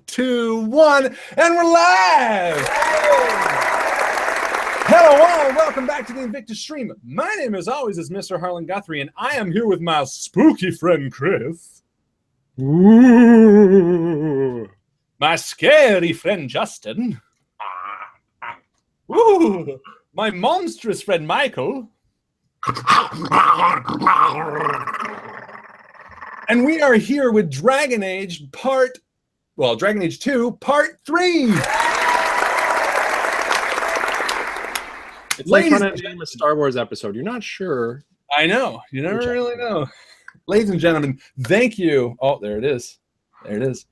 2, 1, and we're live! Hello all, welcome back to the Invictus stream. My name, as always, is Mr. Harlan Guthrie, and I am here with my spooky friend Chris. Ooh. My scary friend Justin. Ooh. My monstrous friend Michael. And we are here with Dragon Age Dragon Age 2 Part 3. It's like trying to name a Star Wars episode. You're not sure. I know. You never really know. Ladies and gentlemen, thank you. Oh, there it is. There it is.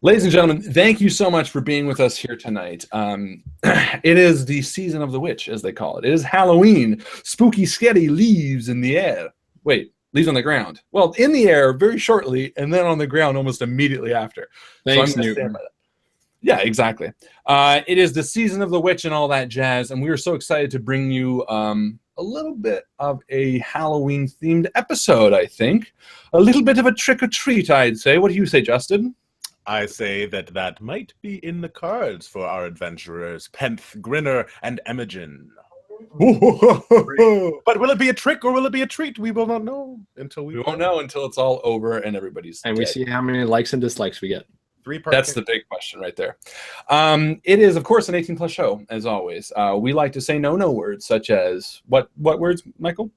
Ladies and gentlemen, thank you so much for being with us here tonight. It is the season of the witch, as they call it. It is Halloween. Spooky, scary leaves in the air. Wait, leaves on the ground. Well, in the air very shortly, and then on the ground almost immediately after. Thanks, so Newton. Yeah, exactly. It is the season of the witch and all that jazz, and we are so excited to bring you a little bit of a Halloween-themed episode, I think. A little bit of a trick-or-treat, I'd say. What do you say, Justin? I say that might be in the cards for our adventurers, Penth, Grinner, and Imogen. But will it be a trick or will it be a treat? We will not know until we won't know until it's all over and everybody's and dead. we see how many likes and dislikes we get. That's the big question right there. It is, of course, an 18+ show, as always. We like to say no words, such as what words, Michael?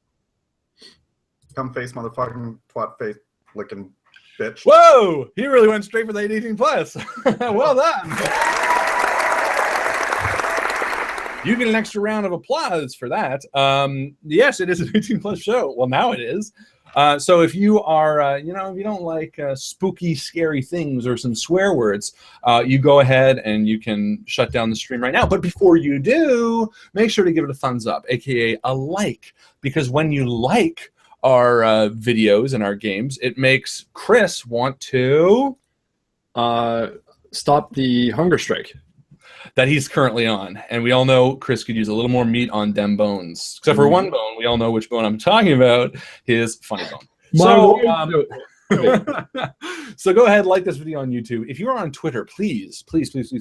Come face, motherfucking twat face, licking bitch. Whoa! He really went straight for the 18+. Well done. You get an extra round of applause for that. Yes, it is an 18+ show. Well, now it is. So if you are, if you don't like spooky, scary things or some swear words, you go ahead and you can shut down the stream right now. But before you do, make sure to give it a thumbs up, aka a like, because when you like our videos and our games, it makes Chris want to stop the hunger strike that he's currently on. And we all know Chris could use a little more meat on them bones. Except for one bone, we all know which bone I'm talking about, his funny bone. So go ahead, like this video on YouTube. If you're on Twitter, please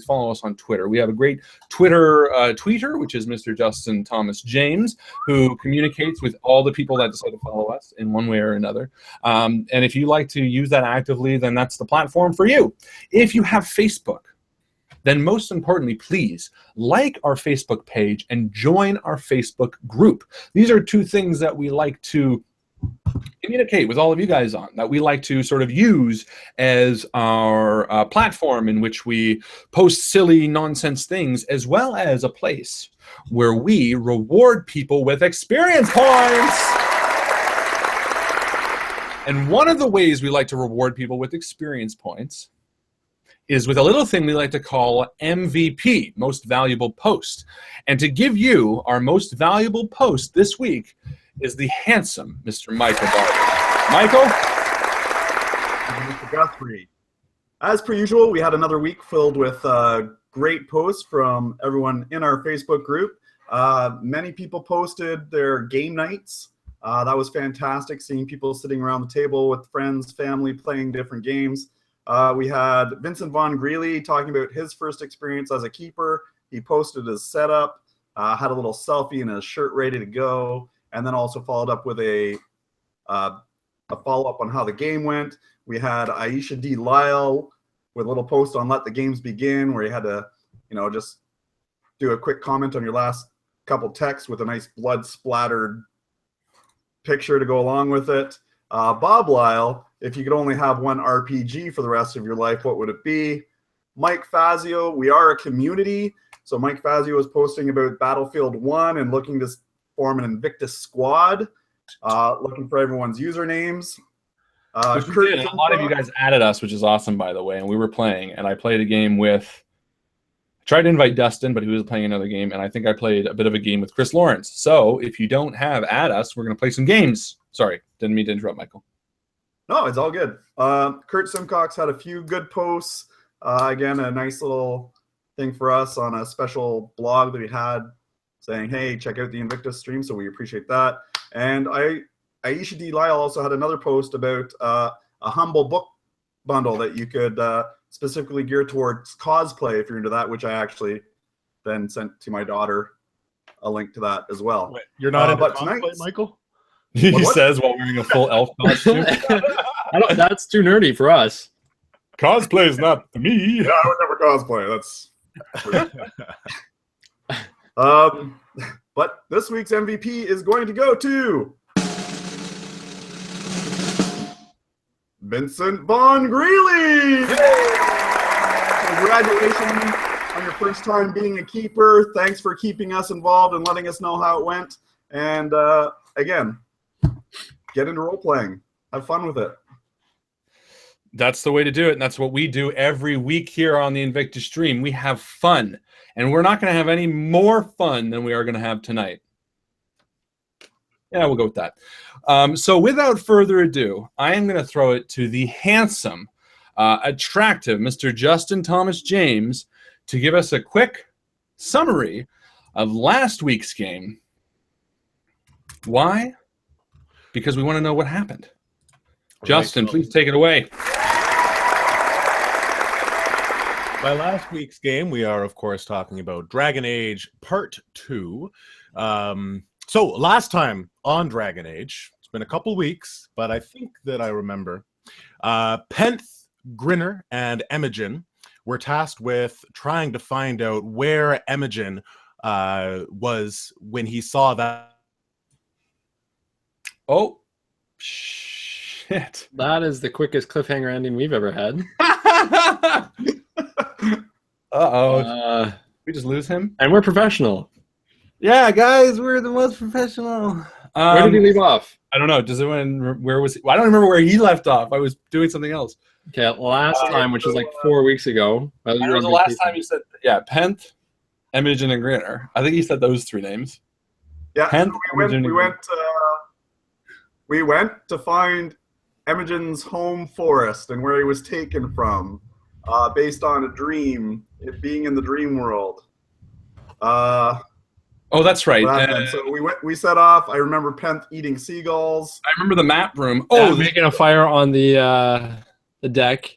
follow us on Twitter. We have a great Twitter tweeter, which is Mr. Justin Thomas James, who communicates with all the people that decide to follow us in one way or another. And if you like to use that actively, then that's the platform for you. If you have Facebook, then most importantly, please like our Facebook page and join our Facebook group. These are two things that we like to communicate with all of you guys on, that we like to sort of use as our platform in which we post silly nonsense things, as well as a place where we reward people with experience points. And one of the ways we like to reward people with experience points is with a little thing we like to call MVP, Most Valuable Post. And to give you our most valuable post this week is the handsome Mr. Michael Barber. Michael? Mr. Guthrie. As per usual, we had another week filled with great posts from everyone in our Facebook group. Many people posted their game nights. That was fantastic, seeing people sitting around the table with friends, family, playing different games. We had Vincent Von Greeley talking about his first experience as a keeper. He posted his setup, had a little selfie and his shirt ready to go, and then also followed up with a follow-up on how the game went. We had Aisha D. Lyle with a little post on Let the Games Begin, where you had to, just do a quick comment on your last couple texts with a nice blood-splattered picture to go along with it. Bob Lyle, if you could only have one RPG for the rest of your life, what would it be? Mike Fazio, we are a community. So Mike Fazio is posting about Battlefield 1 and looking to form an Invictus squad, looking for everyone's usernames. A lot of you guys added us, which is awesome, by the way, and we were playing, and I played a game with, I tried to invite Dustin, but he was playing another game, and I think I played a bit of a game with Chris Lawrence. So if you don't have add us, we're going to play some games. Sorry, didn't mean to interrupt, Michael. No, it's all good. Kurt Simcox had a few good posts. Again, a nice little thing for us on a special blog that we had saying, hey, check out the Invictus stream, so we appreciate that. And Aisha D. Lyle also had another post about a humble book bundle that you could specifically geared towards cosplay, if you're into that, which I actually then sent to my daughter a link to that as well. Wait, you're not into but cosplay, tonight's- Michael? He What? says while wearing a full elf costume. That's too nerdy for us. Cosplay is not for me. Yeah, I would never cosplay. That's but this week's MVP is going to go to Vincent Von Greeley. Congratulations on your first time being a keeper. Thanks for keeping us involved and letting us know how it went. And again, get into role playing. Have fun with it. That's the way to do it, and that's what we do every week here on the Invictus stream. We have fun, and we're not going to have any more fun than we are going to have tonight. Yeah, we'll go with that. So without further ado, I am going to throw it to the handsome, attractive Mr. Justin Thomas James to give us a quick summary of last week's game. Why? Because we want to know what happened. Justin, please take it away. By last week's game, we are, of course, talking about Dragon Age Part 2. So last time on Dragon Age, it's been a couple weeks, but I think that I remember, Penth, Grinner, and Imogen were tasked with trying to find out where Imogen was when he saw that. Oh, shit. That is the quickest cliffhanger ending we've ever had. Uh-oh. We just lose him? And we're professional. Yeah, guys, we're the most professional. Where did he leave off? I don't know. Does anyone, where was he? Well, I don't remember where he left off. I was doing something else. Okay, last time, which was like 4 weeks ago. I know the last time you said, yeah, Penth, Imogen, and Grinner. I think he said those three names. Yeah, Penth, so we went to find Imogen's home forest and where he was taken from, based on a dream, it being in the dream world. Oh, that's right. So we set off. I remember Penth eating seagulls. I remember the map room. Oh, making a fire on the deck.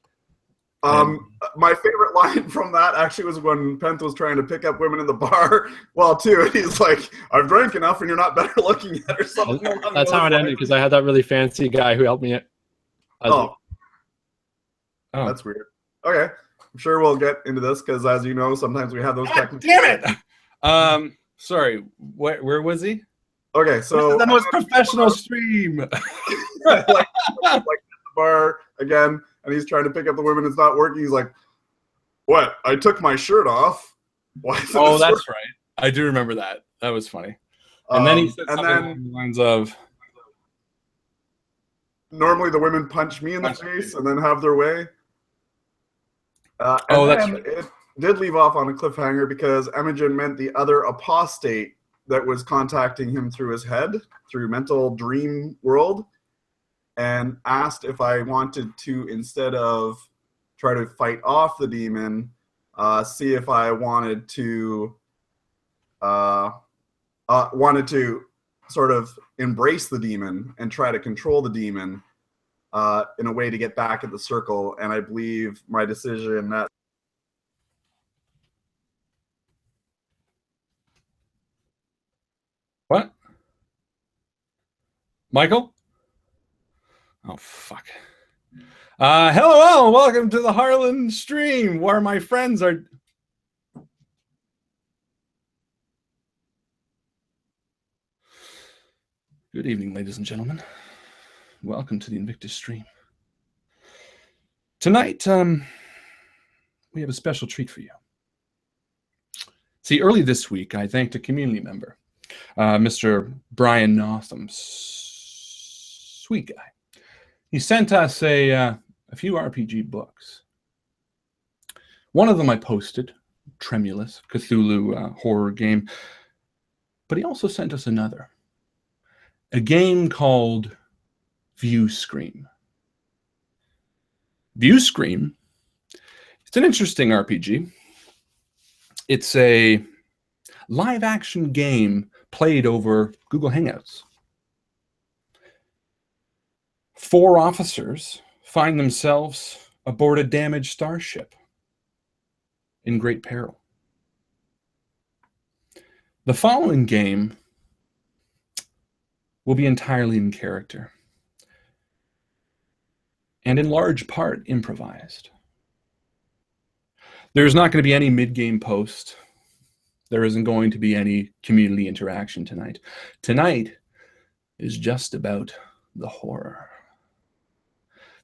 My favorite line from that actually was when Penth was trying to pick up women in the bar. Well, too, he's like, "I've drank enough, and you're not better looking yet," or something. That's how it ended, because I had that really fancy guy who helped me. Oh, that's weird. Okay, I'm sure we'll get into this because, as you know, sometimes we have those technical. Damn it! Sorry, where was he? Okay, so this is the most professional stream. like the bar again, and he's trying to pick up the women. It's not working. He's like, "What? I took my shirt off." Why is it oh, that's right. I do remember that. That was funny. And then he said something along the lines of, "Normally the women punch me in the face and then have their way." That's right. It did leave off on a cliffhanger because Imogen meant the other apostate that was contacting him through his head, through mental dream world, and asked if I wanted to, instead of try to fight off the demon, see if I wanted to sort of embrace the demon and try to control the demon in a way to get back at the circle. And I believe my decision that what? Michael? Oh, fuck. Hello, all. Welcome to the Harlan stream, where my friends are... Good evening, ladies and gentlemen. Welcome to the Invictus stream. Tonight, we have a special treat for you. See, early this week, I thanked a community member, Mr. Brian Notham, sweet guy. He sent us a few RPG books. One of them I posted, Tremulous, Cthulhu horror game. But he also sent us another, a game called View Scream. View Scream, it's an interesting RPG. It's a live-action game played over Google Hangouts. 4 officers find themselves aboard a damaged starship in great peril. The following game will be entirely in character and in large part improvised. There's not going to be any mid-game post. There isn't going to be any community interaction tonight. Tonight is just about the horror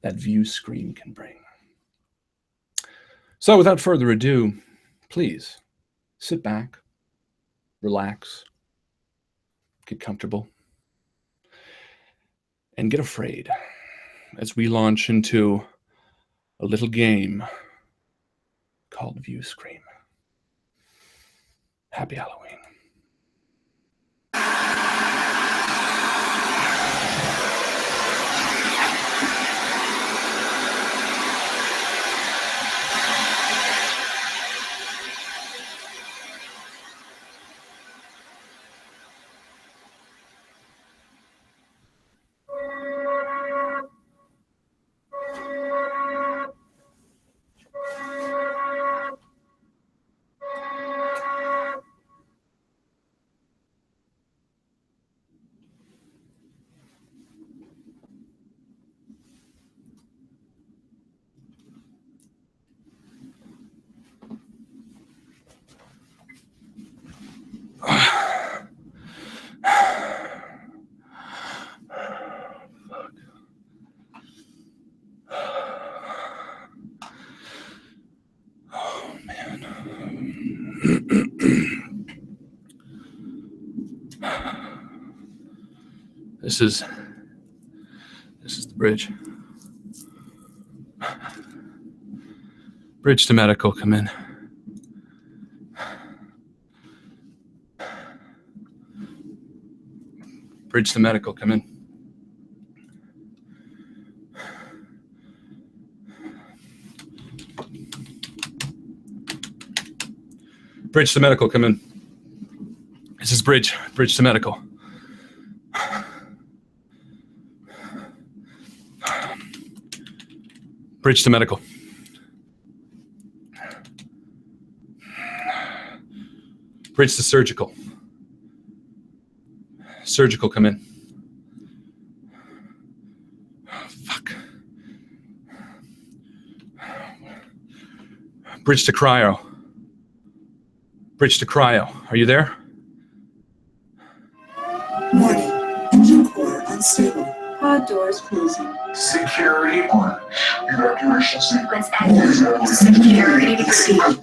that View Scream can bring. So without further ado, please sit back, relax, get comfortable, and get afraid as we launch into a little game called View Scream. Happy Halloween. This is the bridge. Bridge to medical, come in. Bridge to medical, come in. Bridge to medical, come in. This is bridge to medical. Bridge to medical. Bridge to surgical. Surgical, come in. Fuck. Bridge to cryo. Bridge to cryo. Are you there? Warning. Engine core unstable. Pod doors closing. Security on. Evacuation sequence active. Security exceeded.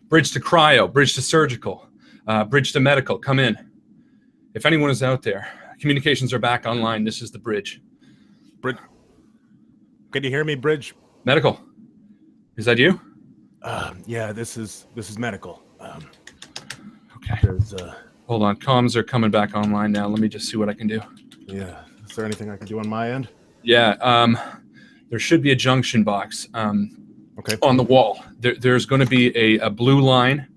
Bridge to cryo, bridge to surgical, bridge to medical, come in. If anyone is out there, communications are back online. This is the bridge. Bridge. Can you hear me, Bridge? Medical. Is that you? Yeah, this is medical. Okay. Hold on, comms are coming back online now. Let me just see what I can do. Yeah. Is there anything I can do on my end? Yeah. There should be a junction box. Okay. On the wall. There's going to be a blue line.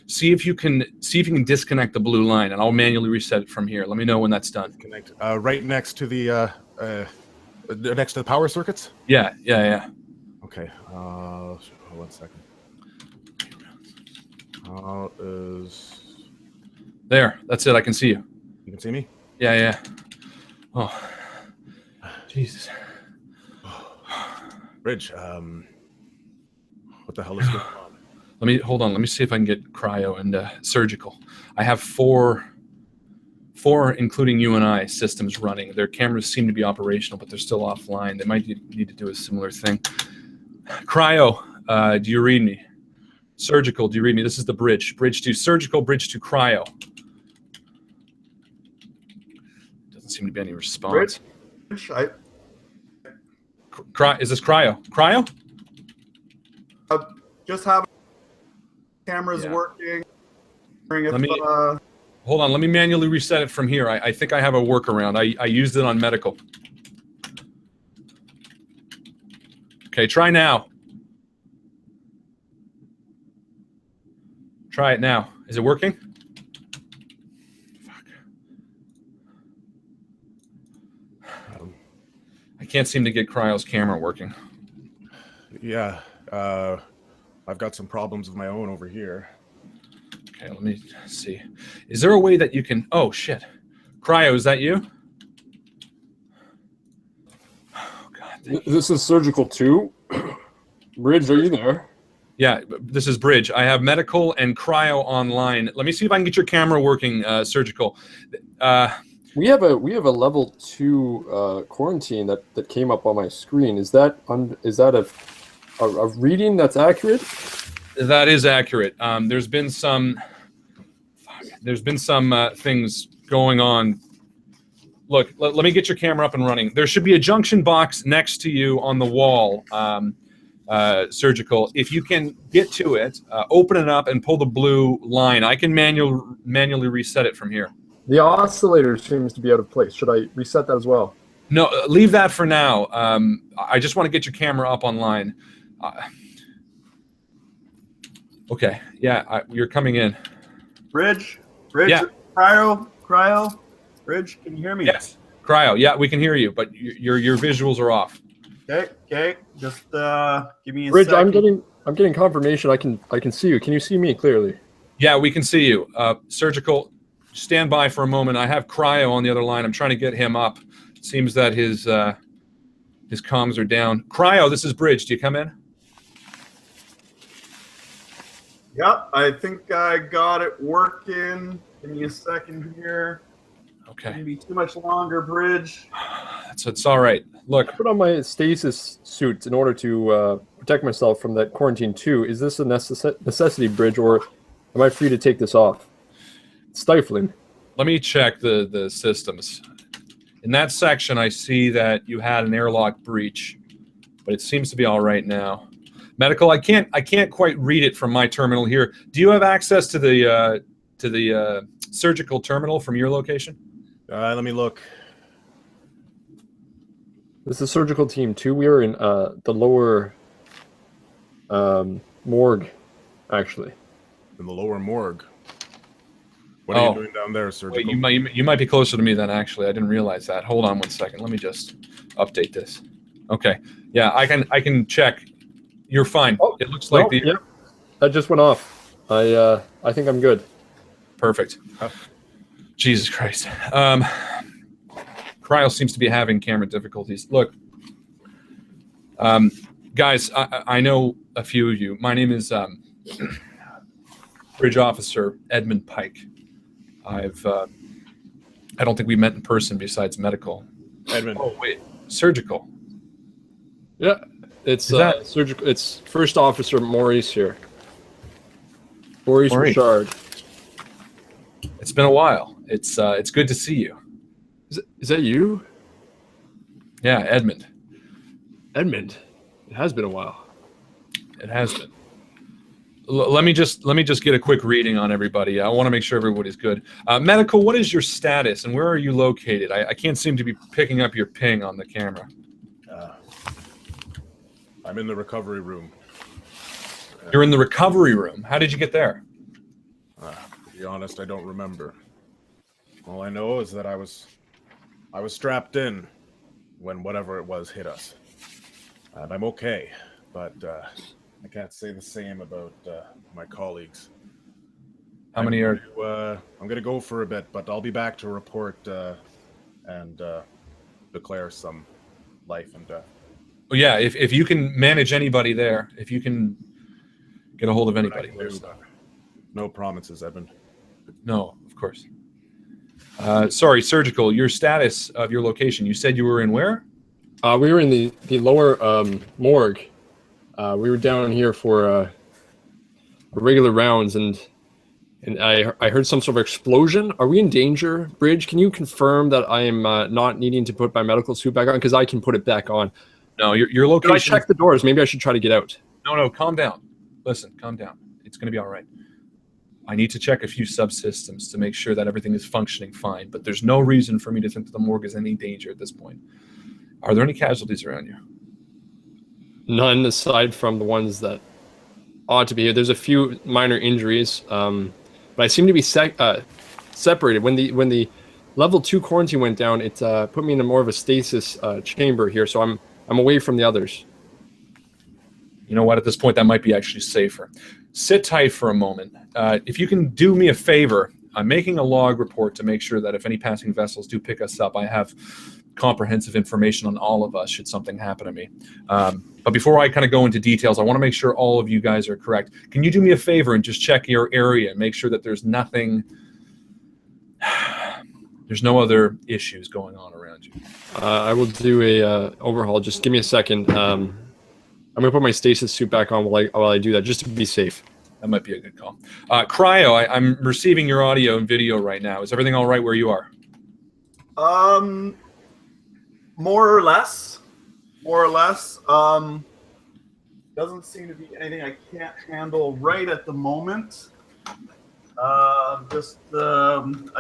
See if you can disconnect the blue line, and I'll manually reset it from here. Let me know when that's done. Connect. Right next to the next to the power circuits. Yeah. Okay. 1 second. How is? There. That's it. I can see you. You can see me? Yeah. Oh, Jesus. Bridge. What the hell is going on? Hold on. Let me see if I can get cryo and surgical. I have four, including you and I, systems running. Their cameras seem to be operational, but they're still offline. They might need to do a similar thing. Cryo, do you read me? Surgical, do you read me? This is the bridge. Bridge to surgical, bridge to cryo. Doesn't seem to be any response. Bridge, Is this cryo? Cryo? Just have cameras working. Hold on. Let me manually reset it from here. I think I have a workaround. I used it on medical. Okay, try now. Try it now. Is it working? Fuck. I can't seem to get Cryo's camera working. Yeah, I've got some problems of my own over here. Okay, let me see. Is there a way that you can... Oh, shit. Cryo, is that you? Oh, God. This is Surgical 2. Bridge, are you there? Yeah, this is Bridge. I have Medical and Cryo online. Let me see if I can get your camera working, Surgical. We have a level 2 quarantine that came up on my screen. Is that a reading that's accurate? That is accurate. There's been some things going on. Look, let me get your camera up and running. There should be a junction box next to you on the wall, Surgical. If you can get to it, open it up and pull the blue line. I can manually reset it from here. The oscillator seems to be out of place. Should I reset that as well? No, leave that for now. I just want to get your camera up online. Okay, yeah, you're coming in. Bridge, Yeah. Cryo, Bridge, can you hear me? Yes, Cryo, yeah, we can hear you, but your visuals are off. Okay, just give me a Bridge, second. I'm getting confirmation. I can see you. Can you see me clearly? Yeah, we can see you. Surgical, stand by for a moment. I have Cryo on the other line. I'm trying to get him up. It seems that his comms are down. Cryo, this is Bridge. Do you come in? Yep, I think I got it working. Give me a second here. Okay. Shouldn't be too much longer, Bridge. It's all right. Look, I put on my stasis suit in order to protect myself from that quarantine too. Is this a necessity, Bridge, or am I free to take this off? It's stifling. let me check the systems. In that section, I see that you had an airlock breach, but it seems to be all right now. Medical, I can't quite read it from my terminal here. Do you have access to the surgical terminal from your location? Let me look. This is Surgical Team 2. We are in the lower morgue, actually. In the lower morgue. What are you doing down there, Surgical? Wait, you might be closer to me then, actually. I didn't realize that. Hold on one second. Let me just update this. Okay. Yeah, I can check. You're fine. Oh, it looks like yeah, that just went off. I think I'm good. Perfect. Jesus Christ. Cryo seems to be having camera difficulties. Look, guys, I know a few of you. My name is Bridge Officer Edmund Pike. I don't think we met in person besides medical. Edmund. Oh wait, surgical. Yeah, it's surgical. It's First Officer Maurice here. Maurice Richard. It's been a while. It's good to see you. Is that you? Yeah, Edmund. Edmund. It has been a while. It has been. Let me just get a quick reading on everybody. I want to make sure everybody's good. Medical, what is your status and where are you located? I can't seem to be picking up your ping on the camera. I'm in the recovery room. You're in the recovery room. How did you get there? To be honest, I don't remember. All I know is that I was strapped in when whatever it was hit us. And I'm okay, but I can't say the same about my colleagues. How many are... I'm going to go for a bit, but I'll be back to report and declare some life and death. Oh, yeah, if you can manage anybody there, if you can get a hold of anybody. No promises, Edmund. No, of course. Sorry, Surgical, your status of your location. You said you were in where? We were in the lower morgue. We were down here for regular rounds, and I heard some sort of explosion. Are we in danger, Bridge? Can you confirm that I am not needing to put my medical suit back on? Because I can put it back on. No, your location... Should I check the doors? Maybe I should try to get out. No, calm down. Listen, calm down. It's going to be all right. I need to check a few subsystems to make sure that everything is functioning fine, but there's no reason for me to think that the morgue is in any danger at this point. Are there any casualties around you? None aside from the ones that ought to be here. There's a few minor injuries, but I seem to be separated. When the level 2 quarantine went down. It put me in more of a stasis chamber here, so I'm away from the others. You know what? At this point, that might be actually safer. Sit tight for a moment. If you can do me a favor, I'm making a log report to make sure that if any passing vessels do pick us up, I have comprehensive information on all of us should something happen to me. But before I kind of go into details, I want to make sure all of you guys are correct. Can you do me a favor and just check your area and make sure that there's nothing, there's no other issues going on around you? I will do a overhaul. Just give me a second. I'm going to put my stasis suit back on while I do that, just to be safe. That might be a good call. Cryo, I'm receiving your audio and video right now. Is everything all right where you are? More or less. More or less. Doesn't seem to be anything I can't handle right at the moment. I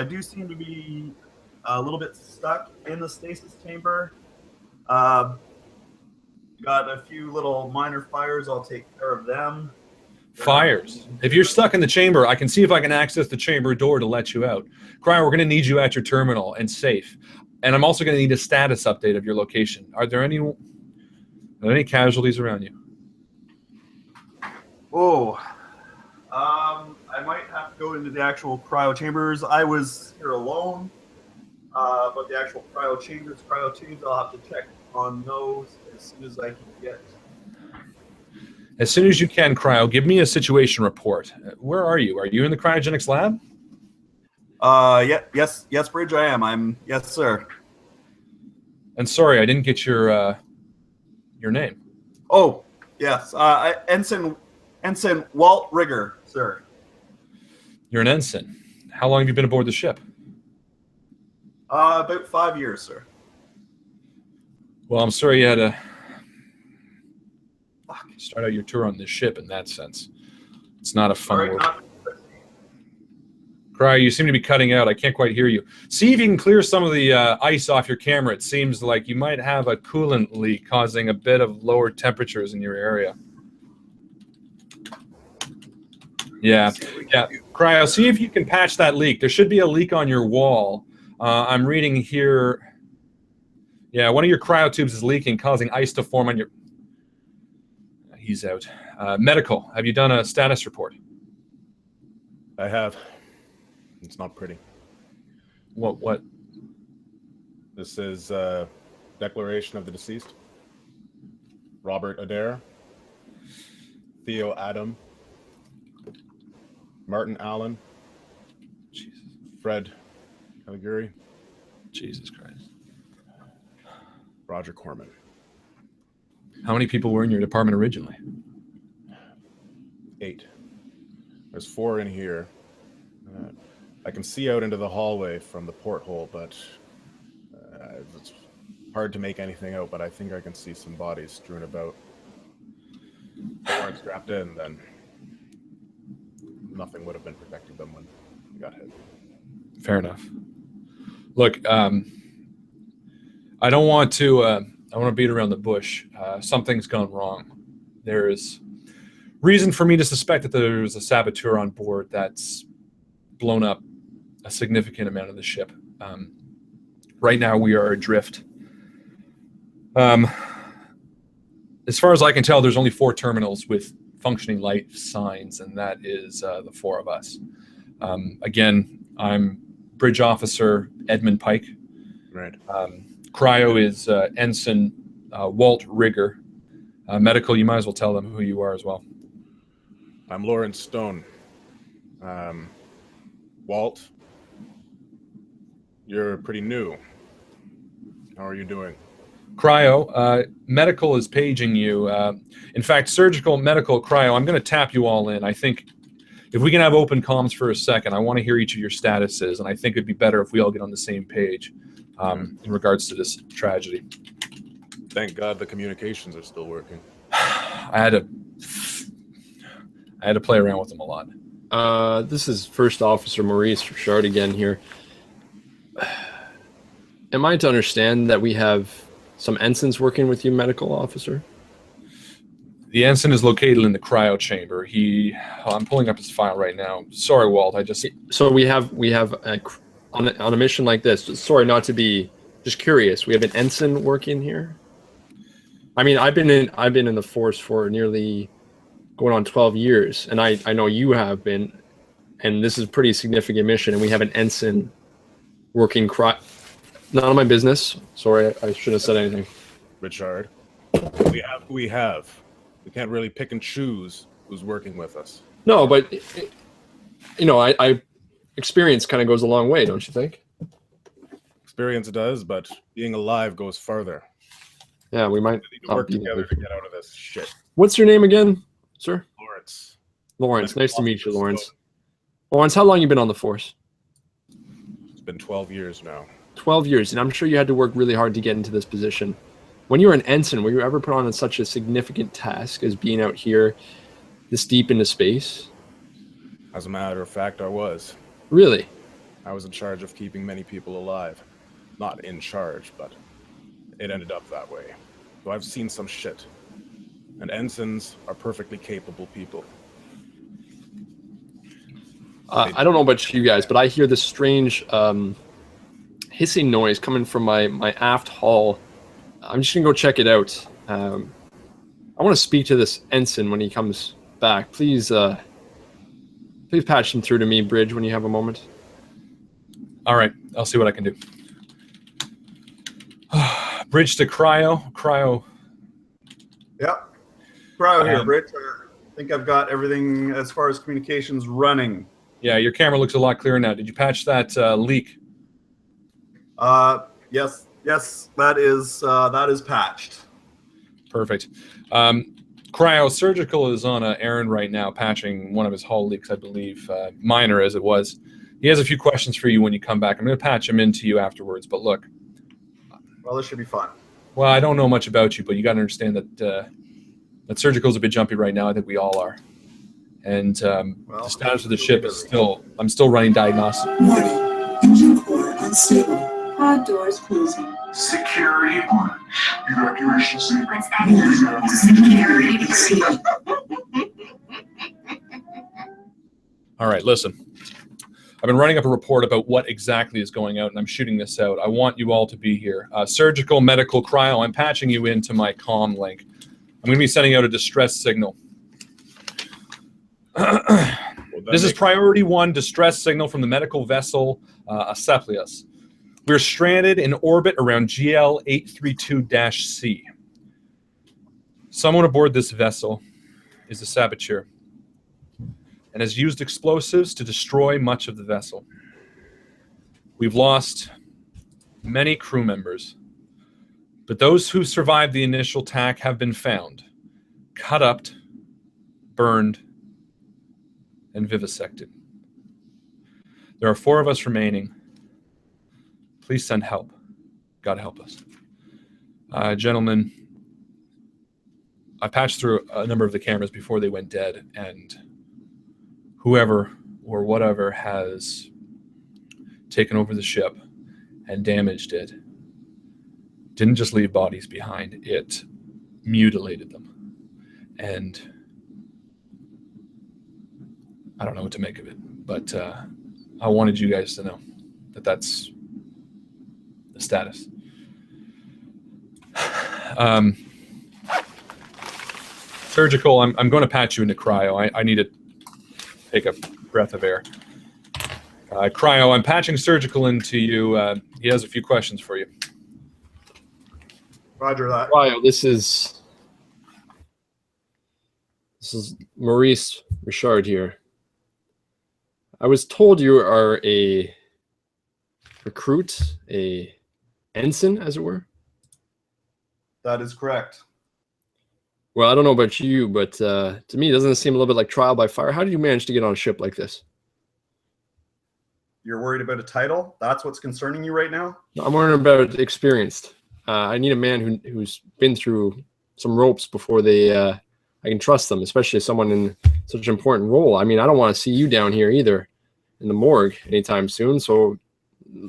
do seem to be a little bit stuck in the stasis chamber. Got a few little minor fires. I'll take care of them. Fires. If you're stuck in the chamber, I can see if I can access the chamber door to let you out. Cryo, we're going to need you at your terminal and safe. And I'm also going to need a status update of your location. Are there any casualties around you? Oh, I might have to go into the actual cryo chambers. I was here alone, but the actual cryo chambers, cryo tubes, I'll have to check on those as soon as I can get. As soon as you can, Cryo, give me a situation report. Where are you? Are you in the cryogenics lab? Yes, Bridge, I am. Yes, sir. And sorry, I didn't get your name. Oh, yes, Ensign Walt Rigger, sir. You're an ensign. How long have you been aboard the ship? About 5 years, sir. Well, I'm sorry you had to start out your tour on this ship in that sense. It's not a fun work. Cryo, you seem to be cutting out. I can't quite hear you. See if you can clear some of the ice off your camera. It seems like you might have a coolant leak causing a bit of lower temperatures in your area. Yeah. Cryo, see if you can patch that leak. There should be a leak on your wall. I'm reading here. Yeah, one of your cryo tubes is leaking, causing ice to form on your... He's out. Medical, have you done a status report? I have. It's not pretty. What? This is declaration of the deceased. Robert Adair. Theo Adam. Martin Allen. Jesus. Fred Caligari. Jesus Christ. Roger Corman. How many people were in your department originally? 8. There's 4 in here. I can see out into the hallway from the porthole, but it's hard to make anything out, but I think I can see some bodies strewn about. If they weren't strapped in, then nothing would have been protecting them when we got hit. Fair enough. Look, I don't want to... I want to beat around the bush. Something's gone wrong. There is reason for me to suspect that there was a saboteur on board that's blown up a significant amount of the ship. Right now, we are adrift. As far as I can tell, there's only 4 terminals with functioning light signs, and that is the 4 of us. Again, I'm Bridge Officer Edmund Pike. Right. Cryo is Ensign Walt Rigger. Medical, you might as well tell them who you are as well. I'm Lawrence Stone. Walt, you're pretty new. How are you doing? Cryo, medical is paging you. In fact, surgical, medical, cryo, I'm going to tap you all in. I think if we can have open comms for a second, I want to hear each of your statuses, and I think it'd be better if we all get on the same page in regards to this tragedy. Thank God the communications are still working. I had to play around with them a lot. This is First Officer Maurice Richard again here. Am I to understand that we have some ensigns working with you, medical officer? The ensign is located in the cryo chamber. I'm pulling up his file right now. Sorry, Walt. So we have on a mission like this? Sorry, not to be just curious. We have an ensign working here. I mean, I've been in the force for nearly going on 12 years, and I know you have been, and this is a pretty significant mission, and we have an ensign working. None of my business. Sorry, I shouldn't have said anything. Richard, we have who we have. We can't really pick and choose who's working with us. No, but you know, I experience kind of goes a long way, don't you think? Experience does, but being alive goes farther. Yeah, we might We need to work together to get out of this shit. What's your name again, sir? Lawrence. Lawrence. Nice to meet you, Lawrence. Lawrence, how long you been on the force? It's been 12 years now. 12 years, and I'm sure you had to work really hard to get into this position. When you were an ensign, were you ever put on such a significant task as being out here this deep into space? As a matter of fact, I was. Really? I was in charge of keeping many people alive. Not in charge, but it ended up that way. So I've seen some shit. And ensigns are perfectly capable people. I don't know about you guys, but I hear this strange hissing noise coming from my aft hull. I'm just gonna go check it out. I want to speak to this ensign when he comes back. Please patch him through to me, Bridge, when you have a moment. All right, I'll see what I can do. Bridge to Cryo. Cryo. Yep. Cryo here, Bridge. I think I've got everything as far as communications running. Yeah, your camera looks a lot clearer now. Did you patch that leak? Yes, that is patched. Perfect. Cryo Surgical is on an errand right now, patching one of his hull leaks, I believe, minor as it was. He has a few questions for you when you come back. I'm going to patch him into you afterwards. But look. Well, this should be fun. Well, I don't know much about you, but you got to understand that that Surgical's a bit jumpy right now. I think we all are. And the status of the ship is I'm still running diagnostics. Warning. Engine core unstable. Pod doors closing. Security 1. Evacuation sequence active. Security proceeding. All right, listen. I've been writing up a report about what exactly is going out, and I'm shooting this out. I want you all to be here. Surgical, medical, cryo, I'm patching you into my comm link. I'm going to be sending out a distress signal. This is priority 1 distress signal from the medical vessel Acephalus. We're stranded in orbit around GL 832-C. Someone aboard this vessel is a saboteur and has used explosives to destroy much of the vessel. We've lost many crew members, but those who survived the initial attack have been found, cut up, burned, and vivisected. There are 4 of us remaining. Please send help. God help us. Gentlemen, I patched through a number of the cameras before they went dead, and whoever or whatever has taken over the ship and damaged it didn't just leave bodies behind, it mutilated them. And I don't know what to make of it, but I wanted you guys to know that that's the status. Surgical, I'm going to patch you into cryo. I need to take a breath of air. Cryo, I'm patching Surgical into you. He has a few questions for you. Roger that. Cryo, this is Maurice Richard here. I was told you are a recruit, a ensign, as it were. That is correct. Well, I don't know about you, but to me, doesn't it seem a little bit like trial by fire? How did you manage to get on a ship like this? You're worried about a title? That's what's concerning you right now? I'm worried about experienced. I need a man who's been through some ropes before I can trust them, especially someone in such an important role. I mean, I don't want to see you down here either in the morgue anytime soon. So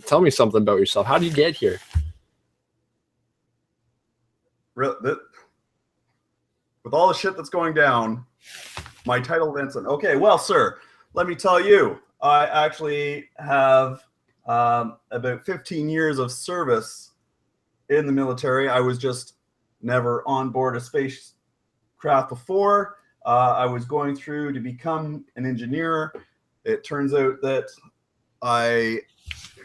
tell me something about yourself. How do you get here? With all the shit that's going down, my title, Vincent. Okay, well, sir, let me tell you, I actually have About 15 years of service in the military. I was just never on board a spacecraft before. I was going through to become an engineer. It turns out that I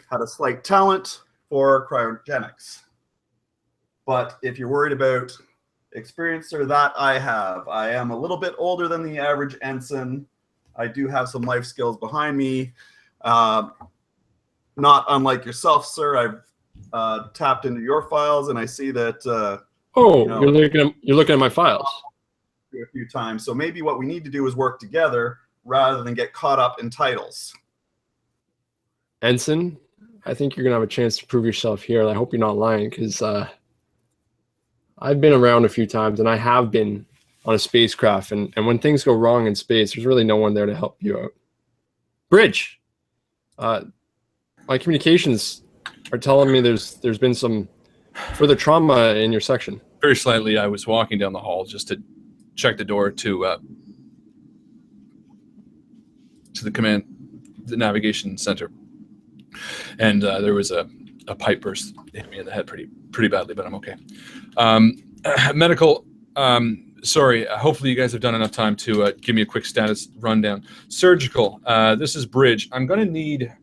had a slight talent for cryogenics. But if you're worried about experience, or that I have. I am a little bit older than the average ensign. I do have some life skills behind me. Not unlike yourself, sir. I've tapped into your files, and I see that. You're looking at my files a few times. So maybe what we need to do is work together rather than get caught up in titles. Ensign, I think you're gonna have a chance to prove yourself here. I hope you're not lying, because I've been around a few times, and I have been on a spacecraft, and when things go wrong in space, there's really no one there to help you out. Bridge, my communications are telling me there's been some further trauma in your section. Very slightly. I was walking down the hall just to check the door to the navigation center, and there was a pipe burst. It hit me in the head pretty badly, but I'm okay. Medical. Sorry. Hopefully, you guys have done enough time to give me a quick status rundown. Surgical. This is Bridge. I'm going to need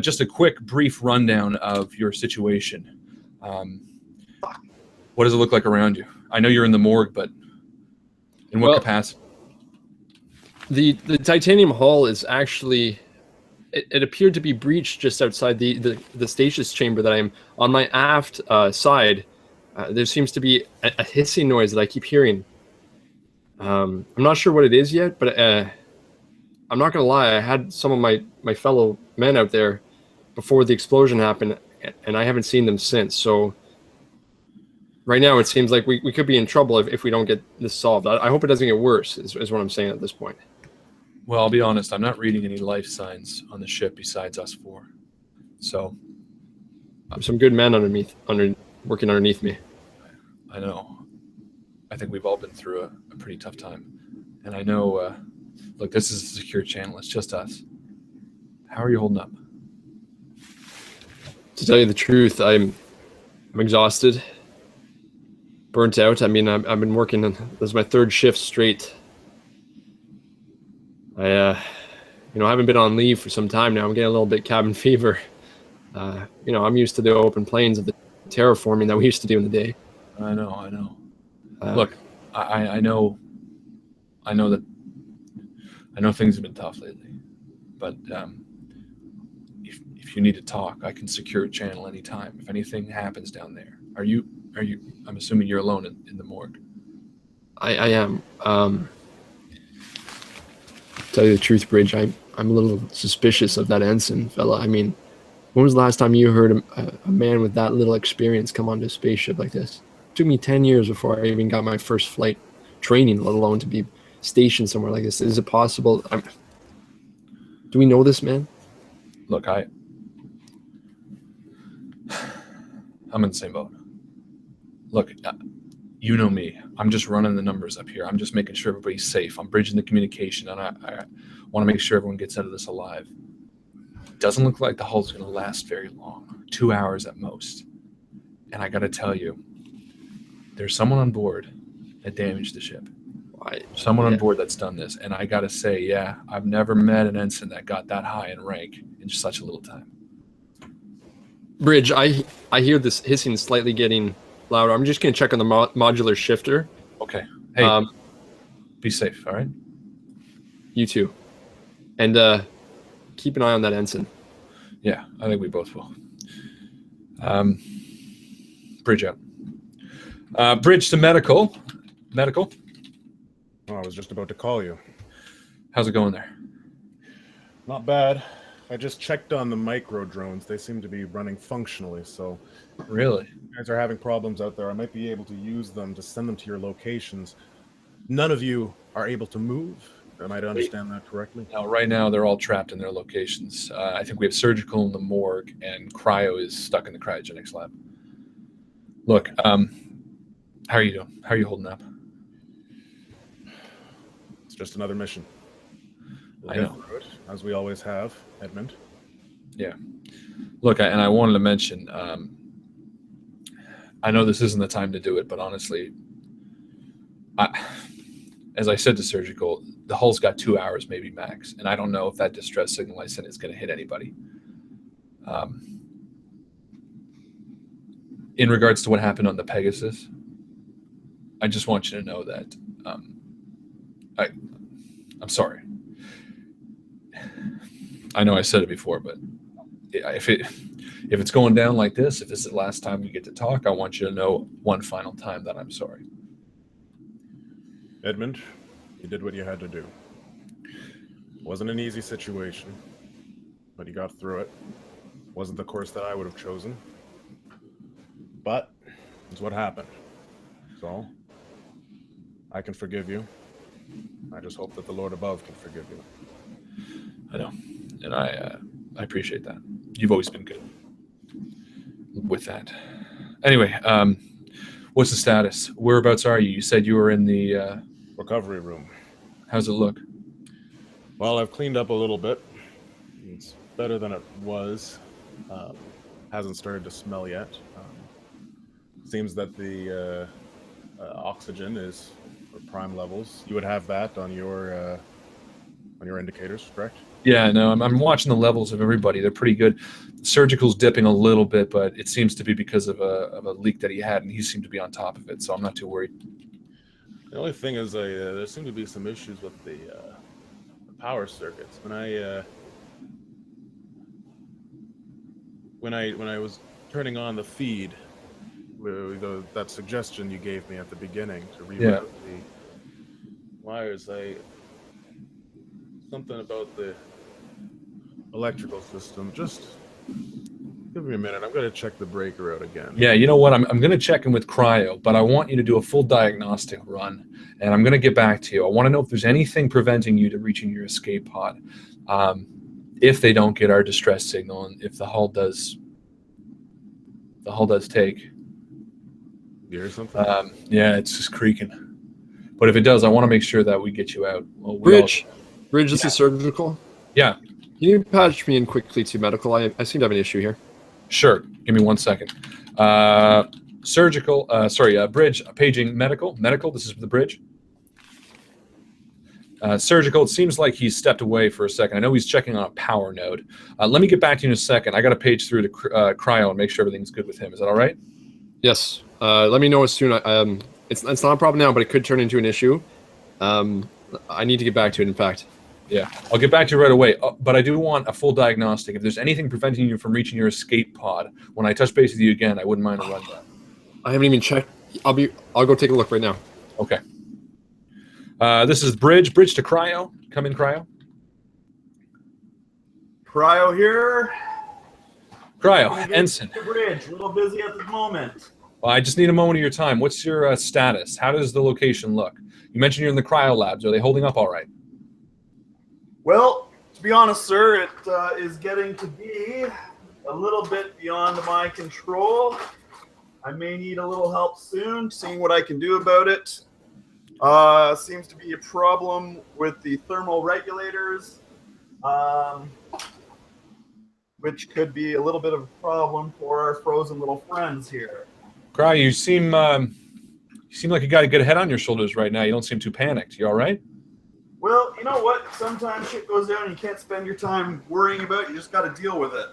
just a quick, brief rundown of your situation. What does it look like around you? I know you're in the morgue, but in what capacity? The titanium hull is actually. It appeared to be breached just outside the stasis chamber that I'm on my aft side. There seems to be a hissing noise that I keep hearing. I'm not sure what it is yet, but I'm not going to lie. I had some of my fellow men out there before the explosion happened, and I haven't seen them since. So right now it seems like we could be in trouble if we don't get this solved. I hope it doesn't get worse, is what I'm saying at this point. Well, I'll be honest. I'm not reading any life signs on the ship besides us four. So there's some good men working underneath me. I know. I think we've all been through a pretty tough time. And I know, look, this is a secure channel. It's just us. How are you holding up? To tell you the truth, I'm exhausted, burnt out. I mean, I've been working, this is my third shift straight. I haven't been on leave for some time now. I'm getting a little bit cabin fever. I'm used to the open plains of the terraforming that we used to do in the day. I know. Look, I know things have been tough lately, but if you need to talk, I can secure a channel anytime. If anything happens down there, are you? I'm assuming you're alone in the morgue. I am. Tell you the truth, Bridge, I'm a little suspicious of that ensign fella. I mean, when was the last time you heard a man with that little experience come onto a spaceship like this? It took me 10 years before I even got my first flight training, let alone to be stationed somewhere like this. Is it possible? Do we know this man? Look, I'm in the same boat. Look, you know me. I'm just running the numbers up here. I'm just making sure everybody's safe. I'm bridging the communication, and I want to make sure everyone gets out of this alive. It doesn't look like the hull's going to last very long. 2 hours at most. And I got to tell you, there's someone on board that damaged the ship. Someone on board that's done this. And I got to say, yeah, I've never met an ensign that got that high in rank in such a little time. Bridge, I hear this hissing slightly getting louder. I'm just going to check on the modular shifter. Okay. Hey, be safe, all right? You too. And keep an eye on that ensign. Yeah, I think we both will. Bridge out. Bridge to medical. Medical. Oh, I was just about to call you. How's it going there? Not bad. I just checked on the micro drones. They seem to be running functionally, so... Really? If you guys are having problems out there, I might be able to use them to send them to your locations. None of you are able to move. Am I to understand that correctly? No, right now they're all trapped in their locations. I think we have surgical in the morgue, and cryo is stuck in the cryogenics lab. Look, how are you doing? How are you holding up? It's just another mission. We'll I get know. through it, as we always have, Edmund. Yeah. Look, and I wanted to mention, I know this isn't the time to do it, but honestly, as I said to Surgical, the hull's got 2 hours, maybe max, and I don't know if that distress signal I sent is going to hit anybody. In regards to what happened on the Pegasus, I just want you to know that I'm sorry. I know I said it before, but if it's going down like this, if this is the last time we get to talk, I want you to know one final time that I'm sorry. Edmund, you did what you had to do. It wasn't an easy situation, but you got through it. Wasn't the course that I would have chosen, but it's what happened. So I can forgive you. I just hope that the Lord above can forgive you. I know, and I appreciate that. You've always been good with that. Anyway, what's the status? Whereabouts are you? You said you were in the recovery room. How's it look? Well, I've cleaned up a little bit. It's better than it was. Hasn't started to smell yet. Seems that the oxygen is at prime levels. You would have that on your indicators, correct? Yeah, no, I'm watching the levels of everybody. They're pretty good. Surgical's dipping a little bit, but it seems to be because of a leak that he had, and he seemed to be on top of it, so I'm not too worried. The only thing is, there seem to be some issues with the power circuits. When I was turning on the feed, that suggestion you gave me at the beginning to reroute the wires, something about the electrical system. Just give me a minute. I'm going to check the breaker out again. Yeah, you know what? I'm going to check in with Cryo, but I want you to do a full diagnostic run, and I'm going to get back to you. I want to know if there's anything preventing you to reaching your escape pod. If they don't get our distress signal, and if the hull does take. You hear something? Yeah, it's just creaking. But if it does, I want to make sure that we get you out. Well, Bridge, this is Surgical. Yeah. Can you patch me in quickly to medical? I seem to have an issue here. Sure. Give me 1 second. Surgical, Bridge, paging medical. Medical, this is the Bridge. Surgical, it seems like he's stepped away for a second. I know he's checking on a power node. Let me get back to you in a second. I got to page through to Cryo and make sure everything's good with him. Is that all right? Yes. Let me know as soon. It's not a problem now, but it could turn into an issue. I need to get back to it, in fact. Yeah, I'll get back to you right away. But I do want a full diagnostic. If there's anything preventing you from reaching your escape pod, when I touch base with you again, I wouldn't mind a rundown. I haven't even checked. I'll go take a look right now. Okay. This is Bridge. Bridge to Cryo. Come in, Cryo. Cryo here. Cryo, Ensign. Bridge, a little busy at the moment. Well, I just need a moment of your time. What's your status? How does the location look? You mentioned you're in the Cryo labs. Are they holding up all right? Well, to be honest, sir, it is getting to be a little bit beyond my control. I may need a little help soon, seeing what I can do about it. Seems to be a problem with the thermal regulators, which could be a little bit of a problem for our frozen little friends here. Cryo, you seem like you got a good head on your shoulders right now. You don't seem too panicked. You all right? Well, you know what? Sometimes shit goes down and you can't spend your time worrying about it. You just got to deal with it.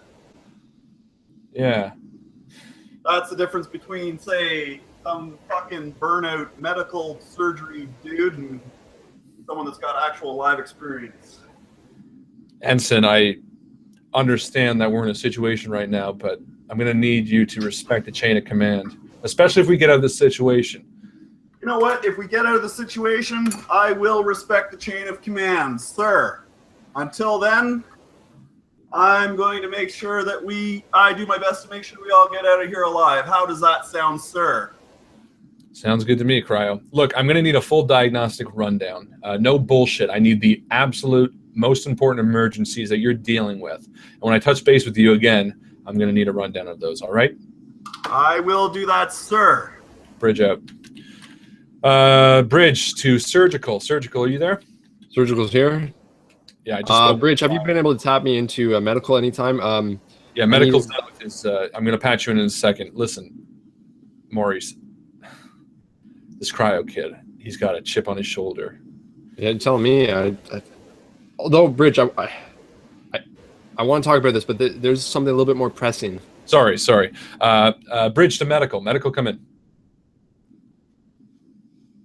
Yeah. That's the difference between, say, some fucking burnout medical surgery dude and someone that's got actual live experience. Ensign, I understand that we're in a situation right now, but I'm going to need you to respect the chain of command, especially if we get out of this situation. You know what? If we get out of the situation, I will respect the chain of command, sir. Until then, I'm going to make sure that I do my best to make sure we all get out of here alive. How does that sound, sir? Sounds good to me, Cryo. Look, I'm going to need a full diagnostic rundown. No bullshit. I need the absolute most important emergencies that you're dealing with. And when I touch base with you again, I'm going to need a rundown of those, all right? I will do that, sir. Bridge out. Bridge to Surgical. Surgical, are you there? Surgical's here. Yeah, I just Bridge, have you been able to tap me into medical anytime? Yeah, medical's done with his. I'm going to patch you in a second. Listen, Maurice, this cryo kid, he's got a chip on his shoulder. Yeah, tell me. Although, Bridge, I want to talk about this, but there's something a little bit more pressing. Sorry. Bridge to medical. Medical, come in.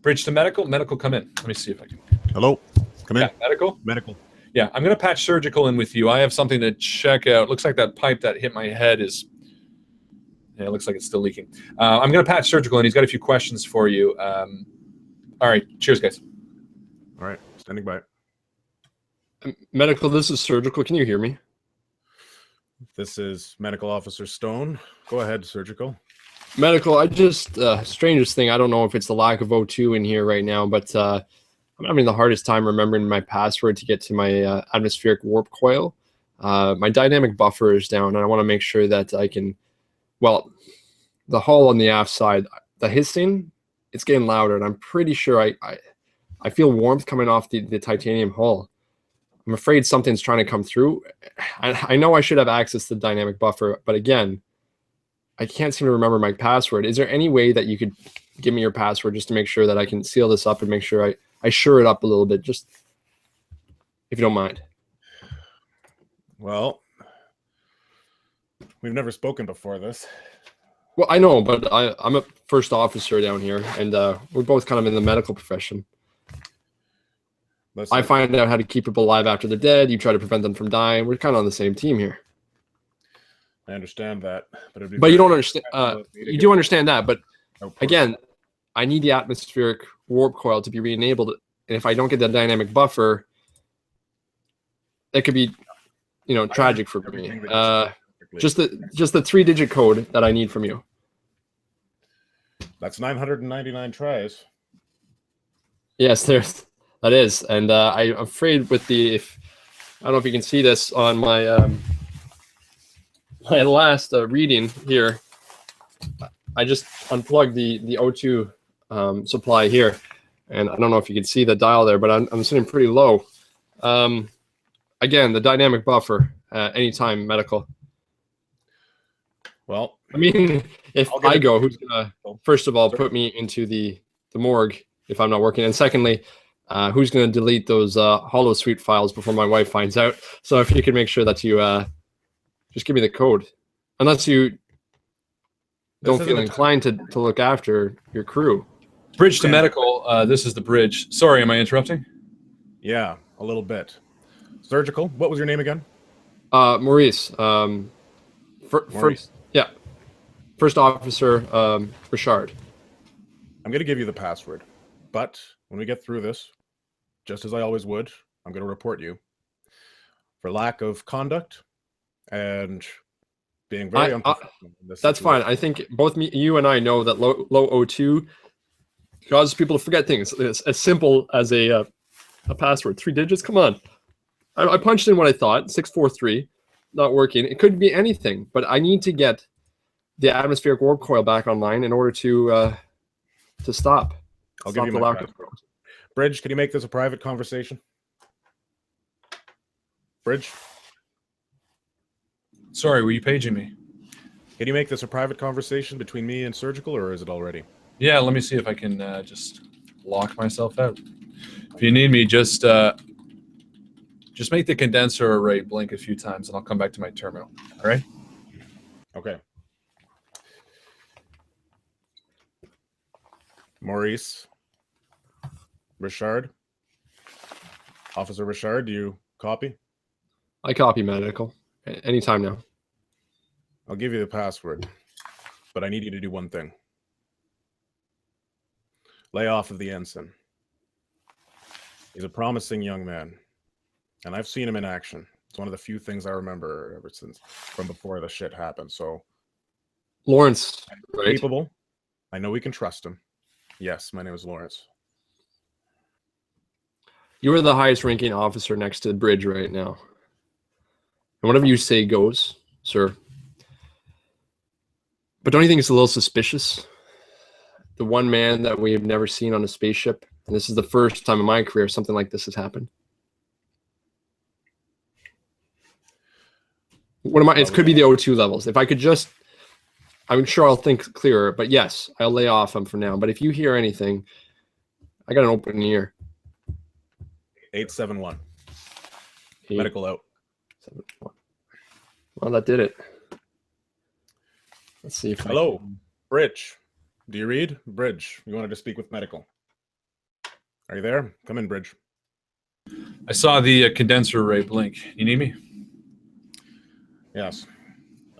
Bridge to medical. Medical, come in. Let me see if I can. Hello. Come in. Yeah, medical. Medical. Yeah, I'm going to patch surgical in with you. I have something to check out. Looks like that pipe that hit my head is... Yeah, it looks like it's still leaking. I'm going to patch surgical in. He's got a few questions for you. All right. Cheers, guys. All right. Standing by. Medical, this is surgical. Can you hear me? This is Medical Officer Stone. Go ahead, surgical. Medical, I just... strangest thing, I don't know if it's the lack of O2 in here right now, but... I'm having the hardest time remembering my password to get to my atmospheric warp coil. My dynamic buffer is down, and I want to make sure that I can... Well, the hull on the aft side, the hissing, it's getting louder, and I'm pretty sure I feel warmth coming off the titanium hull. I'm afraid something's trying to come through. I know I should have access to the dynamic buffer, but again, I can't seem to remember my password. Is there any way that you could give me your password just to make sure that I can seal this up and make sure I shore it up a little bit, just if you don't mind? Well, we've never spoken before this. Well, I know, but I'm a first officer down here, and we're both kind of in the medical profession. Listen, I find out how to keep people alive after they're dead. You try to prevent them from dying. We're kind of on the same team here. I understand that, but you don't understand. You do understand that, but again, I need the atmospheric warp coil to be re-enabled, and if I don't get the dynamic buffer, it could be, tragic for me. Just the 3-digit code that I need from you. That's 999 tries. Yes, that is, and I'm afraid with I don't know if you can see this on my my last reading here. I just unplugged the O2 supply here, and I don't know if you can see the dial there, but I'm sitting pretty low. Again, the dynamic buffer, anytime medical. Well, I mean, if I go, who's gonna first of all put me into the morgue if I'm not working, and secondly, who's gonna delete those holosuite files before my wife finds out? So if you could make sure that you just give me the code, unless you don't feel inclined to look after your crew. Bridge to medical. This is the bridge. Sorry, am I interrupting? Yeah, a little bit. Surgical. What was your name again? Maurice. Maurice. Yeah. First Officer Richard. I'm going to give you the password, but when we get through this, just as I always would, I'm going to report you for lack of conduct and being very unprofessional. That's fine. I think both you and I know that low O2 causes people to forget things. It's as simple as a password. 3 digits. Come on. I punched in what I thought. 643. Not working. It could be anything, but I need to get the atmospheric warp coil back online in order to stop. I'll give you my password. Bridge, can you make this a private conversation? Bridge? Sorry, were you paging me? Can you make this a private conversation between me and Surgical, or is it already? Yeah, let me see if I can just lock myself out. If you need me, just make the condenser array blink a few times, and I'll come back to my terminal. All right? Okay. Maurice. Richard. Officer Richard, do you copy? I copy, medical. Anytime now. I'll give you the password, but I need you to do one thing. Lay off of the ensign. He's a promising young man, and I've seen him in action. It's one of the few things I remember ever since from before the shit happened. So, Lawrence, right? Capable. I know we can trust him. Yes, my name is Lawrence. You are the highest ranking officer next to the bridge right now. And whatever you say goes, sir. But don't you think it's a little suspicious? The one man that we have never seen on a spaceship, and this is the first time in my career something like this has happened. What am I? It could be the O2 levels. If I could just, I'm sure I'll think clearer. But yes, I'll lay off them for now. But if you hear anything, I got an open ear. 871. Medical out. 7-1. Well, that did it. Let's see if Hello, Bridge. Do you read? Bridge, you wanted to speak with medical. Are you there? Come in, Bridge. I saw the condenser array blink. You need me? Yes.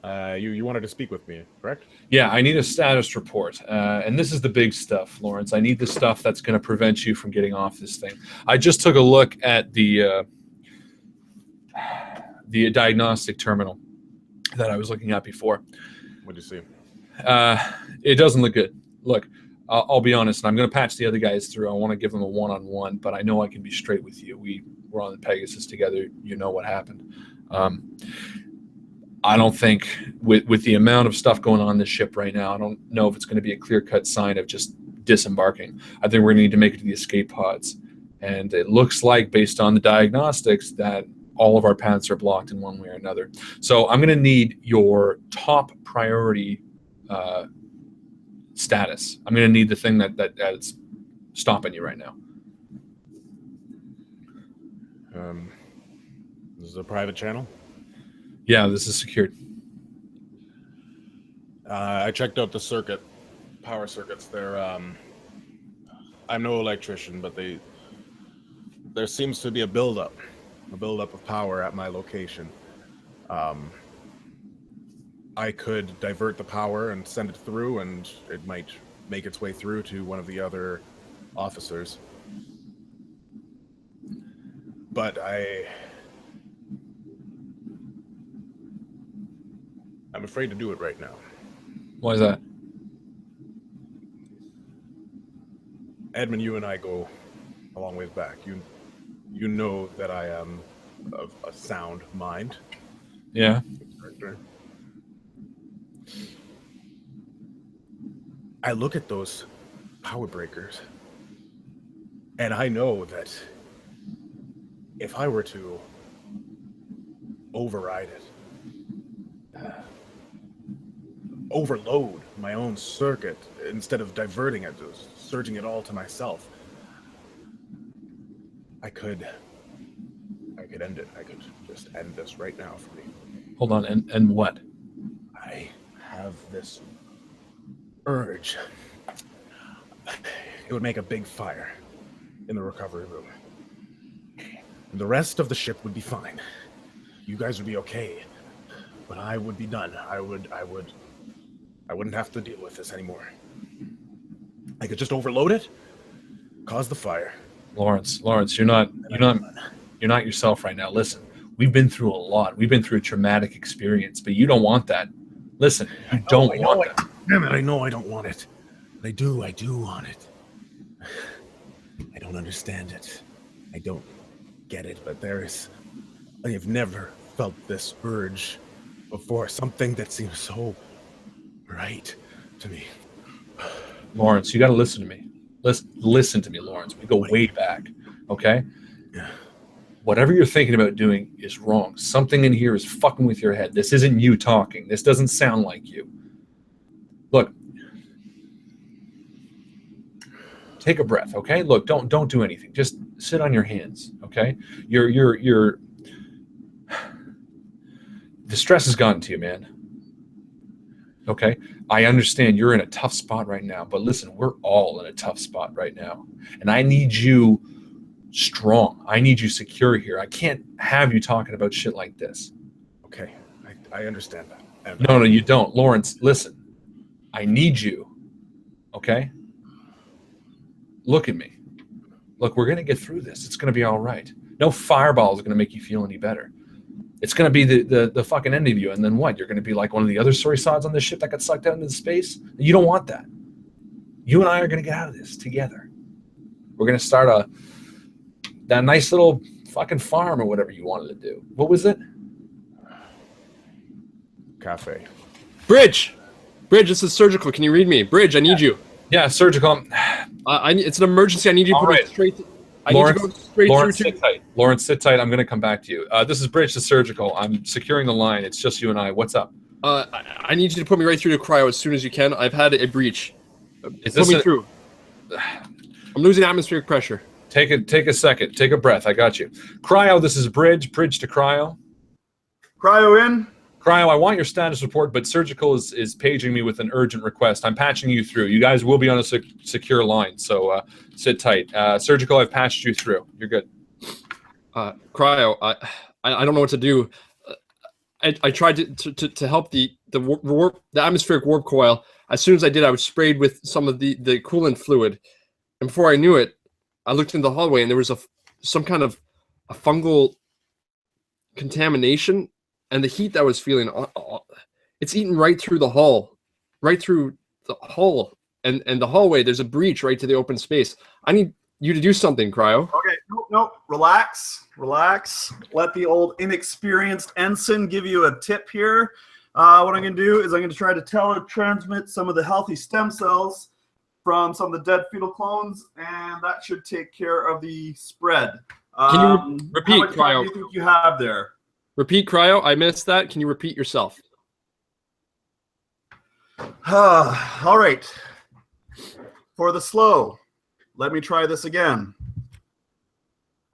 You wanted to speak with me, correct? Yeah, I need a status report. And this is the big stuff, Lawrence. I need the stuff that's going to prevent you from getting off this thing. I just took a look at the diagnostic terminal that I was looking at before. What did you see? It doesn't look good. Look, I'll be honest, and I'm going to patch the other guys through. I want to give them a one-on-one, but I know I can be straight with you. We were on the Pegasus together. You know what happened. I don't think, with the amount of stuff going on this ship right now, I don't know if it's going to be a clear-cut sign of just disembarking. I think we're going to need to make it to the escape pods. And it looks like, based on the diagnostics, that all of our paths are blocked in one way or another. So I'm going to need your top priority status. I'm going to need the thing that's stopping you right now. This is a private channel? Yeah, this is secured. I checked out the power circuits. They're, I'm no electrician, but there seems to be a buildup of power at my location. I could divert the power and send it through, and it might make its way through to one of the other officers. But I'm afraid to do it right now. Why is that? Edmund, you and I go a long ways back. You know that I am of a sound mind. Yeah. I look at those power breakers, and I know that if I were to override it, overload my own circuit instead of diverting it, surging it all to myself, I could end it. I could just end this right now for me. Hold on, and what? I have this urge. It would make a big fire in the recovery room. And the rest of the ship would be fine. You guys would be okay. But I would be done. I wouldn't have to deal with this anymore. I could just overload it, cause the fire. Lawrence, you're not yourself right now. Listen, we've been through a lot. We've been through a traumatic experience, but you don't want that. Listen, you don't want that. Damn it, I know I don't want it. I do want it. I don't understand it. I don't get it, but I have never felt this urge before. Something that seems so right to me. Lawrence, you got to listen to me. Listen to me, Lawrence. We go way back, okay? Yeah. Whatever you're thinking about doing is wrong. Something in here is fucking with your head. This isn't you talking. This doesn't sound like you. Look, take a breath, okay? Look, don't do anything. Just sit on your hands, okay? The stress has gotten to you, man. Okay? I understand you're in a tough spot right now, but listen, we're all in a tough spot right now. And I need you strong. I need you secure here. I can't have you talking about shit like this. Okay, I understand that. No, you don't. Lawrence, listen. I need you. Okay? Look at me. Look, we're going to get through this. It's going to be all right. No fireball is going to make you feel any better. It's going to be the fucking end of you. And then what? You're going to be like one of the other story sods on this ship that got sucked out into space? You don't want that. You and I are going to get out of this together. We're going to start that nice little fucking farm or whatever you wanted to do. What was it? Cafe. Bridge, this is surgical. Can you read me? Bridge, I need you. Yeah, surgical. It's an emergency. I need you to put it straight. I need to go straight Lawrence, through to... sit tight. Lawrence, sit tight. I'm going to come back to you. This is Bridge to Surgical. I'm securing the line. It's just you and I. What's up? I need you to put me right through to cryo as soon as you can. I've had a breach. Put me through. I'm losing atmospheric pressure. Take a second. Take a breath. I got you. Cryo, this is Bridge. Bridge to Cryo. Cryo in. Cryo, I want your status report, but Surgical is paging me with an urgent request. I'm patching you through. You guys will be on a secure line, so sit tight. Surgical, I've patched you through. You're good. Cryo, I don't know what to do. I tried to help the atmospheric warp coil. As soon as I did, I was sprayed with some of the coolant fluid, and before I knew it, I looked in the hallway and there was some kind of a fungal contamination, and the heat that I was feeling, it's eaten right through the hull, and the hallway. There's a breach right to the open space. I need you to do something, Cryo. Okay, no, relax. Let the old inexperienced ensign give you a tip here. What I'm going to do is I'm going to try to teletransmit some of the healthy stem cells from some of the dead fetal clones, and that should take care of the spread. Can you repeat, how much time Cryo? do you think you have there? Repeat, Cryo. I missed that. Can you repeat yourself? All right. For the slow, let me try this again.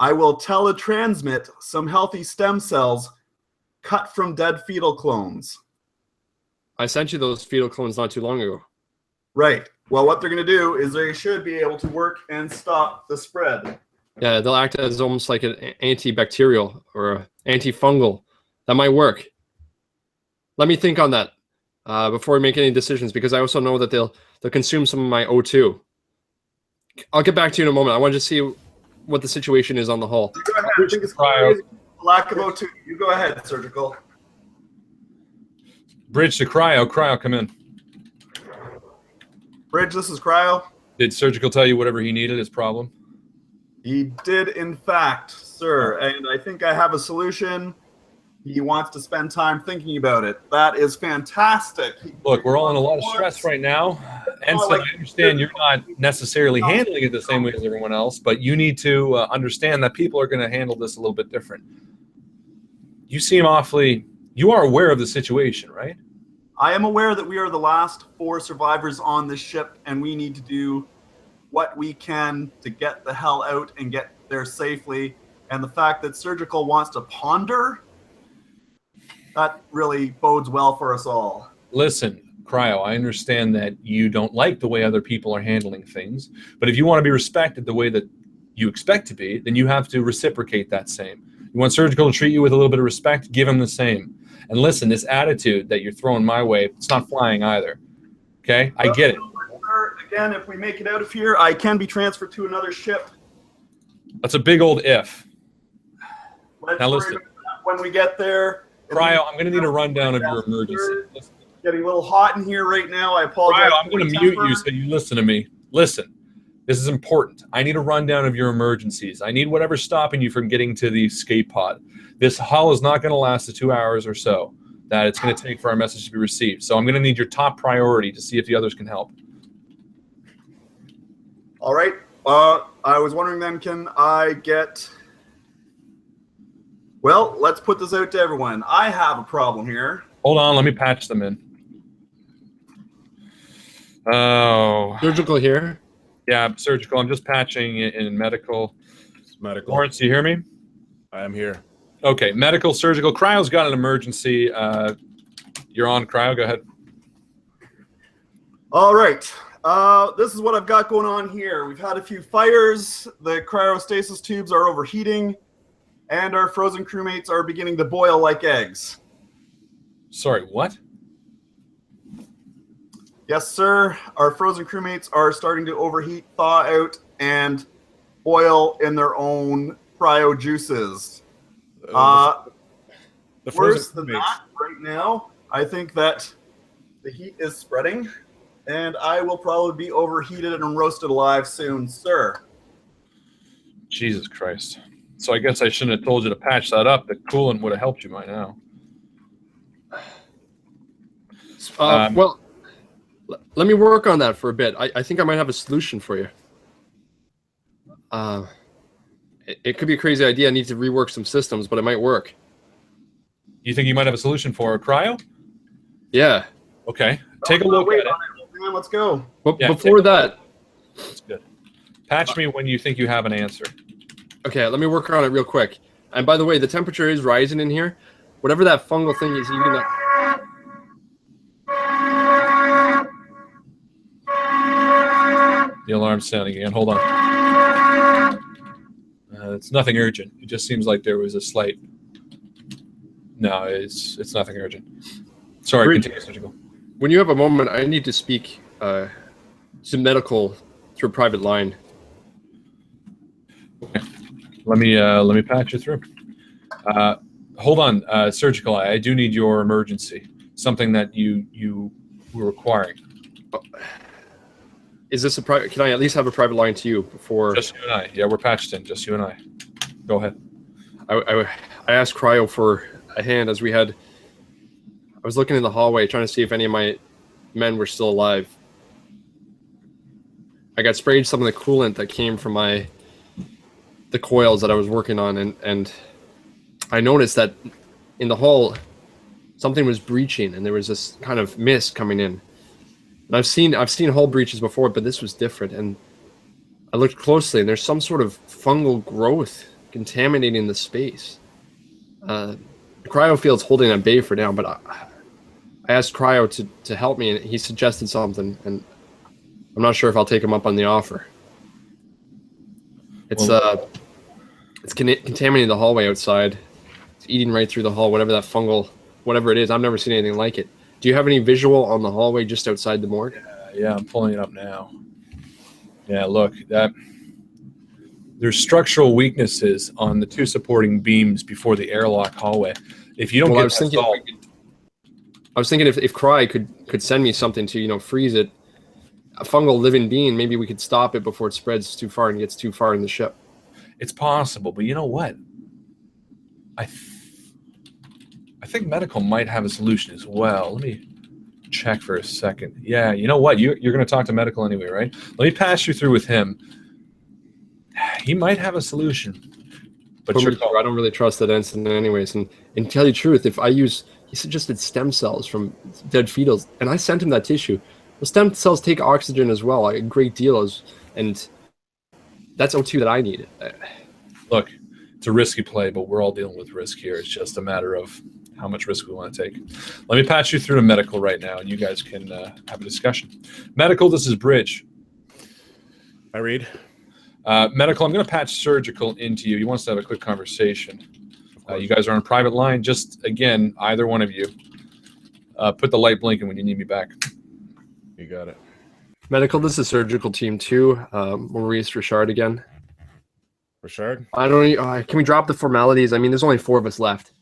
I will teletransmit some healthy stem cells cut from dead fetal clones. I sent you those fetal clones not too long ago. Right. Well, what they're going to do is they should be able to work and stop the spread. Yeah, they'll act as almost like an antibacterial or an antifungal. That might work. Let me think on that before we make any decisions, because I also know that they'll consume some of my O2. I'll get back to you in a moment. I want to see what the situation is on the hull. Go ahead. I think it's crazy. Lack of O2. You go ahead, Surgical. Bridge to Cryo. Cryo, come in. Bridge, this is Cryo. Did Surgical tell you whatever he needed, his problem? He did, in fact, sir. And I think I have a solution. He wants to spend time thinking about it. That is fantastic. Look, we're all in a lot of stress right now. And so I understand you're not necessarily handling it the same way as everyone else, but you need to understand that people are going to handle this a little bit different. You seem awfully... You are aware of the situation, right? I am aware that we are the last 4 survivors on this ship, and we need to do what we can to get the hell out and get there safely. And the fact that Surgical wants to ponder, that really bodes well for us all. Listen, Cryo, I understand that you don't like the way other people are handling things, but if you want to be respected the way that you expect to be, then you have to reciprocate that same. You want Surgical to treat you with a little bit of respect, give him the same. And listen, this attitude that you're throwing my way, it's not flying either. Okay? I get it. Again, if we make it out of here, I can be transferred to another ship. That's a big old if. Now listen. When we get there. Cryo, I'm going to need a rundown of your emergency. It's getting a little hot in here right now. I apologize. Cryo, I'm going to mute you so you listen to me. Listen. This is important. I need a rundown of your emergencies. I need whatever's stopping you from getting to the escape pod. This hull is not going to last the 2 hours or so that it's going to take for our message to be received. So I'm going to need your top priority to see if the others can help. All right. I was wondering then, can I get... Well, let's put this out to everyone. I have a problem here. Hold on. Let me patch them in. Oh. Surgical here. Yeah, Surgical. I'm just patching in medical. Medical. Lawrence, do you hear me? I am here. Okay, medical, surgical. Cryo's got an emergency. You're on, Cryo. Go ahead. All right. This is what I've got going on here. We've had a few fires. The cryostasis tubes are overheating, and our frozen crewmates are beginning to boil like eggs. Sorry, what? Yes, sir. Our frozen crewmates are starting to overheat, thaw out, and boil in their own cryo juices. Worse than that, right now, I think that the heat is spreading, and I will probably be overheated and roasted alive soon, sir. Jesus Christ. So I guess I shouldn't have told you to patch that up. The coolant would have helped you by now. Well, let me work on that for a bit. I think I might have a solution for you. it could be a crazy idea. I need to rework some systems, but it might work. You think you might have a solution for a cryo? Yeah. Okay. Take a look at it. Man, let's go. But Yeah, before that, that's good. Patch me when you think you have an answer. okay, let me work on it real quick. And by the way, the temperature is rising in here. Whatever that fungal thing is eating that. The alarm's sounding again. Hold on. It's nothing urgent. It just seems like there was a slight. No, it's nothing urgent. Sorry, continue, Surgical. When you have a moment, I need to speak to medical through a private line. Okay. Let me patch you through. Hold on, Surgical. I do need your emergency. Something that you were requiring. Is this a private? Can I at least have a private line to you before? Just you and I. Yeah, we're patched in. Just you and I. Go ahead. I asked Cryo for a hand as we had. I was looking in the hallway trying to see if any of my men were still alive. I got sprayed some of the coolant that came from the coils that I was working on, and I noticed that in the hall something was breaching, and there was this kind of mist coming in. And I've seen hull breaches before, but this was different. And I looked closely, and there's some sort of fungal growth contaminating the space. The cryo field's holding at bay for now, but I asked Cryo to help me, and he suggested something, and I'm not sure if I'll take him up on the offer. It's contaminating the hallway outside. It's eating right through the hall, whatever that fungal, whatever it is. I've never seen anything like it. Do you have any visual on the hallway just outside the morgue? Yeah, I'm pulling it up now. Yeah, look, there's structural weaknesses on the two supporting beams before the airlock hallway. If you don't get that solved, I was thinking if Cry could send me something to, freeze it, a fungal living being, maybe we could stop it before it spreads too far and gets too far in the ship. it's possible, but you know what? I think medical might have a solution as well. Let me check for a second. Yeah, you know what? You're going to talk to medical anyway, right? Let me pass you through with him. He might have a solution. But I don't really trust that ensign anyways. And to tell you the truth, if I use, he suggested stem cells from dead fetals, and I sent him that tissue. The stem cells take oxygen as well, a great deal, and that's O2 that I need. Look, it's a risky play, but we're all dealing with risk here. It's just a matter of how much risk we want to take. Let me patch you through to medical right now, and you guys can have a discussion. Medical, this is Bridge. I read. Medical, I'm going to patch Surgical into you. He wants to have a quick conversation. You guys are on a private line. Just, again, either one of you, put the light blinking when you need me back. You got it. Medical, this is Surgical Team 2. Maurice Richard again. Richard? I don't know. Can we drop the formalities? I mean, there's only 4 of us left.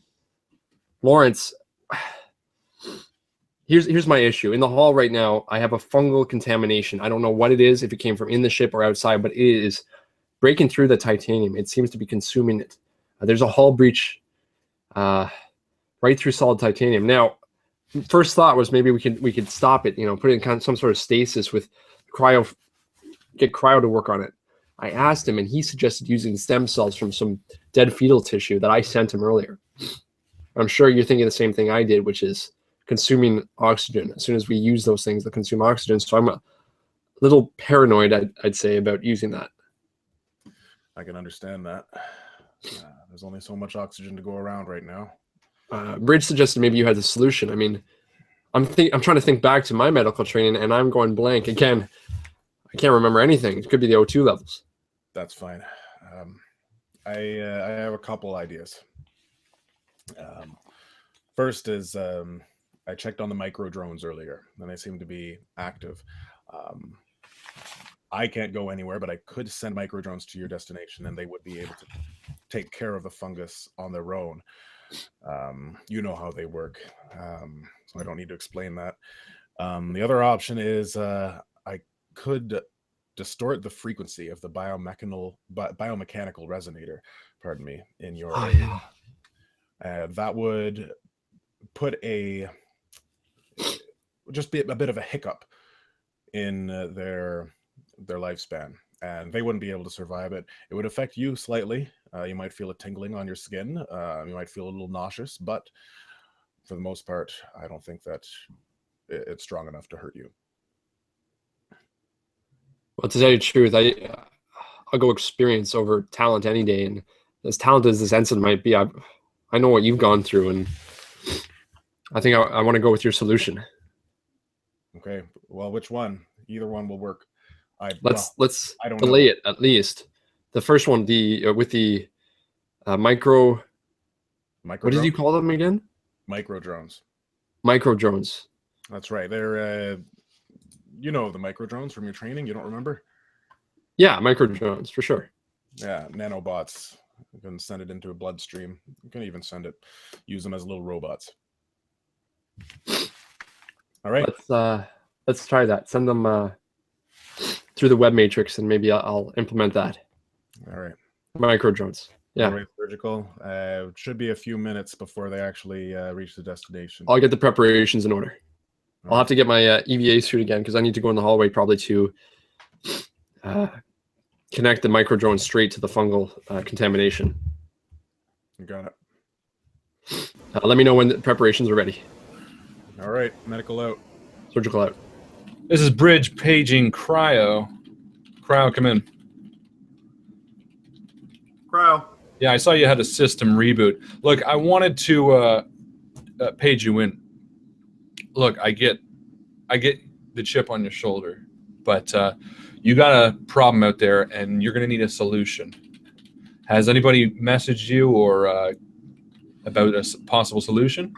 Lawrence, here's my issue. In the hall right now, I have a fungal contamination. I don't know what it is, if it came from in the ship or outside, but it is breaking through the titanium. It seems to be consuming it. There's a hull breach right through solid titanium. Now, first thought was maybe we could stop it, put it in kind of some sort of stasis with cryo, get cryo to work on it. I asked him, and he suggested using stem cells from some dead fetal tissue that I sent him earlier. I'm sure you're thinking the same thing I did, which is consuming oxygen. As soon as we use those things, they consume oxygen. So I'm a little paranoid, I'd say, about using that. I can understand that. There's only so much oxygen to go around right now. Bridge suggested maybe you had the solution. I mean, I'm trying to think back to my medical training, and I'm going blank. Again, I can't remember anything. It could be the O2 levels. That's fine. I have a couple ideas. First is I checked on the micro drones earlier, and they seem to be active. I can't go anywhere, but I could send micro drones to your destination, and they would be able to take care of the fungus on their own. You know how they work, so I don't need to explain that. The other option is I could distort the frequency of the biomechanical resonator, pardon me, in your area. That would put just be a bit of a hiccup in their lifespan, and they wouldn't be able to survive it. It would affect you slightly, You might feel a tingling on your skin. You might feel a little nauseous, but for the most part, I don't think that it's strong enough to hurt you. Well, to tell you the truth, I'll go experience over talent any day. And as talented as this ensign might be, I know what you've gone through, and I think I want to go with your solution. Okay. Well, which one? Either one will work. Let's I don't delay know. it at least. The first one, with the micro. What did you call them again? Micro drones. Micro drones. That's right. They're you know the micro drones from your training. You don't remember? Yeah, micro drones for sure. Yeah, nanobots. You can send it into a bloodstream. You can even use them as little robots. All right. Let's try that. Send them through the web matrix, and maybe I'll implement that. All right. Micro drones. Yeah. All right, surgical. It should be a few minutes before they actually reach the destination. I'll get the preparations in order. I'll have to get my EVA suit again because I need to go in the hallway probably to connect the micro drone straight to the fungal contamination. You got it. Let me know when the preparations are ready. All right, medical out. Surgical out. This is Bridge paging Cryo. Cryo, come in. Cryo. Yeah, I saw you had a system reboot. Look, I wanted to page you in. Look, I get the chip on your shoulder, but you got a problem out there, and you're going to need a solution. Has anybody messaged you or about a possible solution?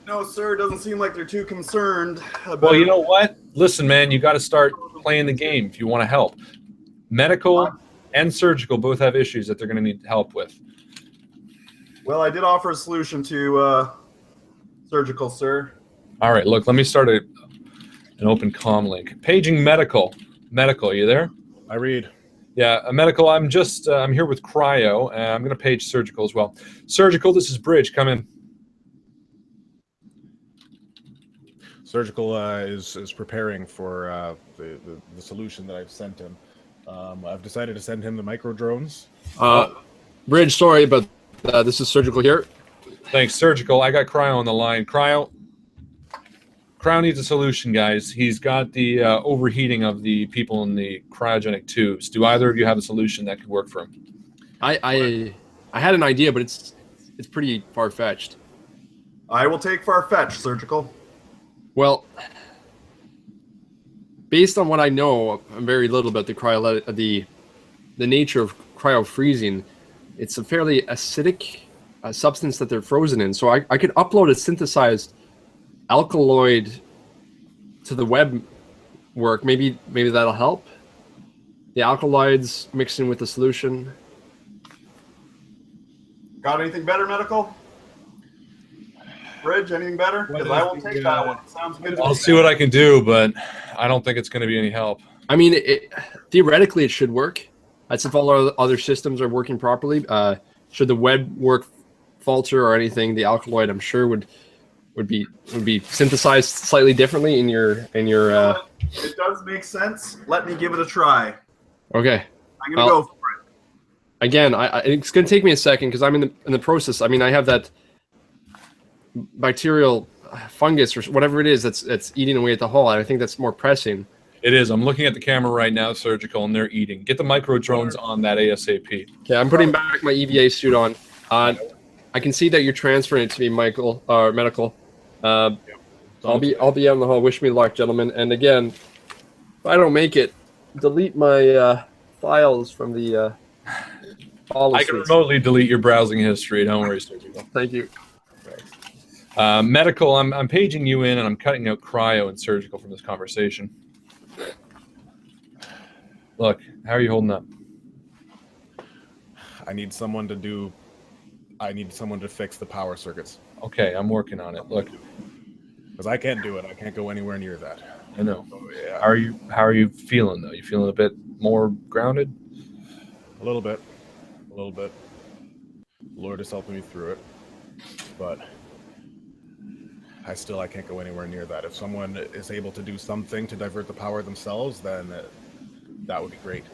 No, sir. It doesn't seem like they're too concerned about... Well, you know what? Listen, man, you got to start playing the game if you want to help. Medical and surgical both have issues that they're going to need help with. Well, I did offer a solution to surgical, sir. All right, look, let me start an open comm link. Paging medical. Medical, you there? I read. Yeah, medical, I'm here with Cryo, and I'm going to page surgical as well. Surgical, this is Bridge. Come in. Surgical is preparing for the solution that I've sent him. I've decided to send him the micro drones. Bridge, sorry, but this is surgical here. Thanks, surgical. I got Cryo on the line. Cryo needs a solution, guys. He's got the overheating of the people in the cryogenic tubes. Do either of you have a solution that could work for him? I had an idea, but it's pretty far-fetched. I will take far-fetched, surgical. Well, based on what I know, very little about the nature of cryo-freezing, it's a fairly acidic substance that they're frozen in. So I could upload a synthesized alkaloid to the web work. Maybe that'll help. The alkaloids mixed in with the solution. Got anything better, medical? Bridge, anything better? Because I will take that one. It sounds good. I'll see what I can do, but I don't think it's going to be any help. I mean, theoretically, it should work. That's if all our other systems are working properly. Should the web work falter or anything, the alkaloid, I'm sure, would be synthesized slightly differently in your. It does make sense. Let me give it a try. Okay. I'm gonna go for it. Again, it's gonna take me a second because I'm in the process. I mean, I have that bacterial fungus or whatever it is that's eating away at the hull, and I think that's more pressing. It is. I'm looking at the camera right now, surgical, and they're eating. Get the micro drones on that ASAP. Okay, I'm putting back my EVA suit on. I can see that you're transferring it to me, Michael, medical. I'll be out in the hall. Wish me luck, gentlemen. And again, if I don't make it, delete my files from the I can remotely delete your browsing history. Don't worry, surgical. Thank you. Medical, I'm paging you in, and I'm cutting out Cryo and surgical from this conversation. Look, how are you holding up? I need someone to fix the power circuits. Okay, I'm working on it. Look, because I can't do it. I can't go anywhere near that. I know. So, yeah. How are you feeling though? You feeling a bit more grounded? A little bit. Lord is helping me through it, but I can't go anywhere near that. If someone is able to do something to divert the power themselves, then that would be great.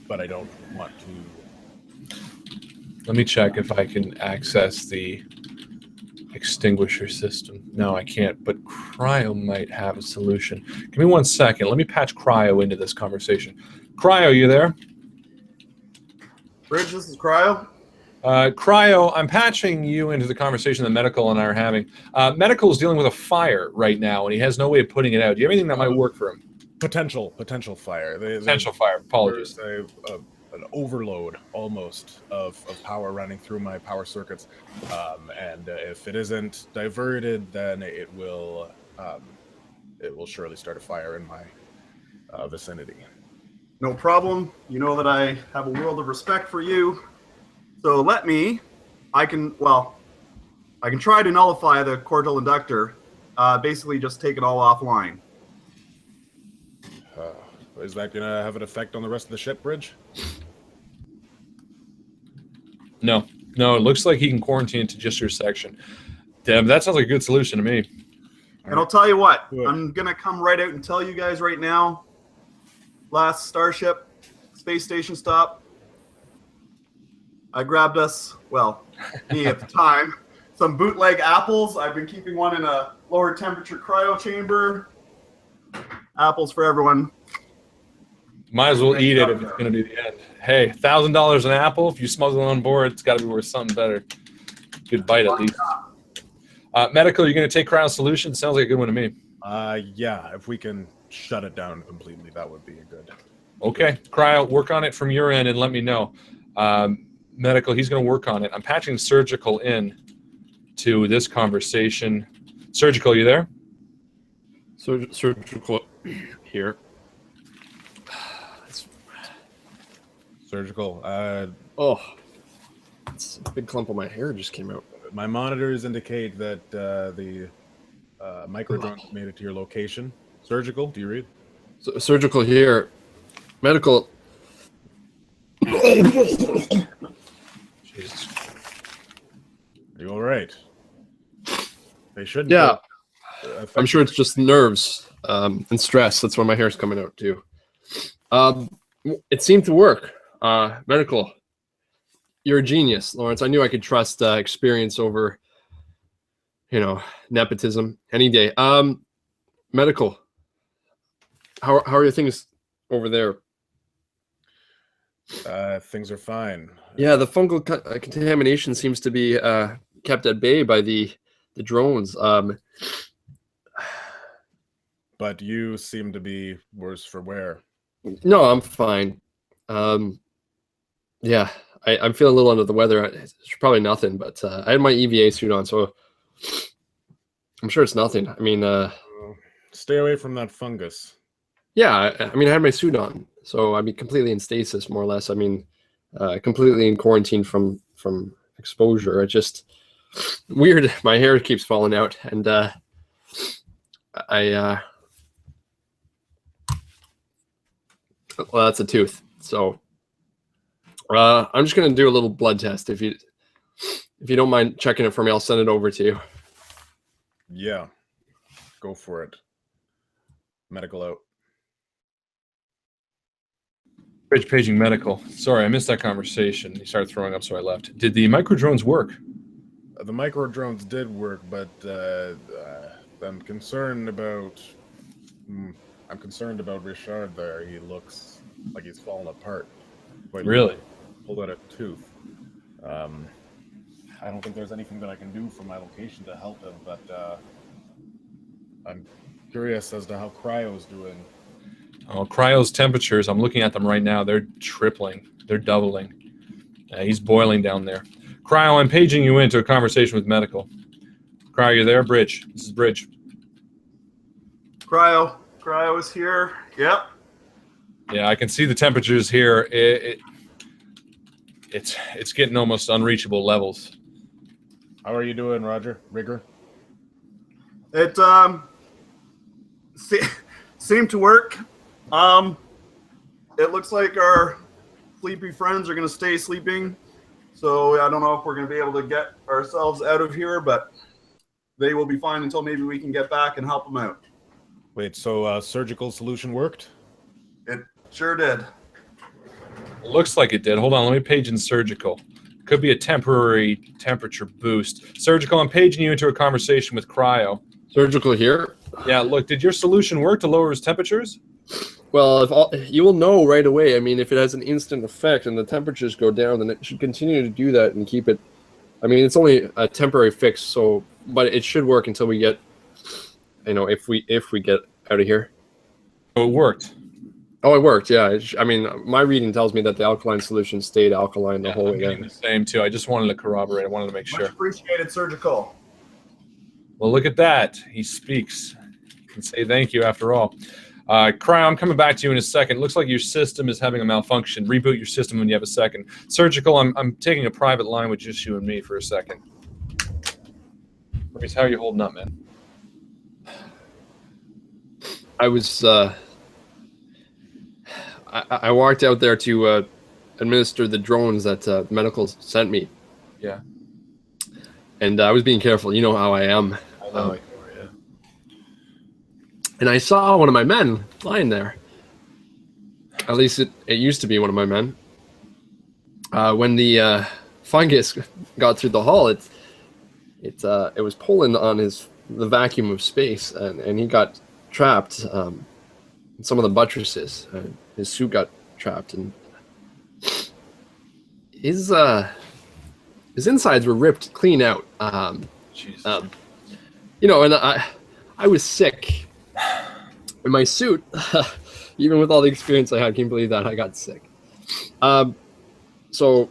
But I don't want to Let me check if I can access the extinguisher system. No, I can't, but Cryo might have a solution. Give me 1 second. Let me patch Cryo into this conversation. Cryo, you there? Bridge, this is Cryo. Cryo, I'm patching you into the conversation that Medical and I are having. Medical is dealing with a fire right now, and he has no way of putting it out. Do you have anything that might work for him? Potential fire. Potential fire. Apologies. There's an overload almost of power running through my power circuits, and if it isn't diverted, then it will surely start a fire in my vicinity. No problem. You know that I have a world of respect for you. So I can try to nullify the cordial inductor, basically just take it all offline. Is that going to have an effect on the rest of the ship, Bridge? No, it looks like he can quarantine to just your section. Damn, that sounds like a good solution to me. And I'll tell you what, I'm going to come right out and tell you guys right now, last Starship space station stop, I grabbed us, well, me at the time, some bootleg apples. I've been keeping one in a lower temperature cryo chamber. Apples for everyone. Might as well eat it if it's going to be the end. Hey, $1,000 an apple. If you smuggle it on board, it's got to be worth something better. Good bite at least. Medical, you're going to take Cryo Solution? Sounds like a good one to me. Yeah, if we can shut it down completely, that would be good. Okay, Cryo, work on it from your end and let me know. Medical, he's going to work on it. I'm patching Surgical in to this conversation. Surgical, you there? Surgical here. Surgical. It's a big clump of my hair just came out. My monitors indicate that the microdrone made it to your location. Surgical, do you read? Surgical here. Medical. Jesus. Are you all right? They shouldn't. Yeah. I'm sure it's just nerves and stress. That's why my hair's coming out too. It seemed to work. Medical. You're a genius, Lawrence. I knew I could trust experience over, nepotism any day. Medical. How are your things over there? Things are fine. Yeah, the fungal contamination seems to be kept at bay by the drones. But you seem to be worse for wear. No, I'm fine. Yeah, I'm feeling a little under the weather. It's probably nothing, but I had my EVA suit on, so I'm sure it's nothing. I mean, stay away from that fungus. Yeah, I mean, I had my suit on, so I'd be completely in stasis, more or less. I mean, completely in quarantine from exposure. It's just weird. My hair keeps falling out, and well, that's a tooth. So I'm just gonna do a little blood test. If you don't mind checking it for me, I'll send it over to you. Yeah, go for it. Medical out. Bridge paging Medical. Sorry, I missed that conversation. He started throwing up, so I left. Did the microdrones work? The microdrones did work, but I'm concerned about. I'm concerned about Richard there. He looks like he's fallen apart. Wait, really? Pulled out a tooth. I don't think there's anything that I can do from my location to help him, but I'm curious as to how Cryo's doing. Oh, Cryo's temperatures, I'm looking at them right now. They're tripling. They're doubling. He's boiling down there. Cryo, I'm paging you into a conversation with Medical. Cryo, you there? Bridge. This is Bridge. Cryo is here. Yep. Yeah, I can see the temperatures here. It's getting almost unreachable levels. How are you doing, Roger? Rigger? It seemed to work. It looks like our sleepy friends are going to stay sleeping. So I don't know if we're going to be able to get ourselves out of here, but they will be fine until maybe we can get back and help them out. Wait, so surgical solution worked? It sure did. Looks like it did. Hold on, let me page in Surgical. Could be a temporary temperature boost. Surgical, I'm paging you into a conversation with Cryo. Surgical here. Yeah, look, did your solution work to lower his temperatures? Well, you will know right away. I mean, if it has an instant effect and the temperatures go down, then it should continue to do that and keep it. I mean, it's only a temporary fix, so but it should work until we get, if we get out of here. Oh, it worked. Oh, it worked. Yeah. I mean, my reading tells me that the alkaline solution stayed alkaline the whole I'm way getting down. the same too. I just wanted to corroborate. I wanted to make Much sure. appreciated, Surgical. Well, look at that. He speaks. You can say thank you after all. Cryo, I'm coming back to you in a second. Looks like your system is having a malfunction. Reboot your system when you have a second. Surgical, I'm taking a private line with just you and me for a second. Maurice, how are you holding up, man? I was. I walked out there to administer the drones that medical sent me. Yeah. And I was being careful. You know how I am. I know. And I saw one of my men lying there. At least it used to be one of my men. When the fungus got through the hull, it was pulling on the vacuum of space, and he got trapped in some of the buttresses. His suit got trapped, and his insides were ripped clean out. Jesus. And I was sick. In my suit, even with all the experience I had, can't believe that I got sick. So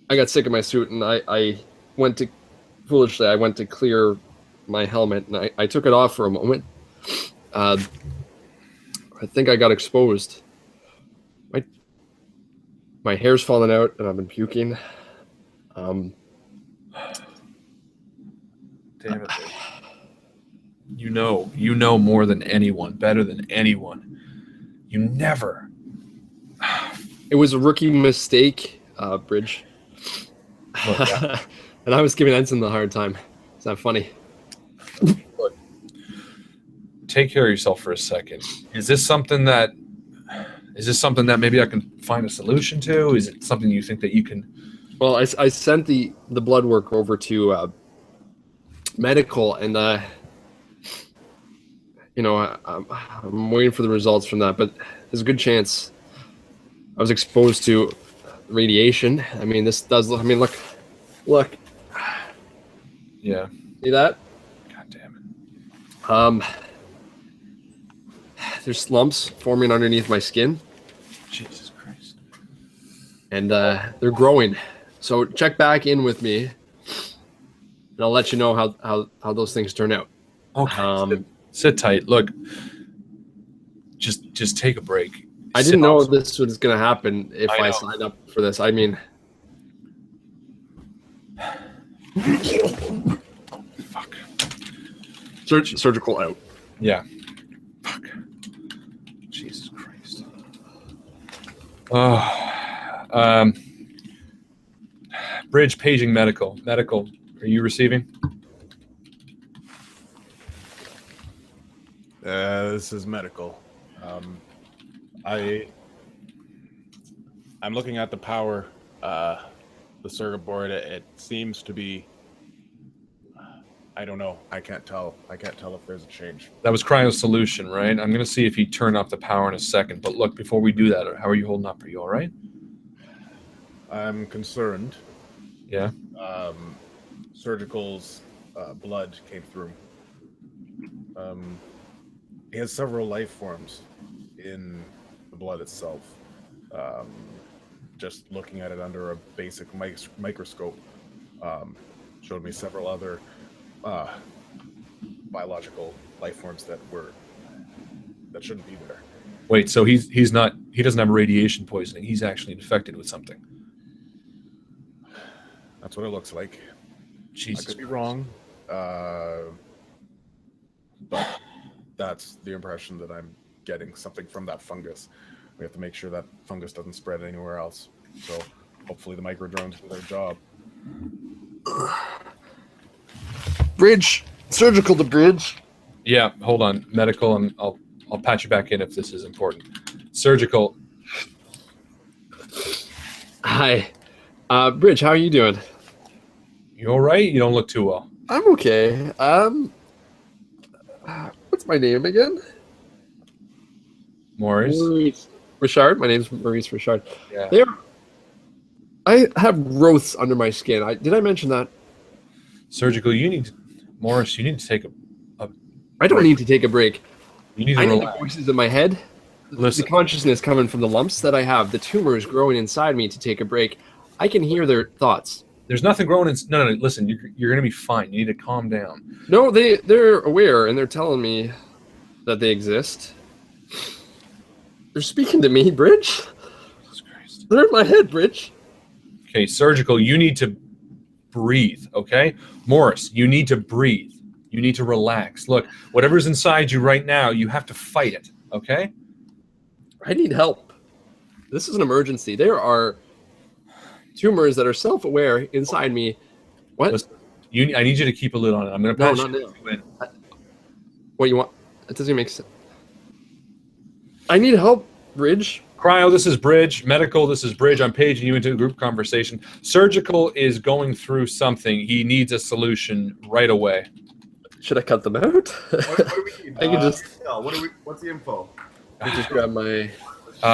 I got sick in my suit, and I went to clear my helmet, and I took it off for a moment. I think I got exposed. My hair's falling out, and I've been puking. Damn it. You know more than anyone, better than anyone. You never. It was a rookie mistake, Bridge. Look, yeah. And I was giving Ensign the hard time. Is that funny? Look, take care of yourself for a second. Is this something that maybe I can find a solution to? Is it something you think that you can? Well, I sent the blood work over to medical, and I'm waiting for the results from that, but there's a good chance I was exposed to radiation. I mean, this does look. I mean, look. Yeah. See that? God damn it. There's lumps forming underneath my skin, Jesus Christ. and they're growing. So check back in with me, and I'll let you know how those things turn out. Okay. Sit tight. Look, just take a break. I didn't know this was going to happen if I signed up for this. I mean, fuck. Surgical out. Yeah. Fuck. Jesus Christ. Bridge paging medical. Medical. Are you receiving? This is medical. I'm looking at the power, the circuit board. It seems to be. I don't know. I can't tell if there's a change. That was Cryo's solution, right? I'm going to see if he turned off the power in a second. But look, before we do that, how are you holding up? Are you all right? I'm concerned. Yeah. Surgical's blood came through. He has several life forms in the blood itself. Just looking at it under a basic microscope showed me several other biological life forms that shouldn't be there. Wait, so he doesn't have radiation poisoning. He's actually infected with something. That's what it looks like. Jesus. I could be wrong, but that's the impression that I'm getting, something from that fungus. We have to make sure that fungus doesn't spread anywhere else. So hopefully the micro drones do their job. Bridge, surgical to Bridge. Yeah, hold on. Medical, and I'll patch you back in if this is important. Surgical. Hi. Bridge, how are you doing? You all right? You don't look too well. I'm okay. What's my name again? Maurice. Richard. My name's Maurice Richard. Yeah. I have growths under my skin. Did I mention that? Surgical, Morris, you need to take a I don't break. need to take a break. You need to I need the relax. voices in my head. Listen. The consciousness coming from the lumps that I have, the tumors growing inside me to take a break. I can hear their thoughts. There's nothing growing in. No. Listen, you're going to be fine. You need to calm down. No, they're aware and they're telling me that they exist. They're speaking to me, Bridge. Jesus Christ. They're in my head, Bridge. Okay, Surgical, you need to breathe, okay? Morris, you need to breathe. You need to relax. Look, whatever's inside you right now, you have to fight it, okay? I need help. This is an emergency. There are tumors that are self-aware inside me. What? Listen, I need you to keep a lid on it. I'm going to No, patch not you now. in. What you want? It doesn't make sense. I need help, Bridge. Cryo, this is Bridge. Medical, this is Bridge. I'm paging you into a group conversation. Surgical is going through something. He needs a solution right away. Should I cut them out? What do we need? I can just What's the info? just grab my.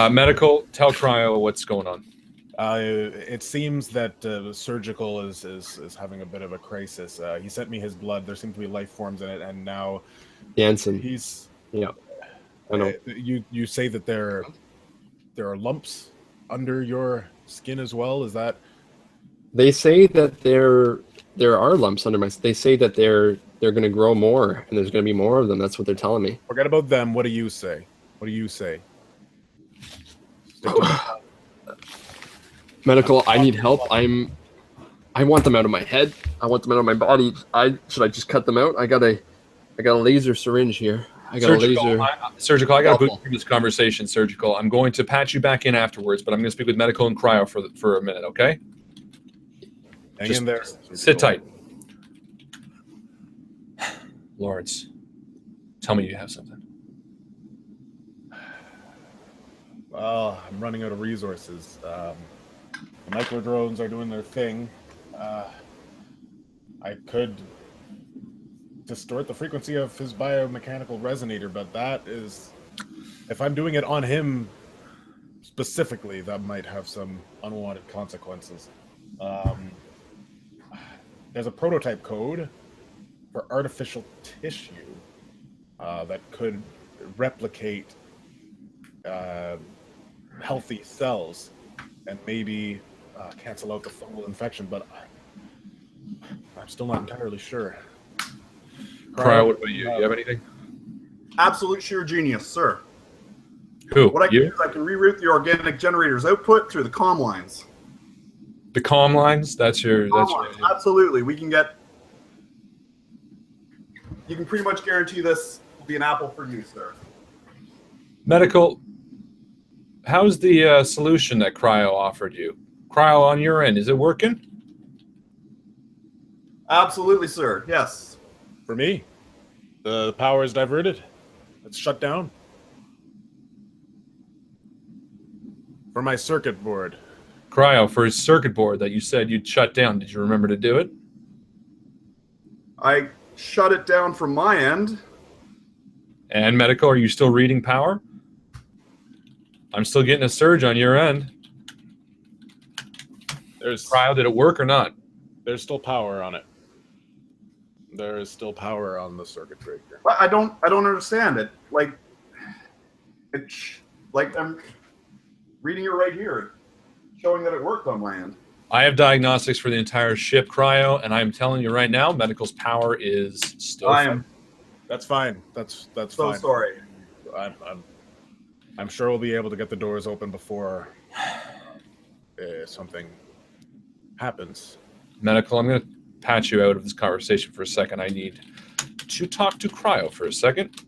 Medical, tell Cryo what's going on. It seems that Surgical is having a bit of a crisis. He sent me his blood. There seem to be life forms in it, and now Jansen. he's. Yeah, I know. You say that there are lumps under your skin as well. Is that? They say that there are lumps under my. They say that they're going to grow more, and there's going to be more of them. That's what they're telling me. Forget about them. What do you say? What do you say? Stick to Medical, I need help. I want them out of my head. I want them out of my body. Should I just cut them out? I got a laser syringe here. I got Surgical, a laser. Surgical, I got to put through this conversation, Surgical. I'm going to patch you back in afterwards, but I'm going to speak with Medical and Cryo for a minute, okay? Hang Just in there. sit tight. Lawrence, tell me you have something. Well, I'm running out of resources. The micro drones are doing their thing. I could distort the frequency of his biomechanical resonator, but that is, if I'm doing it on him specifically, that might have some unwanted consequences. There's a prototype code for artificial tissue that could replicate healthy cells and maybe cancel out the fungal infection, but I'm still not entirely sure. Cryo, what about you? You have anything? Absolute sheer genius, sir. Who? What I can You? do is I can reroute the organic generator's output through the comm lines. The comm lines? That's your... Absolutely. We can get... You can pretty much guarantee this will be an apple for you, sir. Medical, how's the solution that Cryo offered you? Cryo on your end, is it working? Absolutely, sir. Yes. For me, the power is diverted. It's shut down. For my circuit board. Cryo, for his circuit board that you said you'd shut down, did you remember to do it? I shut it down from my end. And Medical, are you still reading power? I'm still getting a surge on your end. Cryo, did it work or not? There's still power on it. There is still power on the circuit breaker. But I don't understand it. Like I'm reading it right here, showing that it worked on my end. I have diagnostics for the entire ship, Cryo, and I'm telling you right now, Medical's power is still... That's fine. That's so fine. Sorry. I'm sure we'll be able to get the doors open before something happens. Medical, I'm going to patch you out of this conversation for a second. I need to talk to Cryo for a second.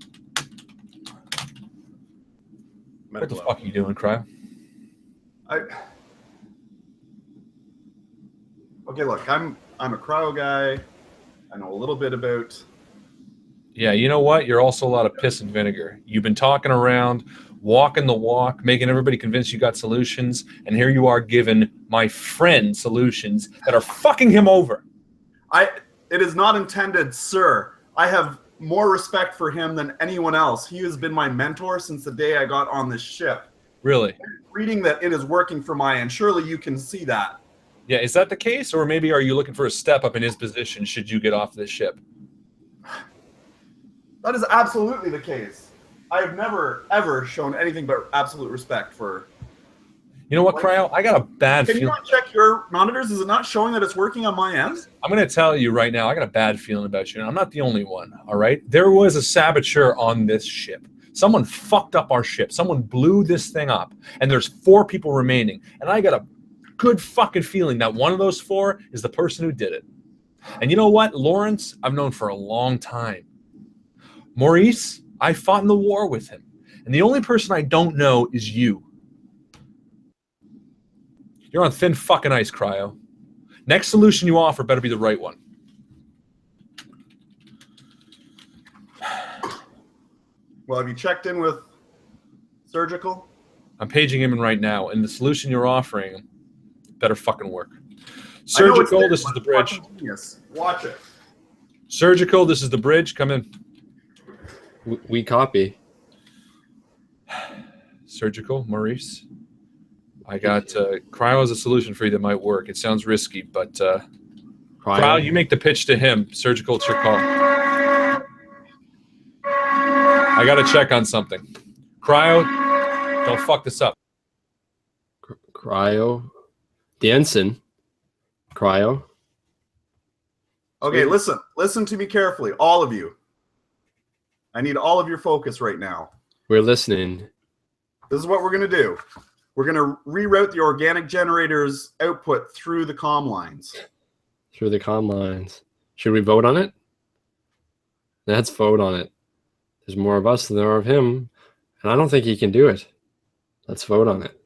Medical What the fuck are you doing, Cryo? Okay, look, I'm a cryo guy. I know a little bit about... Yeah, you know what? You're also a lot of piss and vinegar. You've been talking around walking the walk, making everybody convinced you got solutions, and here you are giving my friend solutions that are fucking him over. It is not intended, sir. I have more respect for him than anyone else. He has been my mentor since the day I got on this ship. Really? Reading that it is working for my end. Surely you can see that. Yeah, is that the case? Or maybe are you looking for a step up in his position should you get off this ship? That is absolutely the case. I have never, ever shown anything but absolute respect for... You know what, Cryo? I got a bad feeling. Can you not check your monitors? Is it not showing that it's working on my end? I'm going to tell you right now, I got a bad feeling about you, and I'm not the only one, all right? There was a saboteur on this ship. Someone fucked up our ship. Someone blew this thing up, and there's 4 people remaining. And I got a good fucking feeling that one of those 4 is the person who did it. And you know what? Lawrence, I've known for a long time. Maurice, I fought in the war with him. And the only person I don't know is you. You're on thin fucking ice, Cryo. Next solution you offer better be the right one. Well, have you checked in with Surgical? I'm paging him in right now, and the solution you're offering better fucking work. Surgical, this is the bridge. Watch it. Surgical, this is the bridge. Come in. We copy. Surgical, Maurice. I got Cryo has a solution for you that might work. It sounds risky, but Cryo, you make the pitch to him. Surgical, it's your call. I got to check on something. Cryo, don't fuck this up. Cryo. The ensign. Cryo. Okay, listen to me carefully, all of you. I need all of your focus right now. We're listening. This is what we're going to do. We're going to reroute the organic generator's output through the comm lines. Through the comm lines. Should we vote on it? Let's vote on it. There's more of us than there are of him, and I don't think he can do it. Let's vote on it.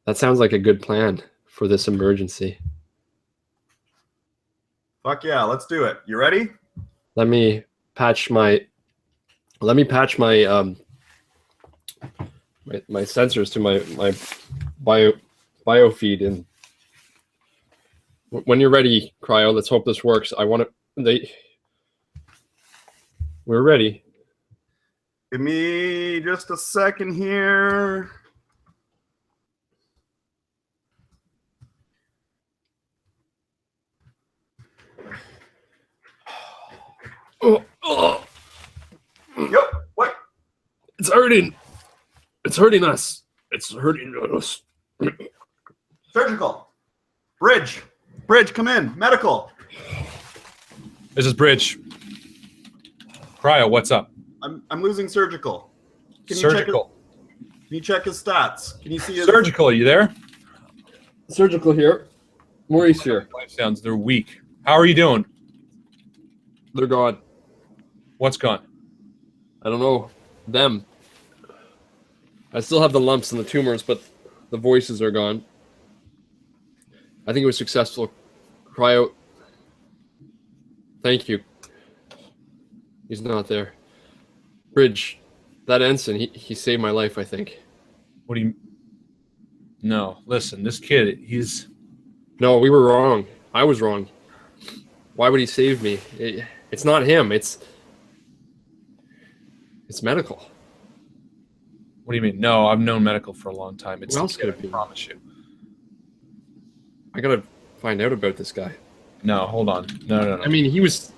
That sounds like a good plan for this emergency. Fuck yeah, let's do it. You ready? Let me patch my my sensors to my biofeed, and when you're ready, Cryo, let's hope this works. We're ready. Give me just a second here. Oh. Yep. What? It's hurting. It's hurting us. It's hurting us. Surgical. Bridge. Bridge, come in. Medical. This is Bridge. Cryo, what's up? I'm losing Surgical. Surgical. Can you check his stats? Can you see his... Surgical, are you there? Surgical here. Maurice here. Life sounds, they're weak. How are you doing? They're gone. What's gone? I don't know. Them. I still have the lumps and the tumors, but the voices are gone. I think it was successful. Cryo. Thank you. He's not there. Bridge. That ensign, he saved my life, I think. What do you... No, listen, this kid, he's... No, we were wrong. I was wrong. Why would he save me? It's not him. It's medical. What do you mean? No, I've known medical for a long time. It's Who else could it be? I promise you. I gotta find out about this guy. No, hold on. No. I mean, he was...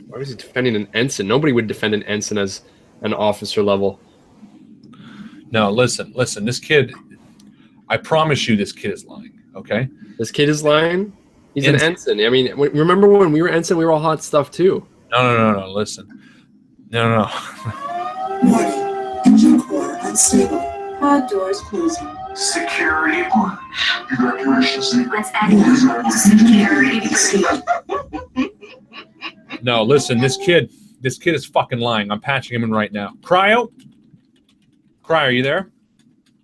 Why was he defending an ensign? Nobody would defend an ensign as an officer level. No, listen. This kid... I promise you this kid is lying, okay? This kid is lying? He's an ensign. I mean, remember when we were ensign, we were all hot stuff too. No, listen. No. Warning. Engine core unstable. Pod doors closing. Security 1. Evacuation sequence active. Security 3. No, listen, this kid is fucking lying. I'm patching him in right now. Cryo, are you there?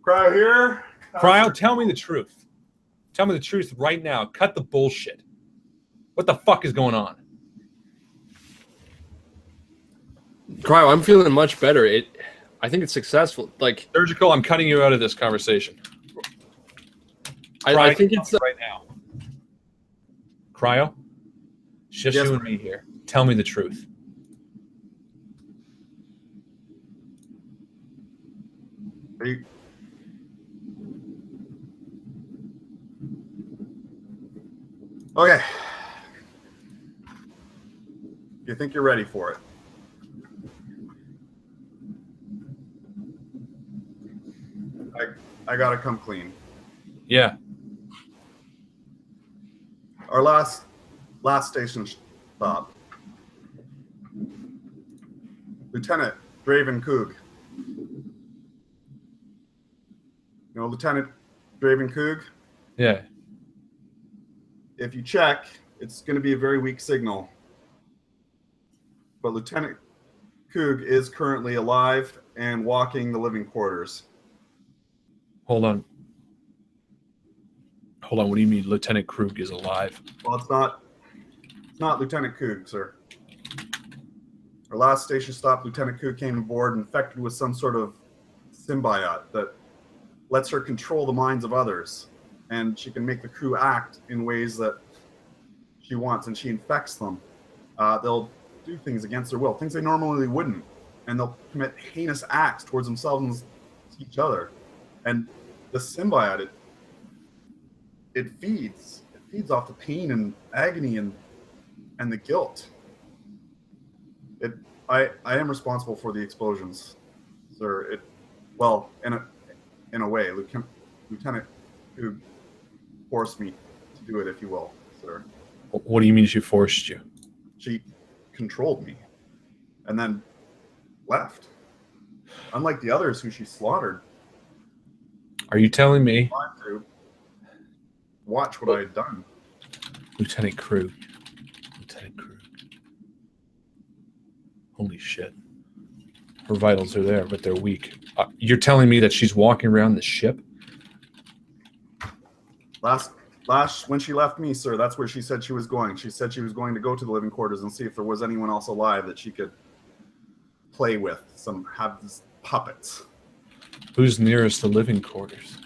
Cryo here. Cryo, tell me the truth. Tell me the truth right now. Cut the bullshit. What the fuck is going on? Cryo, I'm feeling much better. I think it's successful. Like Surgical, I'm cutting you out of this conversation. I think it's right now. Cryo, it's just Yes, you and me here. Tell me the truth. Are you... Okay. You think you're ready for it? I gotta come clean. Yeah. Our last station stop. Lieutenant Draven Coog. You know Lieutenant Draven Coog? Yeah. If you check, it's going to be a very weak signal. But Lieutenant Coog is currently alive and walking the living quarters. Hold on. Hold on. What do you mean Lieutenant Krug is alive? Well, it's not Lieutenant Coog, sir. Our last station stop, Lieutenant Coog came aboard infected with some sort of symbiote that lets her control the minds of others. And she can make the crew act in ways that she wants, and she infects them. They'll do things against their will, things they normally wouldn't. And they'll commit heinous acts towards themselves and each other. And the symbiote, it feeds off the pain and agony and the guilt. I am responsible for the explosions, sir. Well, in a way, Lieutenant who forced me to do it, if you will, sir. What do you mean she forced you? She controlled me and then left. Unlike the others who she slaughtered. Are you telling me? To watch what I had done. Lieutenant Krug. Lieutenant Krug. Holy shit. Her vitals are there, but they're weak. You're telling me that she's walking around the ship? Last when she left me, sir, that's where she said she was going. She said she was going to go to the living quarters and see if there was anyone else alive that she could play with, have these puppets. Who's nearest the living quarters?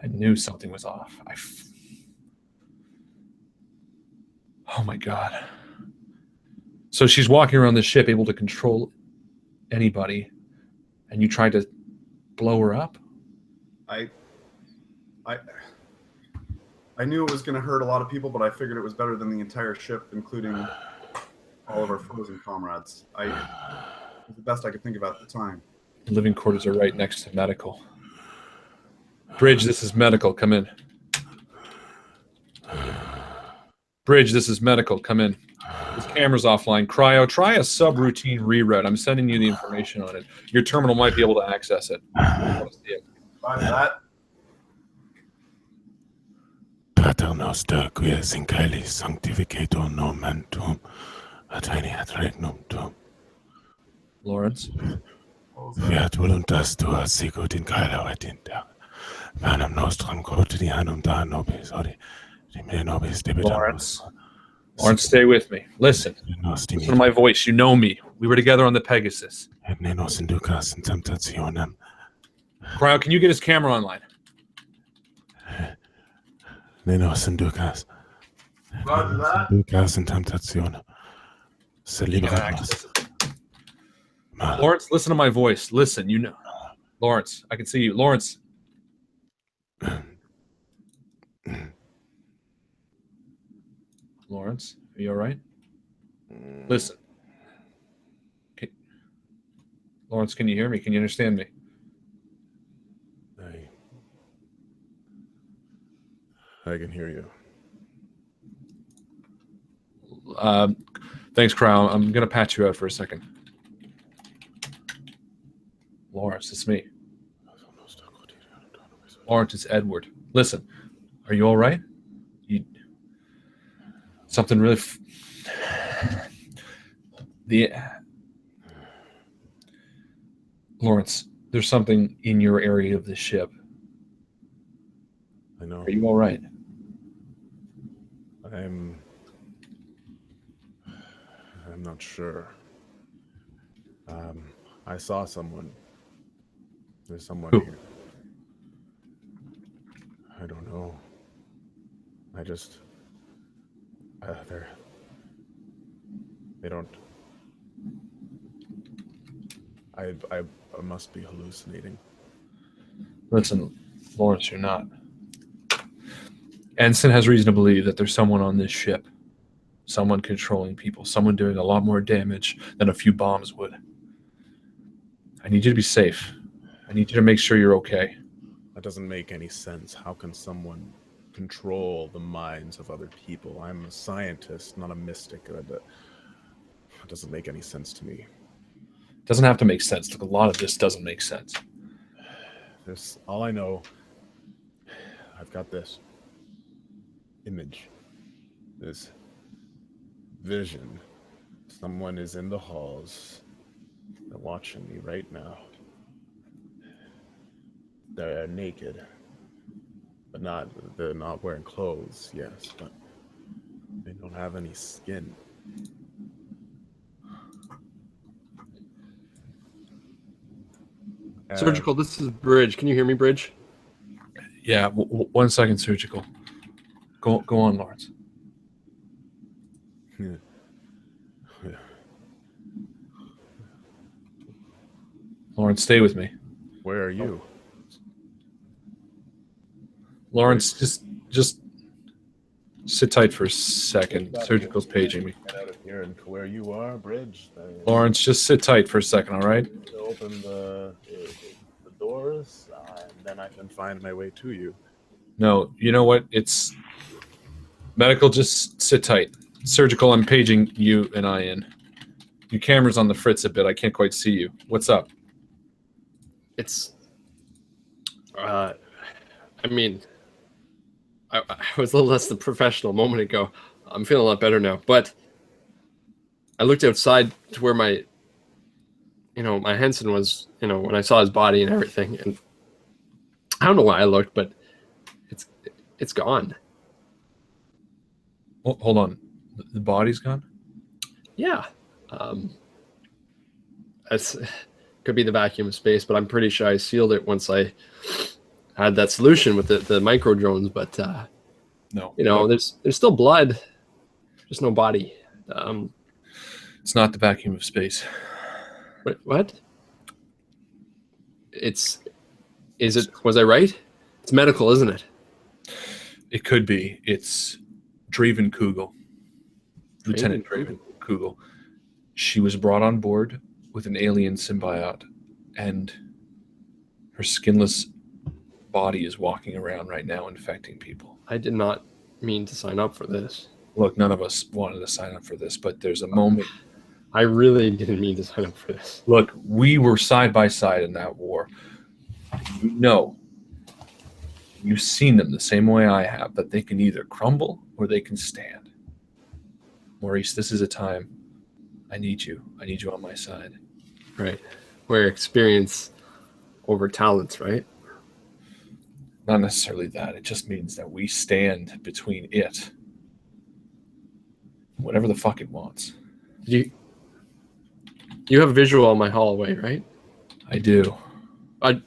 I knew something was off. Oh my God. So she's walking around the ship able to control anybody, and you tried to blow her up? I knew it was going to hurt a lot of people, but I figured it was better than the entire ship, including all of our frozen comrades. It was the best I could think about at the time. The living quarters are right next to medical. Bridge, this is medical. Come in. Bridge, this is medical. Come in. This camera's offline. Cryo, try a subroutine reroute. I'm sending you the information on it. Your terminal might be able to access it. By that. Pater noster, qui es in caelis, sanctificator nomen tuum, adveniat regnum tuum. Lawrence? Fiat voluntas tua sicut in caelo et in terra. Panem nostrum quotidianum da nobis odi, dimine nobis debitum. Lawrence, stay with me. Listen to my voice. You know me. We were together on the Pegasus. Et ne nos inducas in temptationem. Cryo, can you get his camera online? Ne nos inducas. Roger that. Inducas in temptationem. Se libera nos. Lawrence, listen to my voice. Listen, you know. Lawrence, I can see you. Lawrence. Lawrence, are you all right? Listen. Lawrence, can you hear me? Can you understand me? I can hear you. Thanks, Crown. I'm going to patch you out for a second. Lawrence, it's me. Lawrence, it's Edward. Listen, are you all right? Something really... Lawrence, there's something in your area of the ship. I know. Are you all right? I'm not sure. I saw someone. There's someone Who? here. I don't know. I just... They don't... I must be hallucinating. Listen, Lawrence, you're not. Ensign has reason to believe that there's someone on this ship. Someone controlling people. Someone doing a lot more damage than a few bombs would. I need you to be safe. I need you to make sure you're okay. That doesn't make any sense. How can someone control the minds of other people? I'm a scientist, not a mystic. That doesn't make any sense to me. Doesn't have to make sense. Look, a lot of this doesn't make sense. There's all I know. I've got this image, this vision. Someone is in the halls. They're watching me right now. They're naked, but they're not wearing clothes, yes, but they don't have any skin. Surgical, this is Bridge. Can you hear me, Bridge? Yeah, 1 second, Surgical. Go on, Lawrence. Yeah. Lawrence, stay with me. Where are you? Lawrence, just sit tight for a second. Surgical's paging me. Get out of here and where you are, Bridge. Lawrence, just sit tight for a second, all right? Open the doors, and then I can find my way to you. No, you know what? It's medical. Just sit tight. Surgical, I'm paging you and I in. Your camera's on the fritz a bit. I can't quite see you. What's up? It's, I mean, I was a little less than professional a moment ago. I'm feeling a lot better now. But I looked outside to where my Henson was, when I saw his body and everything. And I don't know why I looked, but it's gone. Oh, hold on. The body's gone? Yeah. That's could be the vacuum of space, but I'm pretty sure I sealed it once I had that solution with the micro drones. But no. There's still blood, just no body. It's not the vacuum of space. What? Was I right? It's medical, isn't it? It could be. It's Draven Kugel. Lieutenant Draven Kugel. She was brought on board with an alien symbiote, and her skinless body is walking around right now infecting people. I did not mean to sign up for this. Look, none of us wanted to sign up for this, but there's a moment. I really didn't mean to sign up for this. Look, we were side by side in that war. You know, you've seen them the same way I have, that they can either crumble or they can stand. Maurice, this is a time I need you. I need you on my side. Right. Where experience over talents, right? Not necessarily that. It just means that we stand between it, whatever the fuck it wants. You have a visual on my hallway, right? I do.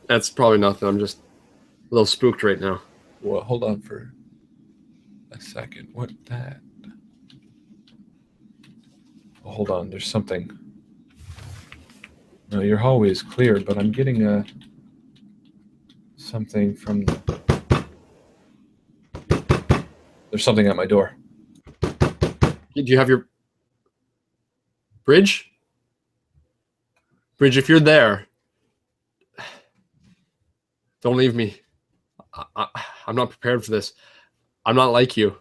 That's probably nothing. I'm just a little spooked right now. Well, hold on for a second. What that? Oh, hold on. There's something. No, your hallway is clear, but I'm getting something from. There's something at my door. Do you have your Bridge? Bridge, if you're there, don't leave me. I'm not prepared for this. I'm not like you.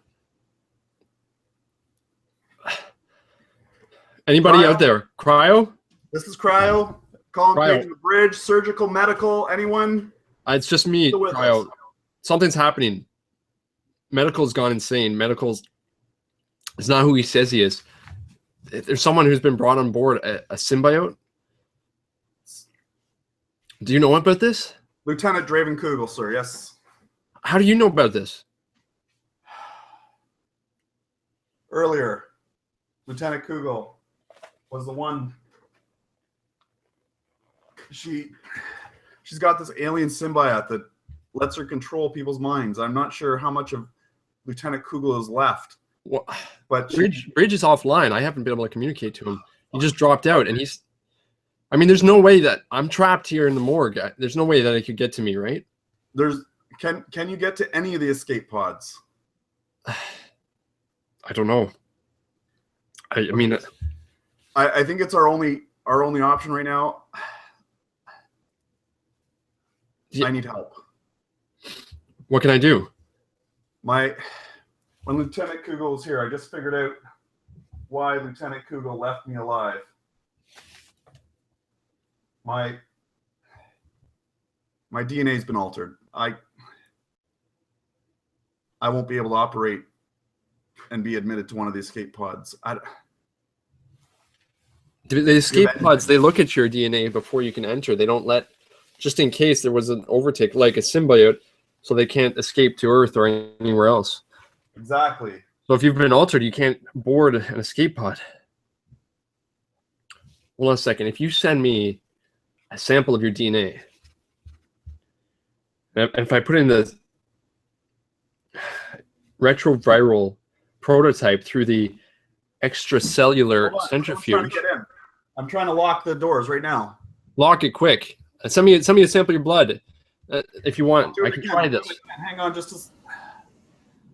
Anybody out there? Cryo? This is Cryo. Calling Cryo. the Bridge. Surgical, medical. Anyone? It's just me, Still with Cryo. us. Something's happening. Medical's gone insane. Medical's is not who he says he is. There's someone who's been brought on board, a symbiote. Do you know about this? Lieutenant Draven Kugel, sir. Yes. How do you know about this? Earlier, Lieutenant Kugel was the one. She's got this alien symbiote that lets her control people's minds. I'm not sure how much of Lieutenant Kugel is left. Well, But Bridge is offline. I haven't been able to communicate to him. He just dropped out, and he's. I mean, there's no way that I'm trapped here in the morgue. There's no way that it could get to me, right? Can you get to any of the escape pods? I don't know. I mean, I think it's our only option right now. Yeah. I need help. What can I do? When Lieutenant Kugel was here, I just figured out why Lieutenant Kugel left me alive. My DNA's been altered. I won't be able to operate and be admitted to one of the escape pods. The escape pods, they look at your DNA before you can enter. They don't let, just in case there was an overtake, like a symbiote, so they can't escape to Earth or anywhere else. Exactly. So if you've been altered, you can't board an escape pod. Hold on a second. If you send me a sample of your DNA, and if I put in the retroviral prototype through the extracellular centrifuge. I'm trying to lock the doors right now. Lock it quick. Send me a sample of your blood. If you want, I can try this. Hang on just a...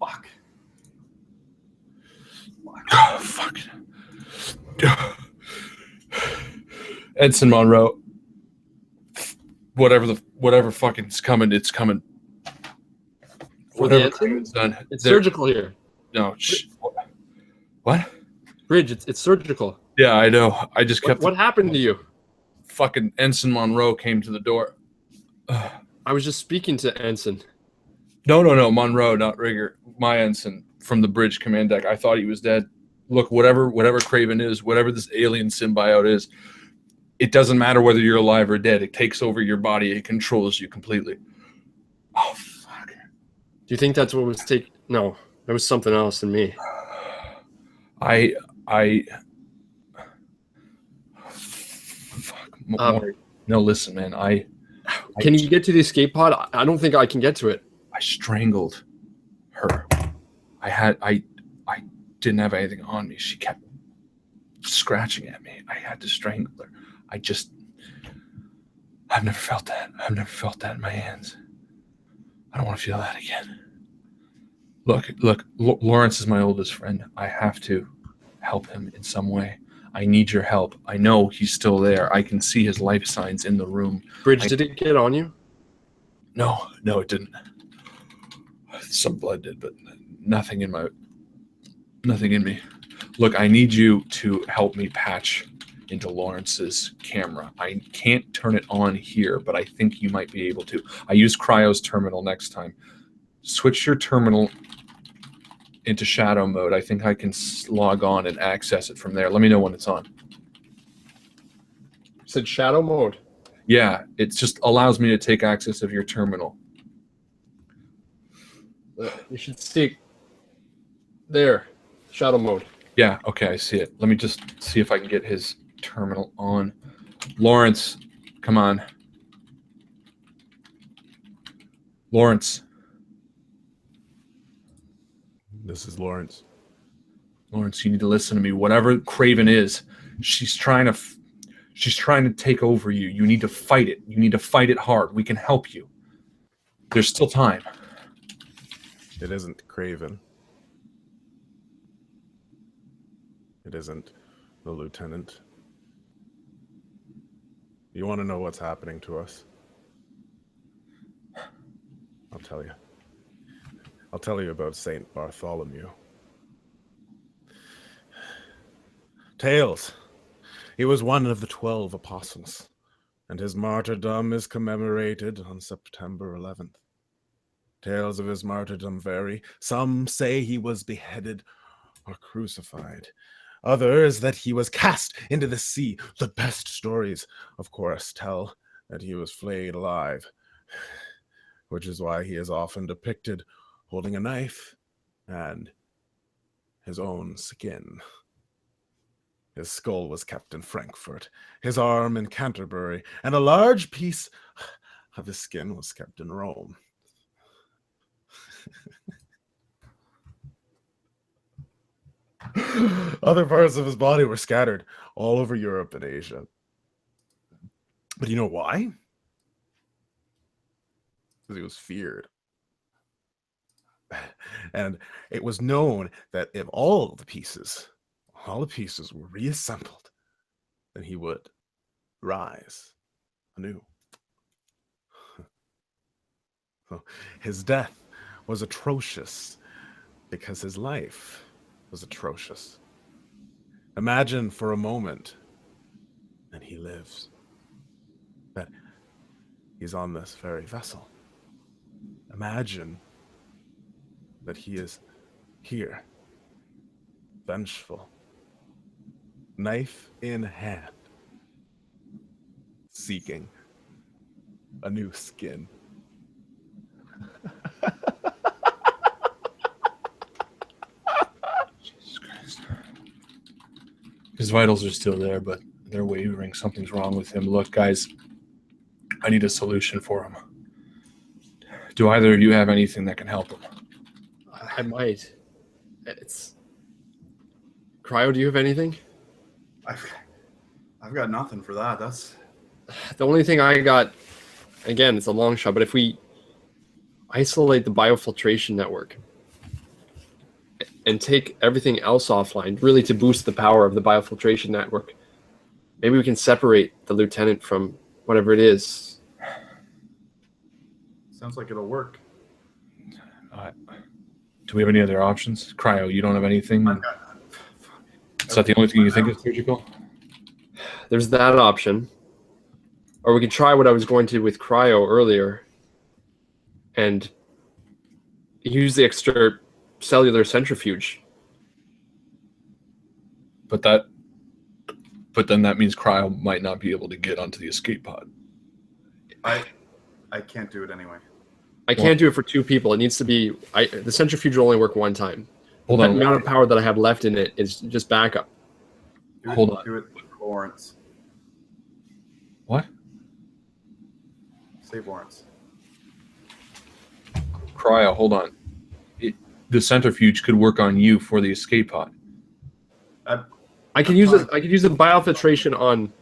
Fuck. Oh, fuck. Ensign Monroe. Whatever fucking is coming, it's coming. Whatever is done. It's surgical here. No. What? Bridge, it's surgical. Yeah, I know. I just kept. What happened to you? Fucking Ensign Monroe came to the door. I was just speaking to Ensign. No, Monroe, not Rigger. My ensign from the bridge command deck. I thought he was dead. Look, whatever Craven is, whatever this alien symbiote is, it doesn't matter whether you're alive or dead. It takes over your body. It controls you completely. Oh, fuck. Do you think that's what was taking? No, there was something else in me. Fuck. No, listen, man. Can you get to the escape pod? I don't think I can get to it. I strangled her. I didn't have anything on me. She kept scratching at me. I had to strangle her. I've never felt that. I've never felt that in my hands. I don't want to feel that again. Look, Lawrence is my oldest friend. I have to help him in some way. I need your help. I know he's still there. I can see his life signs in the room. Bridge, did it get on you? No, it didn't. Some blood did, but nothing in me. Look, I need you to help me patch into Lawrence's camera. I can't turn it on here, but I think you might be able to. I use Cryo's terminal next time. Switch your terminal into shadow mode. I think I can log on and access it from there. Let me know when it's on. You said shadow mode? Yeah, it just allows me to take access of your terminal. You should see there, shadow mode. Yeah, okay, I see it. Let me just see if I can get his terminal on. Lawrence, come on. Lawrence. This is Lawrence. Lawrence, you need to listen to me. Whatever Craven is, she's trying to take over you. You need to fight it. You need to fight it hard. We can help you. There's still time. It isn't Craven. It isn't the lieutenant. You want to know what's happening to us? I'll tell you. I'll tell you about Saint Bartholomew. Tales. He was one of the 12 apostles, and his martyrdom is commemorated on September 11th. Tales of his martyrdom vary. Some say he was beheaded or crucified. Others that he was cast into the sea. The best stories, of course, tell that he was flayed alive, which is why he is often depicted holding a knife and his own skin. His skull was kept in Frankfurt, his arm in Canterbury, and a large piece of his skin was kept in Rome. Other parts of his body were scattered all over Europe and Asia. But you know why? Because he was feared. And it was known that if all the pieces were reassembled, then he would rise anew. So his death was atrocious because his life was atrocious. Imagine for a moment that he lives, that he's on this very vessel. Imagine that he is here, vengeful, knife in hand, seeking a new skin. Jesus Christ. His vitals are still there, but they're wavering. Something's wrong with him. Look, guys, I need a solution for him. Do either of you have anything that can help him? I might. It's Cryo, do you have anything? I've got nothing for that. That's The only thing I got, again, it's a long shot, but if we isolate the biofiltration network and take everything else offline, really to boost the power of the biofiltration network, maybe we can separate the lieutenant from whatever it is. sounds like it'll work. Do we have any other options? Cryo, you don't have anything? Is that the only thing you think is surgical? There's that option. Or we could try what I was going to with Cryo earlier and use the extra cellular centrifuge. But then that means Cryo might not be able to get onto the escape pod. I can't do it anyway. I can't do it for two people. It needs to be... the centrifuge will only work one time. Hold The on. amount of power that I have left in it is just backup. Hold on. Do it with Lawrence. What? Save Lawrence. Cryo, hold on. The centrifuge could work on you for the escape pod. I can use it. I could use the biofiltration on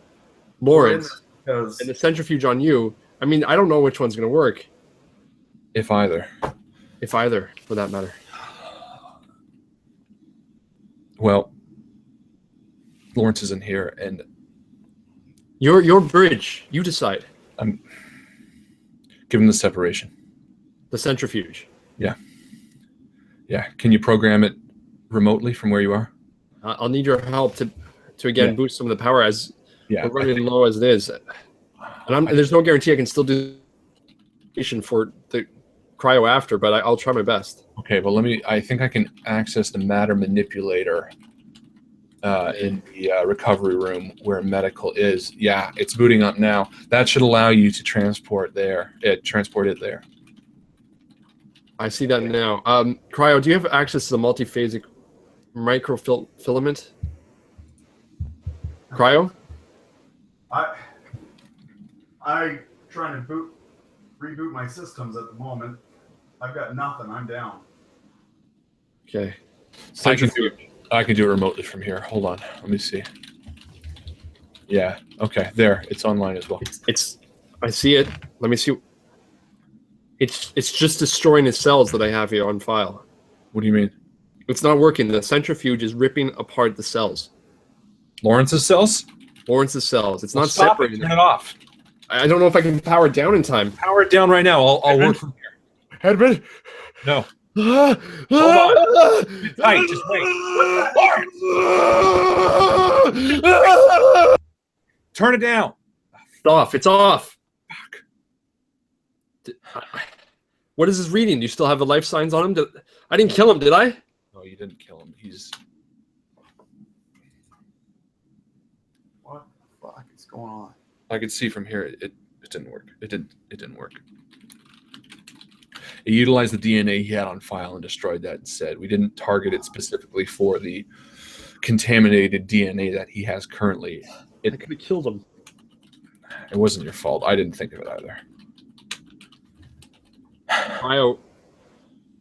Lawrence Because and the centrifuge on you. I mean, I don't know which one's going to work. If either. If either, for that matter. Well, Lawrence isn't here, and Your bridge. You decide. I'm giving the separation. The centrifuge. Yeah. Yeah. Can you program it remotely from where you are? I'll need your help to again boost some of the power as Yeah. we're running low as it is. And there's no guarantee I can still do for the Cryo after, but I'll try my best. Okay, well, I think I can access the matter manipulator in the recovery room where medical is. Yeah, it's booting up now. That should allow you to transport it there. I see that now. Cryo, do you have access to the multiphasic microfilament? Cryo? I trying to reboot my systems at the moment. I've got nothing. I'm down. Okay. I can do it remotely from here. Hold on. Let me see. Yeah. Okay. There. It's online as well. I see it. Let me see. It's just destroying the cells that I have here on file. What do you mean? It's not working. The centrifuge is ripping apart the cells. Lawrence's cells? Lawrence's cells. It's not Stop separating it. Turn them. it off. I don't know if I can power it down in time. Power it down right now. I'll work from here. Edmund? No. Hold on. Sit tight. Just wait. Lawrence! Turn it down. It's off. It's off. What is this reading? Do you still have the life signs on him? I didn't kill him, did I? No, you didn't kill him. He's... What the fuck is going on? I could see from here it didn't work. It didn't work. It utilized the DNA he had on file and destroyed that instead. We didn't target it specifically for the contaminated DNA that he has currently. I could have killed him. It wasn't your fault. I didn't think of it either.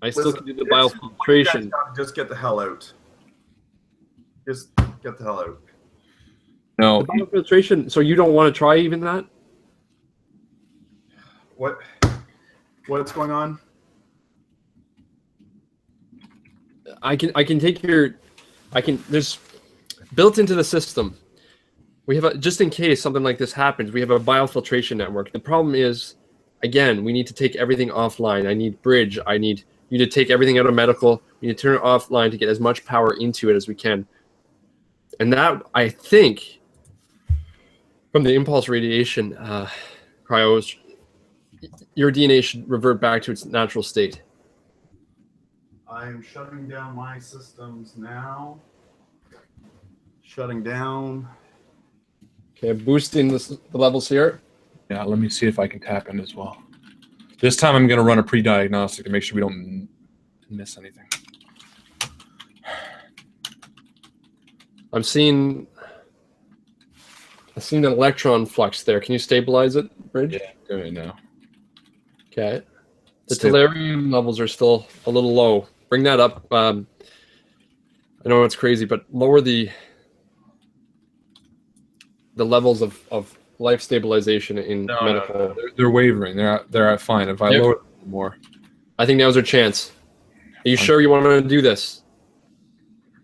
I still Listen, can do the you guys biofiltration. gotta just get the hell out. Just get the hell out. No, The biofiltration. So you don't want to try even that? What's going on? I can take your. There's built into the system. We have just in case something like this happens, we have a biofiltration network. The problem is, again, we need to take everything offline. I need bridge. I need you to take everything out of medical. We need to turn it offline to get as much power into it as we can. And that, I think, from the impulse radiation, cryos, your DNA should revert back to its natural state. I'm shutting down my systems now. Shutting down. Okay, boosting the levels here. yeah, let me see if I can tap in as well. This time I'm going to run a pre-diagnostic to make sure we don't miss anything. I'm seeing an electron flux there. Can you stabilize it, Bridge? Yeah, doing it now. Okay. The tellurium levels are still a little low. Bring that up. I know it's crazy, but lower the levels of life stabilization in medical. No. They're wavering. They're at fine. If I lower it more, I think now's our chance. Are you sure you want to do this?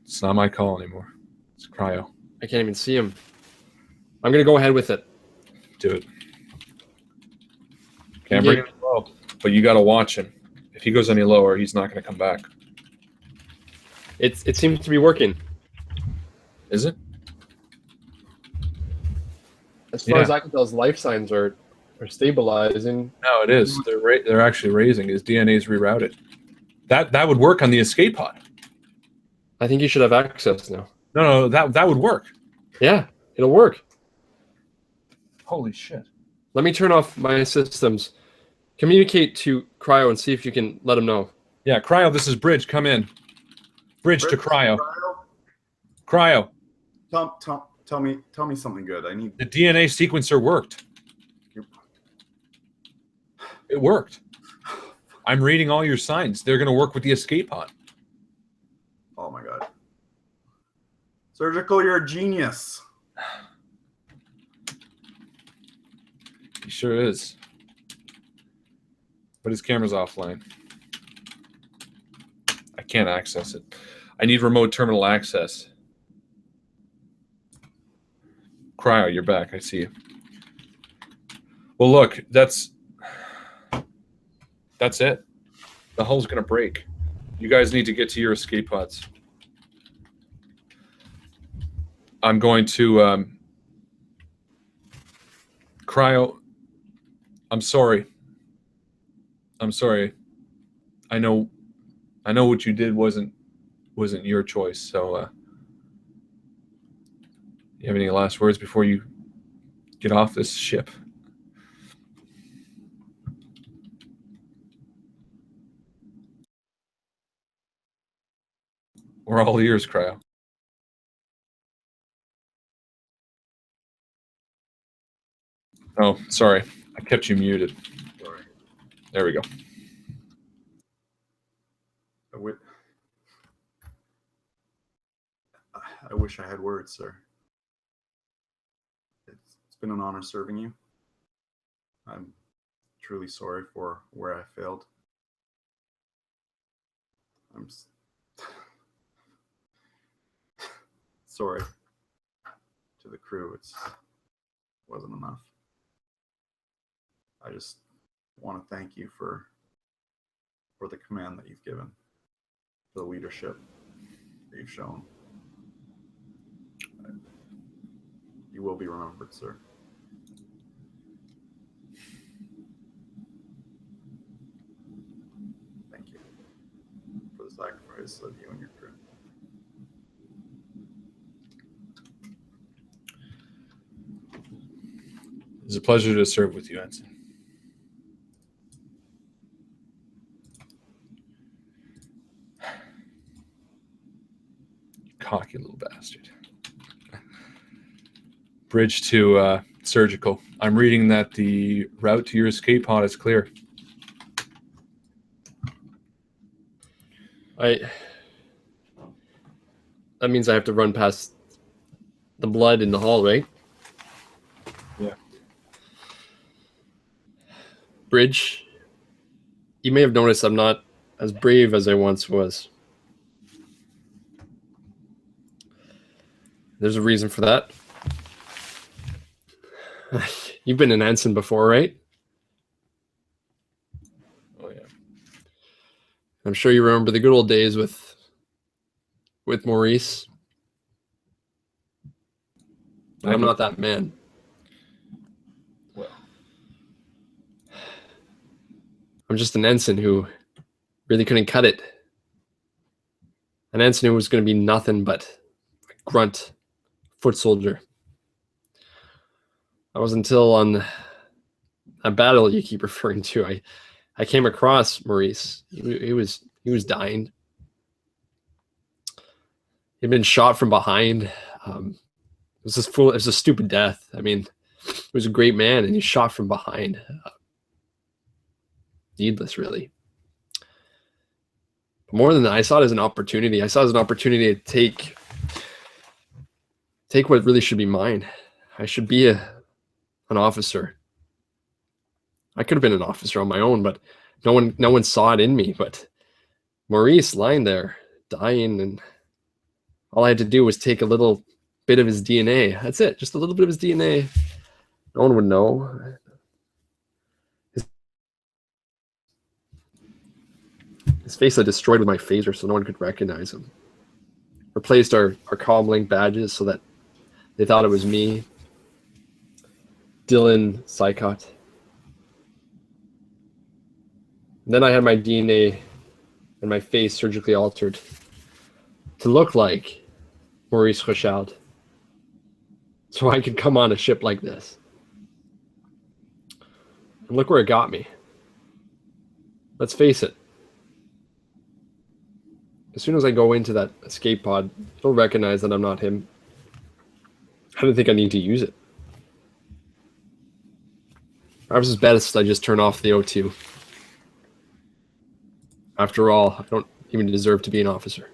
it's not my call anymore. It's cryo. I can't even see him. I'm gonna go ahead with it. Do it. Can't bring him low, but you got to watch him. If he goes any lower, he's not going to come back. It seems to be working. Is it? As far as I can tell, his life signs are stabilizing. No, it is. They're actually raising. His DNA is rerouted. That would work on the escape pod. I think you should have access now. No, that would work. Yeah, it'll work. Holy shit. Let me turn off my systems. Communicate to Cryo and see if you can let him know. Yeah, Cryo, this is Bridge. Come in. Bridge to Cryo. Cryo. Tell me something good. I need the DNA sequencer worked. It worked. I'm reading all your signs. They're going to work with the escape pod. Oh my god. Surgical, you're a genius. He sure is. But his camera's offline. I can't access it. I need remote terminal access. Cryo, you're back. I see you. Well, look, that's it. The hull's going to break. You guys need to get to your escape pods. I'm going to... Cryo, I'm sorry. I'm sorry. I know what you did wasn't your choice. So, you have any last words before you get off this ship? We're all ears, Cryo. Oh, sorry. I kept you muted. Sorry. There we go. I wish I had words, sir. It's been an honor serving you. I'm truly sorry for where I failed. I'm sorry to the crew. It wasn't enough. I just want to thank you for the command that you've given, for the leadership that you've shown. You will be remembered, sir. Thank you for the sacrifice of you and your crew. It's a pleasure to serve with you, Ensign. cocky little bastard. Bridge to surgical. I'm reading that the route to your escape pod is clear. That means I have to run past the blood in the hall, right? Yeah. Bridge, you may have noticed I'm not as brave as I once was. There's a reason for that. You've been an ensign before, right? Oh yeah. I'm sure you remember the good old days with Maurice. But I'm not that man. Well, I'm just an ensign who really couldn't cut it. An ensign who was going to be nothing but a grunt foot soldier. That was until on a battle you keep referring to. I came across Maurice. He was dying. He'd been shot from behind. It was a stupid death. I mean, he was a great man, and he's shot from behind. Needless, really. But more than that, I saw it as an opportunity. I saw it as an opportunity to take what really should be mine. I should be an officer. I could have been an officer on my own, but no one saw it in me. But Maurice lying there, dying, and all I had to do was take a little bit of his DNA. That's it, just a little bit of his DNA. No one would know. His face I destroyed with my phaser so no one could recognize him. Replaced our comlink badges so that they thought it was me. Dylan Sycott. Then I had my DNA and my face surgically altered to look like Maurice Rochald, so I could come on a ship like this. And look where it got me. Let's face it. As soon as I go into that escape pod, it'll recognize that I'm not him. I don't think I need to use it. Perhaps it's best I just turn off the O2. After all, I don't even deserve to be an officer.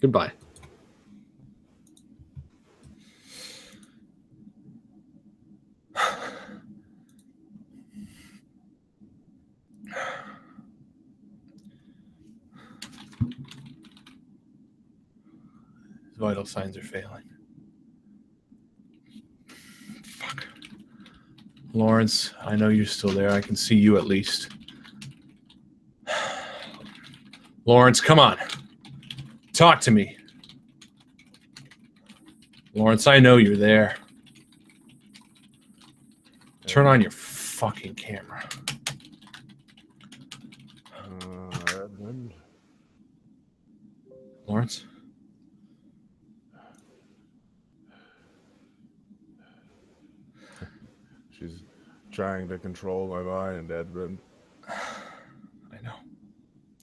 Goodbye. his vital signs are failing. Fuck. Lawrence, I know you're still there. I can see you at least. Lawrence, come on. Talk to me. Lawrence, I know you're there. Turn on your fucking camera. Edmund. Lawrence? She's trying to control my mind, Edmund.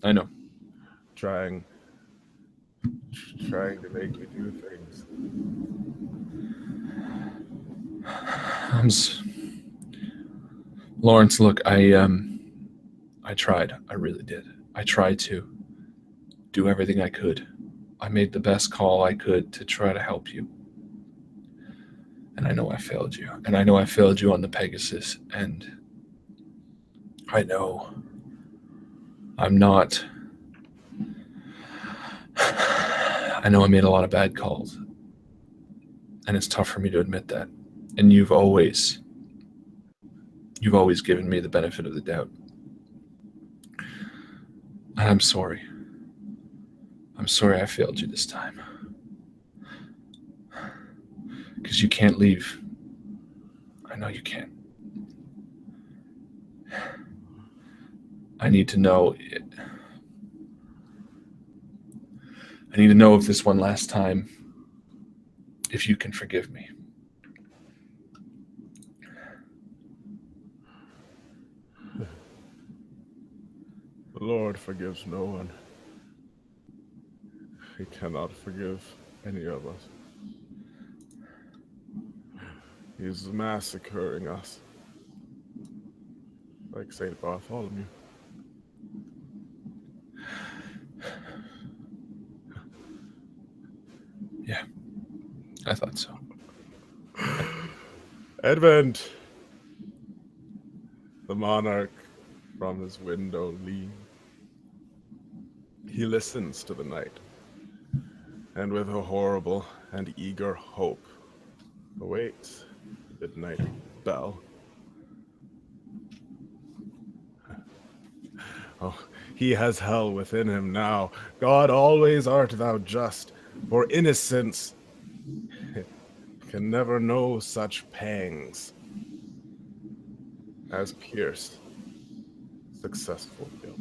I know. Trying to make me do things. Lawrence, look, I tried. I really did. I tried to do everything I could. I made the best call I could to try to help you. And I know I failed you. And I know I failed you on the Pegasus. And I know I know I made a lot of bad calls. And it's tough for me to admit that. And you've always given me the benefit of the doubt. And I'm sorry. I'm sorry I failed you this time. Because you can't leave. I know you can't. I need to know it. I need to know if this one last time, if you can forgive me. The Lord forgives no one. He cannot forgive any of us. He's massacring us. Like St. Bartholomew. Yeah, I thought so. Advent! The monarch from his window leans. He listens to the night, and with a horrible and eager hope awaits the midnight bell. Oh, he has hell within him now. God, always art thou just, for innocence can never know such pangs as pierced successful guilt.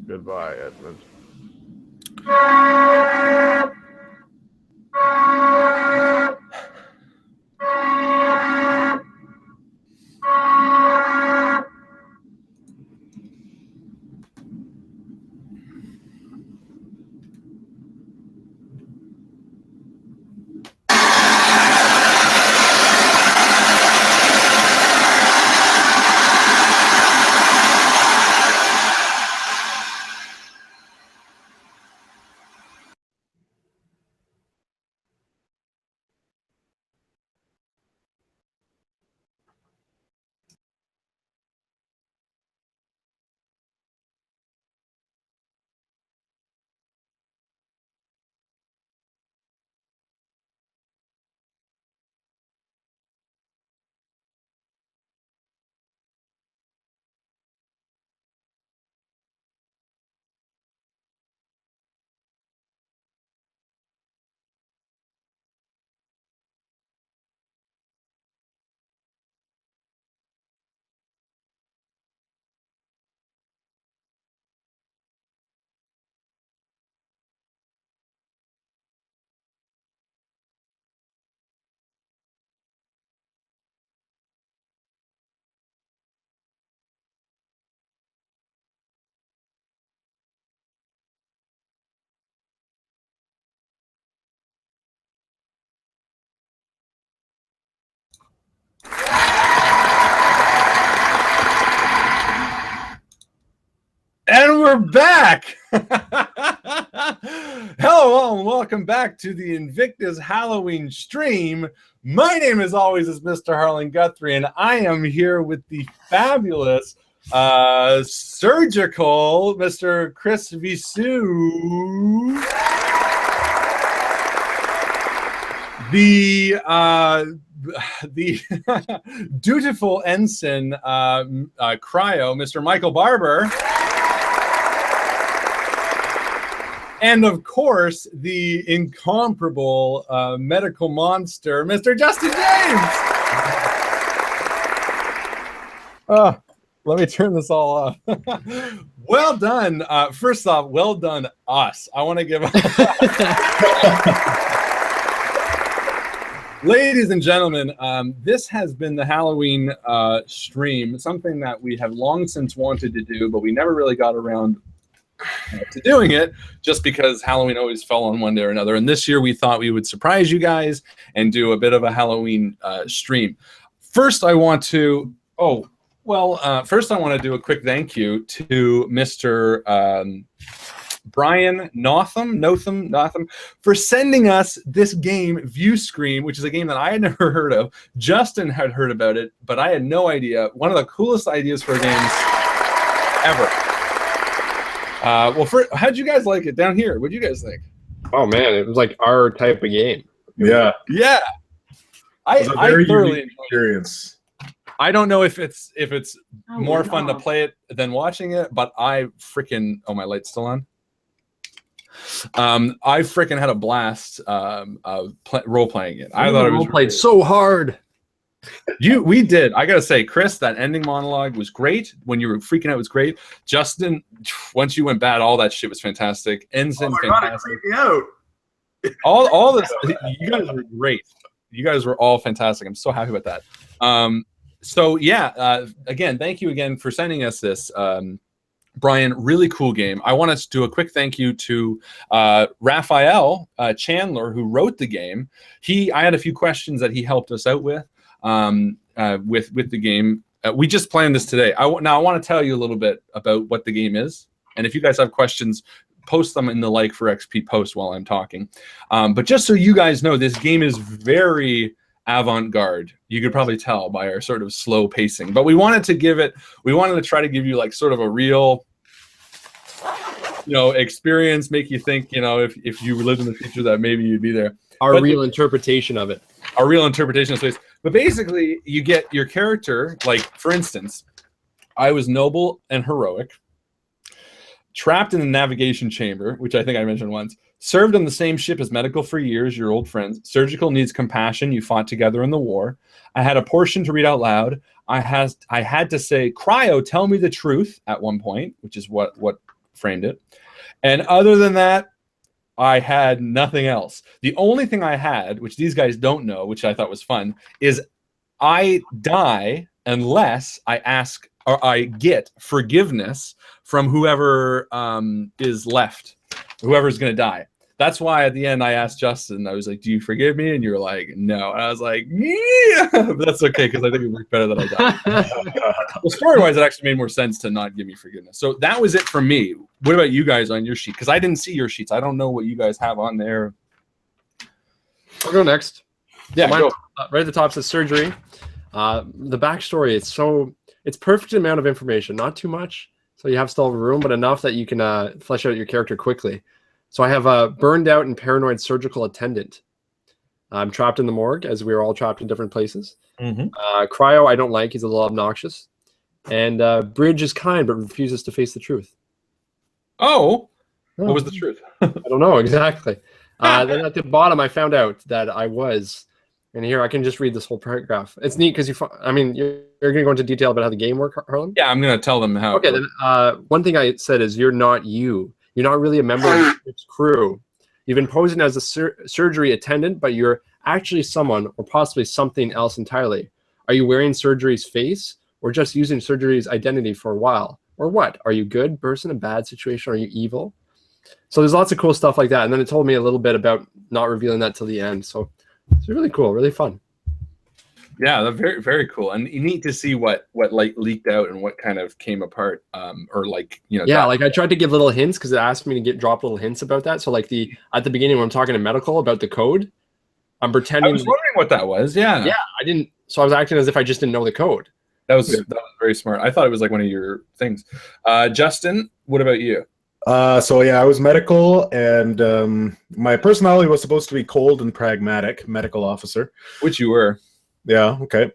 Goodbye, Edmund. And we're back! Hello and welcome back to the Invictus Halloween stream. My name, as always, is Mr. Harlan Guthrie, and I am here with the fabulous surgical Mr. Chris Visu. The dutiful ensign cryo, Mr. Michael Barber. And of course, the incomparable medical monster, Mr. Justin James. Let me turn this all off. Well done. First off, well done us. I want to give ladies and gentlemen, this has been the Halloween stream, something that we have long since wanted to do, but we never really got around to doing it, just because Halloween always fell on one day or another. And this year we thought we would surprise you guys and do a bit of a Halloween stream. First, I want to do a quick thank you to Mr. Brian Notham for sending us this game, View Scream, which is a game that I had never heard of. Justin had heard about it, but I had no idea. One of the coolest ideas for games ever. How'd you guys like it down here? What'd you guys think? Oh man, it was like our type of game. Yeah. Yeah. I thoroughly enjoyed experience. I don't know if it's more fun to play it than watching it, but I freaking my light's still on. I freaking had a blast role playing it. I thought it was played so hard. We did. I gotta say, Chris, that ending monologue was great. When you were freaking out, it was great. Justin, once you went bad, all that shit was fantastic. Ensign, fantastic. God, it creeped me out. all this, you guys were great. You guys were all fantastic. I'm so happy about that. So yeah, again, thank you again for sending us this. Brian, really cool game. I want to do a quick thank you to Raphael Chandler, who wrote the game. I had a few questions that he helped us out with the game. We just planned this today. Now I want to tell you a little bit about what the game is, and if you guys have questions, post them in the Like for XP post while I'm talking. But just so you guys know, this game is very avant-garde. You could probably tell by our sort of slow pacing, but we wanted to try to give you like sort of a real, experience, make you think, if you lived in the future that maybe you'd be there. Our real interpretation of it. Our real interpretation of space. But basically, you get your character, like, for instance, I was noble and heroic, trapped in the navigation chamber, which I think I mentioned once, served on the same ship as medical for years, your old friends, surgical needs compassion, you fought together in the war. I had a portion to read out loud. I had to say, Cryo, tell me the truth at one point, which is what framed it. And other than that, I had nothing else. The only thing I had, which these guys don't know, which I thought was fun, is I die unless I ask or I get forgiveness from whoever is left, whoever's going to die. That's why at the end I asked Justin, I was like, do you forgive me? And you were like, no. And I was like, yeah, but that's okay because I think it worked better that I died. Well, story-wise, it actually made more sense to not give me forgiveness. So that was it for me. What about you guys on your sheet? Because I didn't see your sheets. I don't know what you guys have on there. I'll go next. Yeah, so go. Right at the top says surgery. The backstory, it's perfect amount of information, not too much. So you have still room, but enough that you can flesh out your character quickly. So I have a burned out and paranoid surgical attendant. I'm trapped in the morgue, as we are all trapped in different places. Cryo, I don't like. He's a little obnoxious. And Bridge is kind, but refuses to face the truth. Oh, what was the truth? I don't know exactly. Then at the bottom, I found out that I was, and here I can just read this whole paragraph. It's neat because you're going to go into detail about how the game works, Harlan? Yeah, I'm going to tell them how. Okay, then one thing I said is you're not you. You're not really a member of its crew. You've been posing as a surgery attendant, but you're actually someone or possibly something else entirely. Are you wearing surgery's face or just using surgery's identity for a while? Or what? Are you good person, a bad situation? Are you evil? So there's lots of cool stuff like that. And then it told me a little bit about not revealing that till the end. So it's really cool, really fun. Yeah, they're very, very cool, and you need to see what like leaked out and what kind of came apart, or like Yeah, like I tried to give little hints because it asked me to drop little hints about that. So like at the beginning when I'm talking to medical about the code, I'm pretending. I was wondering what that was. Yeah. Yeah, I didn't. So I was acting as if I just didn't know the code. That was very smart. I thought it was like one of your things. Justin, what about you? So yeah, I was medical, and my personality was supposed to be cold and pragmatic, medical officer. Which you were. Yeah, okay.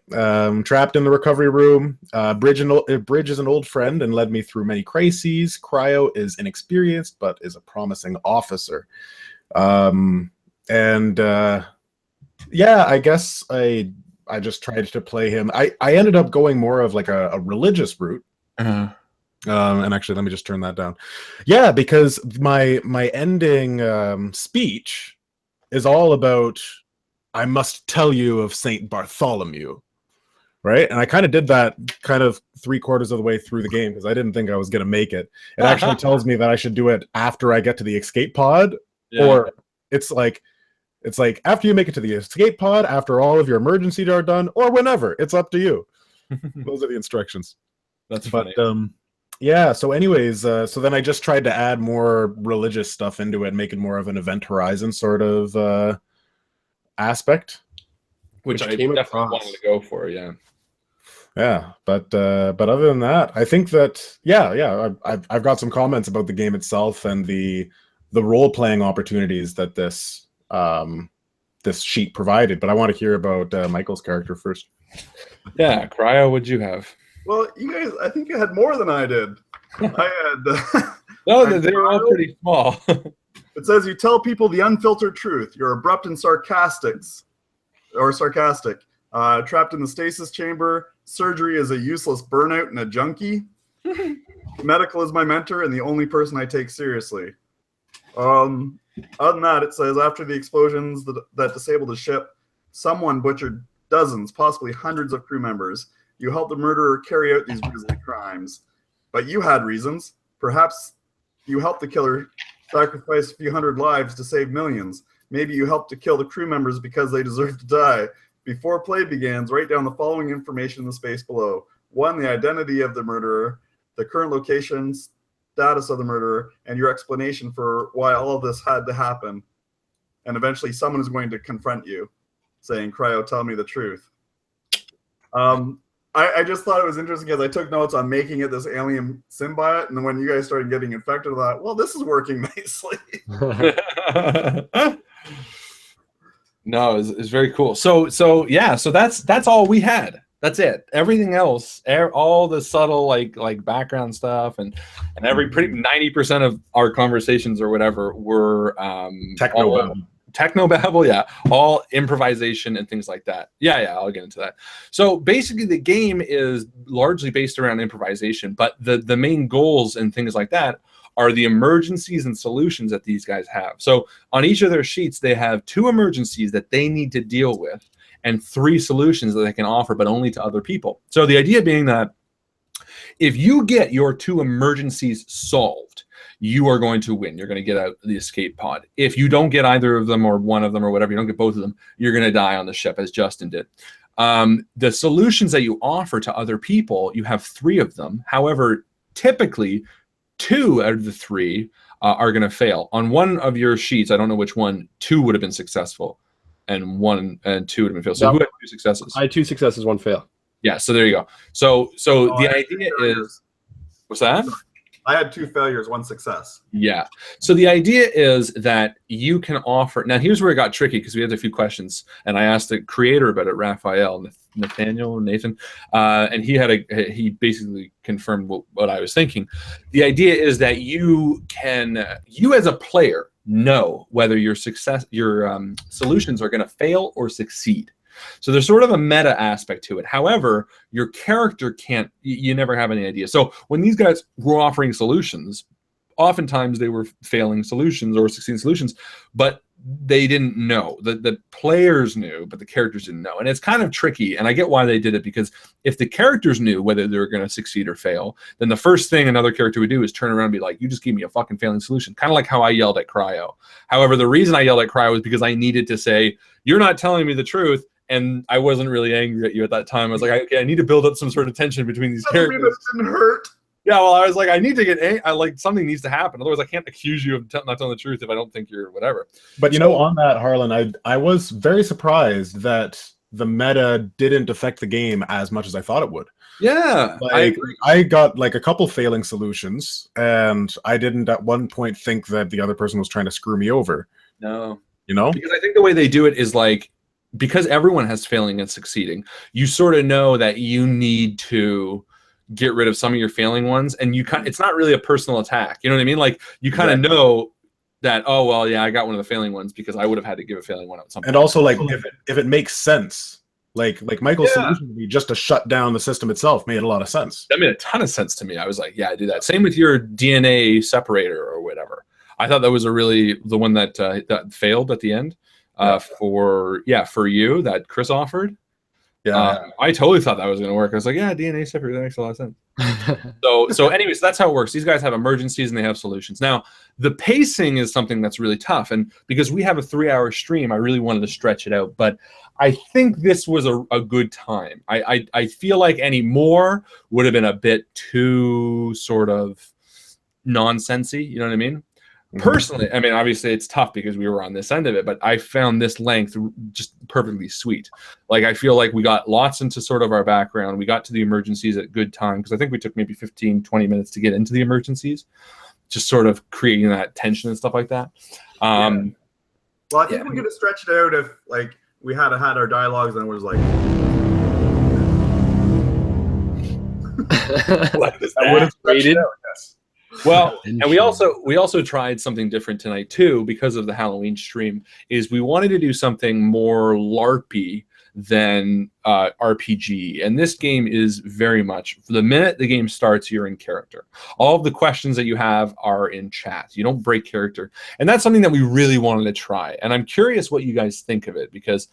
Trapped in the recovery room. Bridge is an old friend and led me through many crises. Cryo is inexperienced, but is a promising officer. Yeah, I guess I just tried to play him. I ended up going more of like a religious route. And actually, let me just turn that down. Yeah, because my ending speech is all about, I must tell you of St. Bartholomew, right? And I kind of did that kind of 3/4 of the way through the game because I didn't think I was going to make it. It actually tells me that I should do it after I get to the escape pod, or it's like after you make it to the escape pod, after all of your emergencies are done, or whenever. It's up to you. Those are the instructions. That's funny. But, yeah, so anyways, so then I just tried to add more religious stuff into it, make it more of an Event Horizon sort of aspect, which I definitely wanted to go for. Yeah, but other than that, I think that I've got some comments about the game itself and the role-playing opportunities that this sheet provided, but I want to hear about Michael's character first. Yeah, Cryo, what'd you have? Well, you guys, I think you had more than I did. I had no, they were all pretty small. It says you tell people the unfiltered truth. You're abrupt and sarcastic. Trapped in the stasis chamber. Surgery is a useless burnout and a junkie. Medical is my mentor and the only person I take seriously. Other than that, it says after the explosions that disabled the ship, someone butchered dozens, possibly hundreds of crew members. You helped the murderer carry out these grisly crimes. But you had reasons. Perhaps you helped the killer sacrifice a few hundred lives to save millions. Maybe you helped to kill the crew members because they deserve to die. Before play begins, write down the following information in the space below. 1, the identity of the murderer, the current location, status of the murderer, and your explanation for why all of this had to happen. And eventually someone is going to confront you, saying, Cryo, tell me the truth. I just thought it was interesting because I took notes on making it this alien symbiote, and then when you guys started getting infected, I thought, well, this is working nicely. No, it's very cool. So that's all we had. That's it. Everything else, all the subtle like background stuff, and every pretty 90% of our conversations or whatever were technobabble, yeah, all improvisation and things like that. Yeah, I'll get into that. So basically, the game is largely based around improvisation, but the main goals and things like that are the emergencies and solutions that these guys have. So on each of their sheets, they have 2 emergencies that they need to deal with and 3 solutions that they can offer, but only to other people. So the idea being that if you get your 2 emergencies solved, you are going to win. You're going to get out the escape pod. If you don't get either of them or one of them or whatever, you don't get both of them, you're going to die on the ship, as Justin did. The solutions that you offer to other people, you have 3 of them. However, typically 2 out of the 3 are going to fail. On one of your sheets, I don't know which one, 2 would have been successful, and 1 and 2 would have been failed. So who had 2 successes? I had 2 successes, 1 fail. Yeah, so there you go. So the idea is, what's that? I had 2 failures, 1 success. Yeah. So the idea is that you can offer. Now, here's where it got tricky because we had a few questions, and I asked the creator about it, Raphael, Nathan, and he basically confirmed what I was thinking. The idea is that you as a player know whether your solutions are going to fail or succeed. So there's sort of a meta aspect to it. However, your character can't, you never have any idea. So when these guys were offering solutions, oftentimes they were failing solutions or succeeding solutions, but they didn't know. The players knew, but the characters didn't know. And it's kind of tricky, and I get why they did it, because if the characters knew whether they were going to succeed or fail, then the first thing another character would do is turn around and be like, you just gave me a fucking failing solution. Kind of like how I yelled at Cryo. However, the reason I yelled at Cryo was because I needed to say, you're not telling me the truth, and I wasn't really angry at you at that time. I was like, okay, I need to build up some sort of tension between these characters. It didn't hurt. Yeah, well, I was like, I need to get something needs to happen. Otherwise, I can't accuse you of not telling the truth if I don't think you're whatever. But you know, on that, Harlan, I was very surprised that the meta didn't affect the game as much as I thought it would. Yeah, I got like a couple failing solutions, and I didn't at one point think that the other person was trying to screw me over. No. You know? Because I think the way they do it is like, because everyone has failing and succeeding, you sort of know that you need to get rid of some of your failing ones, and it's not really a personal attack. You know what I mean? Like, you kind of know that, oh, well, yeah, I got one of the failing ones because I would have had to give a failing one at some point. And also, like, if it makes sense, like Michael's solution would be just to shut down the system itself made a lot of sense. That made a ton of sense to me. I was like, yeah, I do that. Same with your DNA separator or whatever. I thought that was the one that that failed at the end. For you that Chris offered. I totally thought that was going to work. I was like, yeah, DNA separator, that makes a lot of sense. so anyways, that's how it works. These guys have emergencies and they have solutions. Now, the pacing is something that's really tough, and because we have a 3-hour stream, I really wanted to stretch it out, but I think this was a good time. I feel like any more would have been a bit too sort of nonsensy, you know what I mean? Personally, I mean, obviously it's tough because we were on this end of it, but I found this length just perfectly sweet. Like, I feel like we got lots into sort of our background. We got to the emergencies at good time, because I think we took maybe 15, 20 minutes to get into the emergencies, just sort of creating that tension and stuff like that. Well, I think we could have stretched it out if, like, we had had our dialogues and it was like... What is that? Would have stretched it out, yes. Well, and we also tried something different tonight too, because of the Halloween stream, is we wanted to do something more LARPy than RPG. And this game is very much, the minute the game starts, you're in character. All of the questions that you have are in chat. You don't break character. And that's something that we really wanted to try. And I'm curious what you guys think of it, because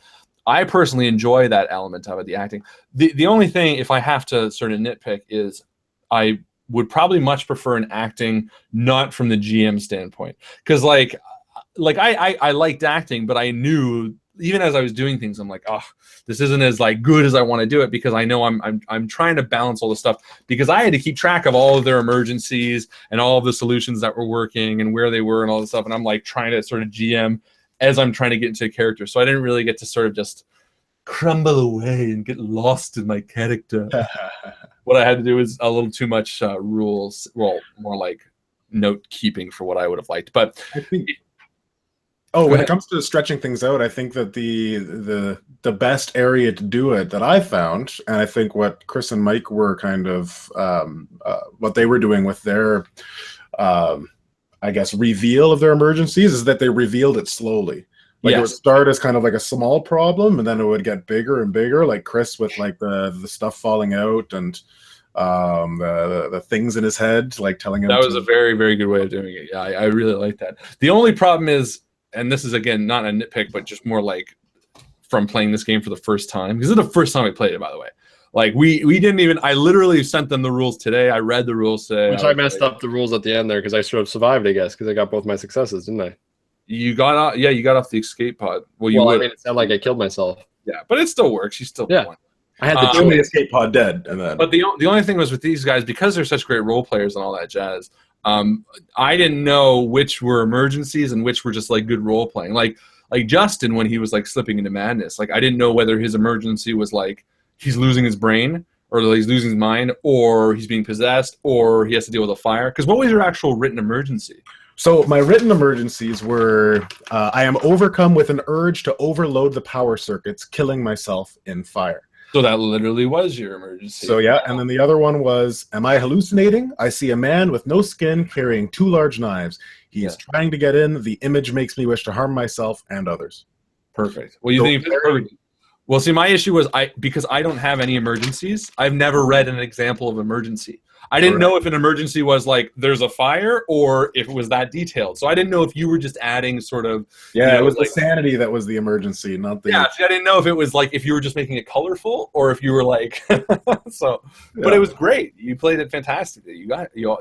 I personally enjoy that element of it, the acting. The only thing, if I have to sort of nitpick, is I would probably much prefer an acting not from the GM standpoint, because like I liked acting, but I knew even as I was doing things, I'm like, oh, this isn't as like good as I want to do it, because I know I'm trying to balance all the stuff, because I had to keep track of all of their emergencies and all of the solutions that were working and where they were and all this stuff, and I'm like trying to sort of GM as I'm trying to get into a character, so I didn't really get to sort of just crumble away and get lost in my character. What I had to do was a little too much rules, well, more like note keeping for what I would have liked. But I think, when it comes to stretching things out, I think that the best area to do it that I found, and I think what Chris and Mike were kind of what they were doing with their I guess reveal of their emergencies, is that they revealed it slowly. Like, it would start as kind of like a small problem, and then it would get bigger and bigger, like Chris with like the stuff falling out and the things in his head, like telling him. That was a very, very good way of doing it. Yeah, I really like that. The only problem is, and this is again not a nitpick, but just more like from playing this game for the first time, because this is the first time we played it, by the way. Like we didn't even. I literally sent them the rules today. I read the rules today. Which I messed up the rules at the end there because I sort of survived, I guess, because I got both my successes, didn't I? You got out, yeah. You got off the escape pod. Well, I made it sound like I killed myself. Yeah, but it still works. You still won. I had the only escape pod dead, and then. But the only thing was with these guys, because they're such great role players and all that jazz. I didn't know which were emergencies and which were just like good role playing. Like Justin, when he was like slipping into madness, like I didn't know whether his emergency was like he's losing his brain, or he's losing his mind, or he's being possessed, or he has to deal with a fire. Because what was your actual written emergency? So my written emergencies were, I am overcome with an urge to overload the power circuits, killing myself in fire. So that literally was your emergency. So yeah, and then the other one was, am I hallucinating? I see a man with no skin carrying 2 large knives. He is trying to get in. The image makes me wish to harm myself and others. Perfect. Well, you think perfect. Well, see, my issue was because I don't have any emergencies. I've never read an example of emergency. I didn't know if an emergency was like there's a fire or if it was that detailed. So I didn't know if you were just adding sort of. Yeah, it was like, the sanity that was the emergency, not the. Yeah, see, I didn't know if it was like if you were just making it colorful or if you were like. So, but it was great. You played it fantastically. You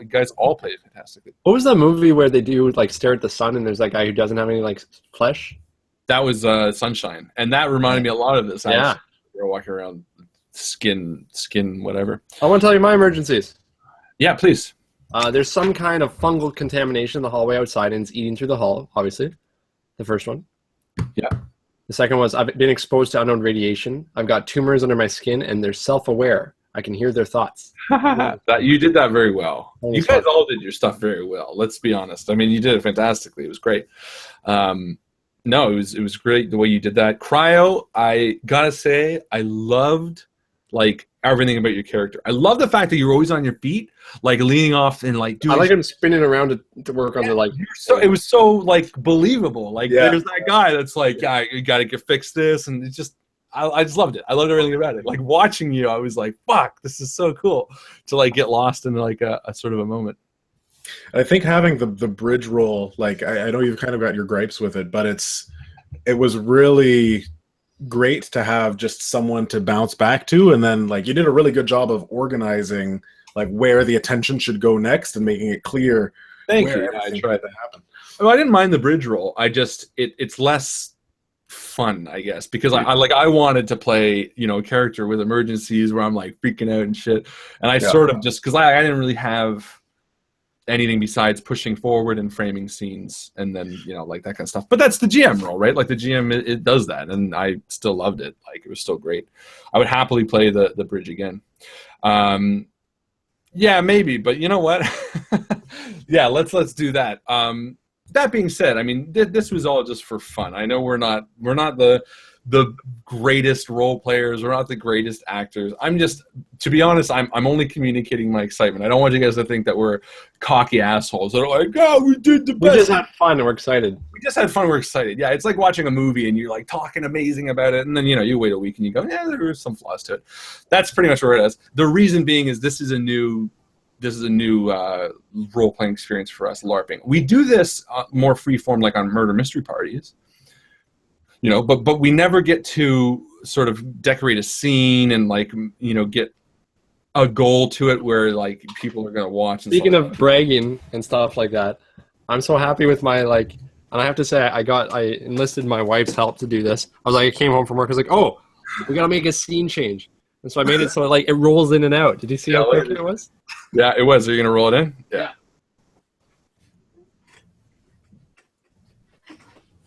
guys all played it fantastically. What was that movie where they do like stare at the sun and there's that guy who doesn't have any like flesh? That was Sunshine, and that reminded me a lot of this. Yeah, you're walking around skin, whatever. I want to tell you my emergencies. Yeah, please. There's some kind of fungal contamination in the hallway outside, and it's eating through the hall, obviously. The first one. Yeah. The second was I've been exposed to unknown radiation. I've got tumors under my skin, and they're self-aware. I can hear their thoughts. You did that very well. You guys all did your stuff very well. Let's be honest. I mean, you did it fantastically. It was great. No, it was great the way you did that. Cryo, I gotta say, I loved like everything about your character. I love the fact that you're always on your feet, like leaning off and like doing. I like him spinning around to work on the like. So it was so like believable. Like there's that guy that's like, yeah, you gotta fix this, and it's just. I just loved it. I loved everything about it. Like watching you, I was like, "Fuck, this is so cool!" To like get lost in like a sort of a moment. I think having the bridge roll, like I know you've kind of got your gripes with it, but it was really great to have just someone to bounce back to, and then like you did a really good job of organizing like where the attention should go next and making it clear. Thank you. I tried to happen. Well, I didn't mind the bridge roll. I just it's less fun, I guess, because I wanted to play a character with emergencies where I'm like freaking out and shit, and I sort of just because I didn't really have anything besides pushing forward and framing scenes and then like that kind of stuff. But that's the GM role, right? Like the GM it does that, and I still loved it. Like it was still great. I would happily play the bridge again. Yeah, maybe, but you know what? Yeah, let's do that. That being said, I mean, this was all just for fun. I know we're not the greatest role players. We're not the greatest actors. I'm just, to be honest, I'm only communicating my excitement. I don't want you guys to think that we're cocky assholes that are like, oh, we did the best. We just had fun and we're excited. We just had fun. We're excited. Yeah, it's like watching a movie and you're like talking amazing about it, and then you wait a week and you go, yeah, there were some flaws to it. That's pretty much where it is. The reason being is this is a new role-playing experience for us, LARPing. We do this more free-form, like on murder mystery parties, but we never get to sort of decorate a scene and like, get a goal to it where like people are gonna watch. And Speaking stuff. of bragging and stuff like that, I'm so happy with my like, and I have to say I enlisted my wife's help to do this. I was like, I came home from work, I was like, oh, we gotta make a scene change, and so I made it so like it rolls in and out. Did you see how quick it was? Yeah, it was. Are you gonna roll it in? Yeah.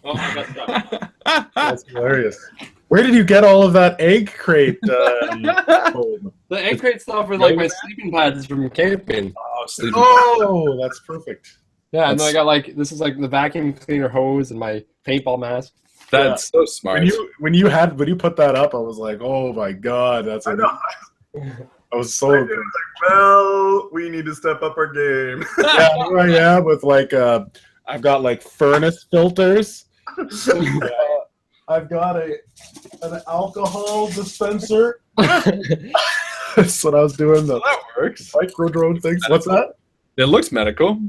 Oh, I got stuck. That's hilarious. Where did you get all of that egg crate? The egg crate stuff for like my sleeping pads from camping. Oh, that's perfect. Yeah, and then I got like this is like the vacuum cleaner hose and my paintball mask. That's so smart. When you put that up, I was like, oh my god, that's. I know. I was so. Like, well, we need to step up our game. Yeah, here I am with like I've got like furnace filters. I've got an alcohol dispenser. That's what I was doing. The that works. Micro drone things. What's that? It looks medical.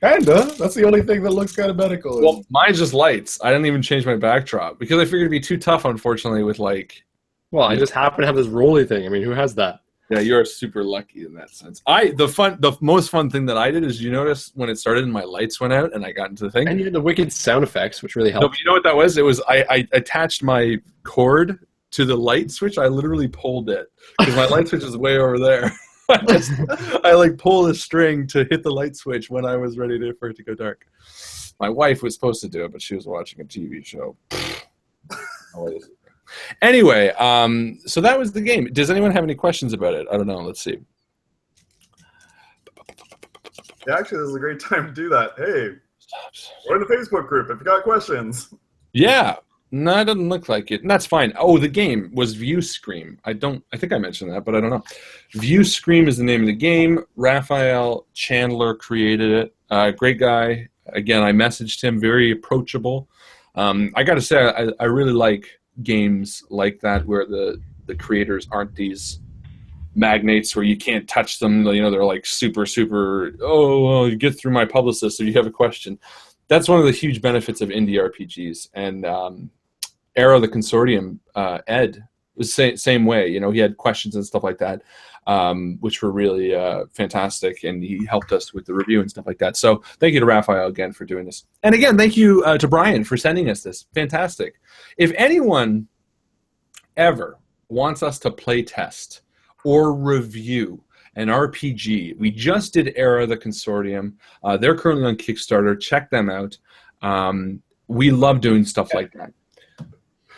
Kinda. That's the only thing that looks kind of medical. Well, mine's just lights. I didn't even change my backdrop because I figured it'd be too tough, unfortunately, with like. Well, I just happen to have this rolly thing. I mean, who has that? Yeah, you're super lucky in that sense. The most fun thing that I did is you notice when it started and my lights went out and I got into the thing. And you had the wicked sound effects, which really helped. No, but you know what that was? It was I attached my cord to the light switch. I literally pulled it because my light switch is way over there. I like pulled a string to hit the light switch when I was ready for it to go dark. My wife was supposed to do it, but she was watching a TV show. Anyway, so that was the game. Does anyone have any questions about it? I don't know. Let's see. Yeah, actually, this is a great time to do that. Hey, we're in the Facebook group if you got questions. Yeah. No, it doesn't look like it. And that's fine. Oh, the game was View Scream. I think I mentioned that, but I don't know. View Scream is the name of the game. Raphael Chandler created it. Great guy. Again, I messaged him. Very approachable. I got to say, I really like games like that where the creators aren't these magnates where you can't touch them. You know, they're like super, oh, well, you get through my publicist if you have a question. That's one of the huge benefits of indie RPGs. And Arrow, the consortium, Ed, was same way. You know, he had questions and stuff like that, which were really fantastic, and he helped us with the review and stuff like that. So thank you to Raphael again for doing this. And again, thank you to Brian for sending us this. Fantastic. If anyone ever wants us to play test or review an RPG, we just did Era the Consortium. They're currently on Kickstarter. Check them out. We love doing stuff like that.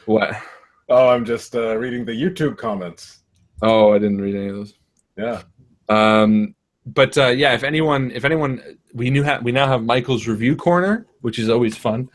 What? Oh, I'm just reading the YouTube comments. Oh, I didn't read any of those. Yeah. But yeah, if anyone, we now have Michael's review corner, which is always fun,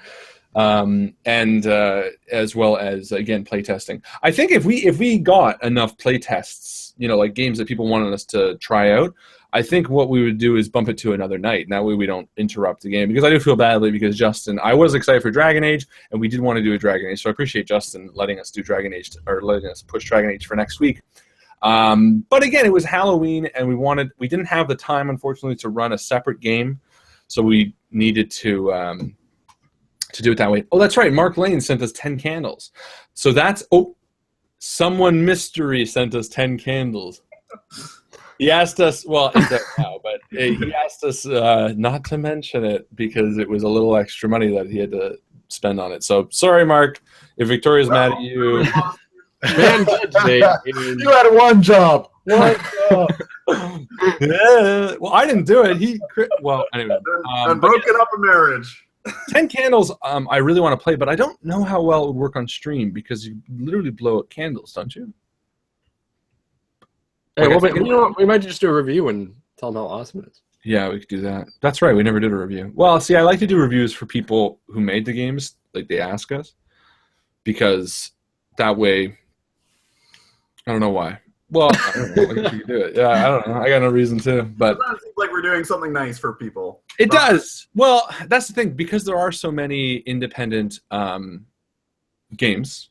and as well as again playtesting. I think if we got enough playtests, you know, like games that people wanted us to try out, I think what we would do is bump it to another night. And that way we don't interrupt the game, because I do feel badly because Justin, I was excited for Dragon Age, and we did want to do a Dragon Age, so I appreciate Justin letting us do Dragon Age, or letting us push Dragon Age for next week. But again, it was Halloween, and we didn't have the time, unfortunately, to run a separate game, so we needed to do it that way. Oh, that's right. Mark Lane sent us 10 candles. So that's someone mystery sent us 10 candles. He asked us, well, it's out now, but he asked us not to mention it because it was a little extra money that he had to spend on it. So sorry, Mark, if Victoria's mad at you. Man, you had one job. One job. Yeah, well, I didn't do it. Well, anyway. And broken up a marriage. 10 candles, I really want to play, but I don't know how well it would work on stream because you literally blow out candles, don't you? Hey, well, you know what? We might just do a review and tell them how awesome it is. Yeah, we could do that. That's right. We never did a review. Well, see, I like to do reviews for people who made the games, like they ask us, because that way, I don't know why. Well, I don't know. I guess we could do it. Yeah, I don't know. I got no reason to, but It seems like we're doing something nice for people. it does. Well, that's the thing, because there are so many independent games,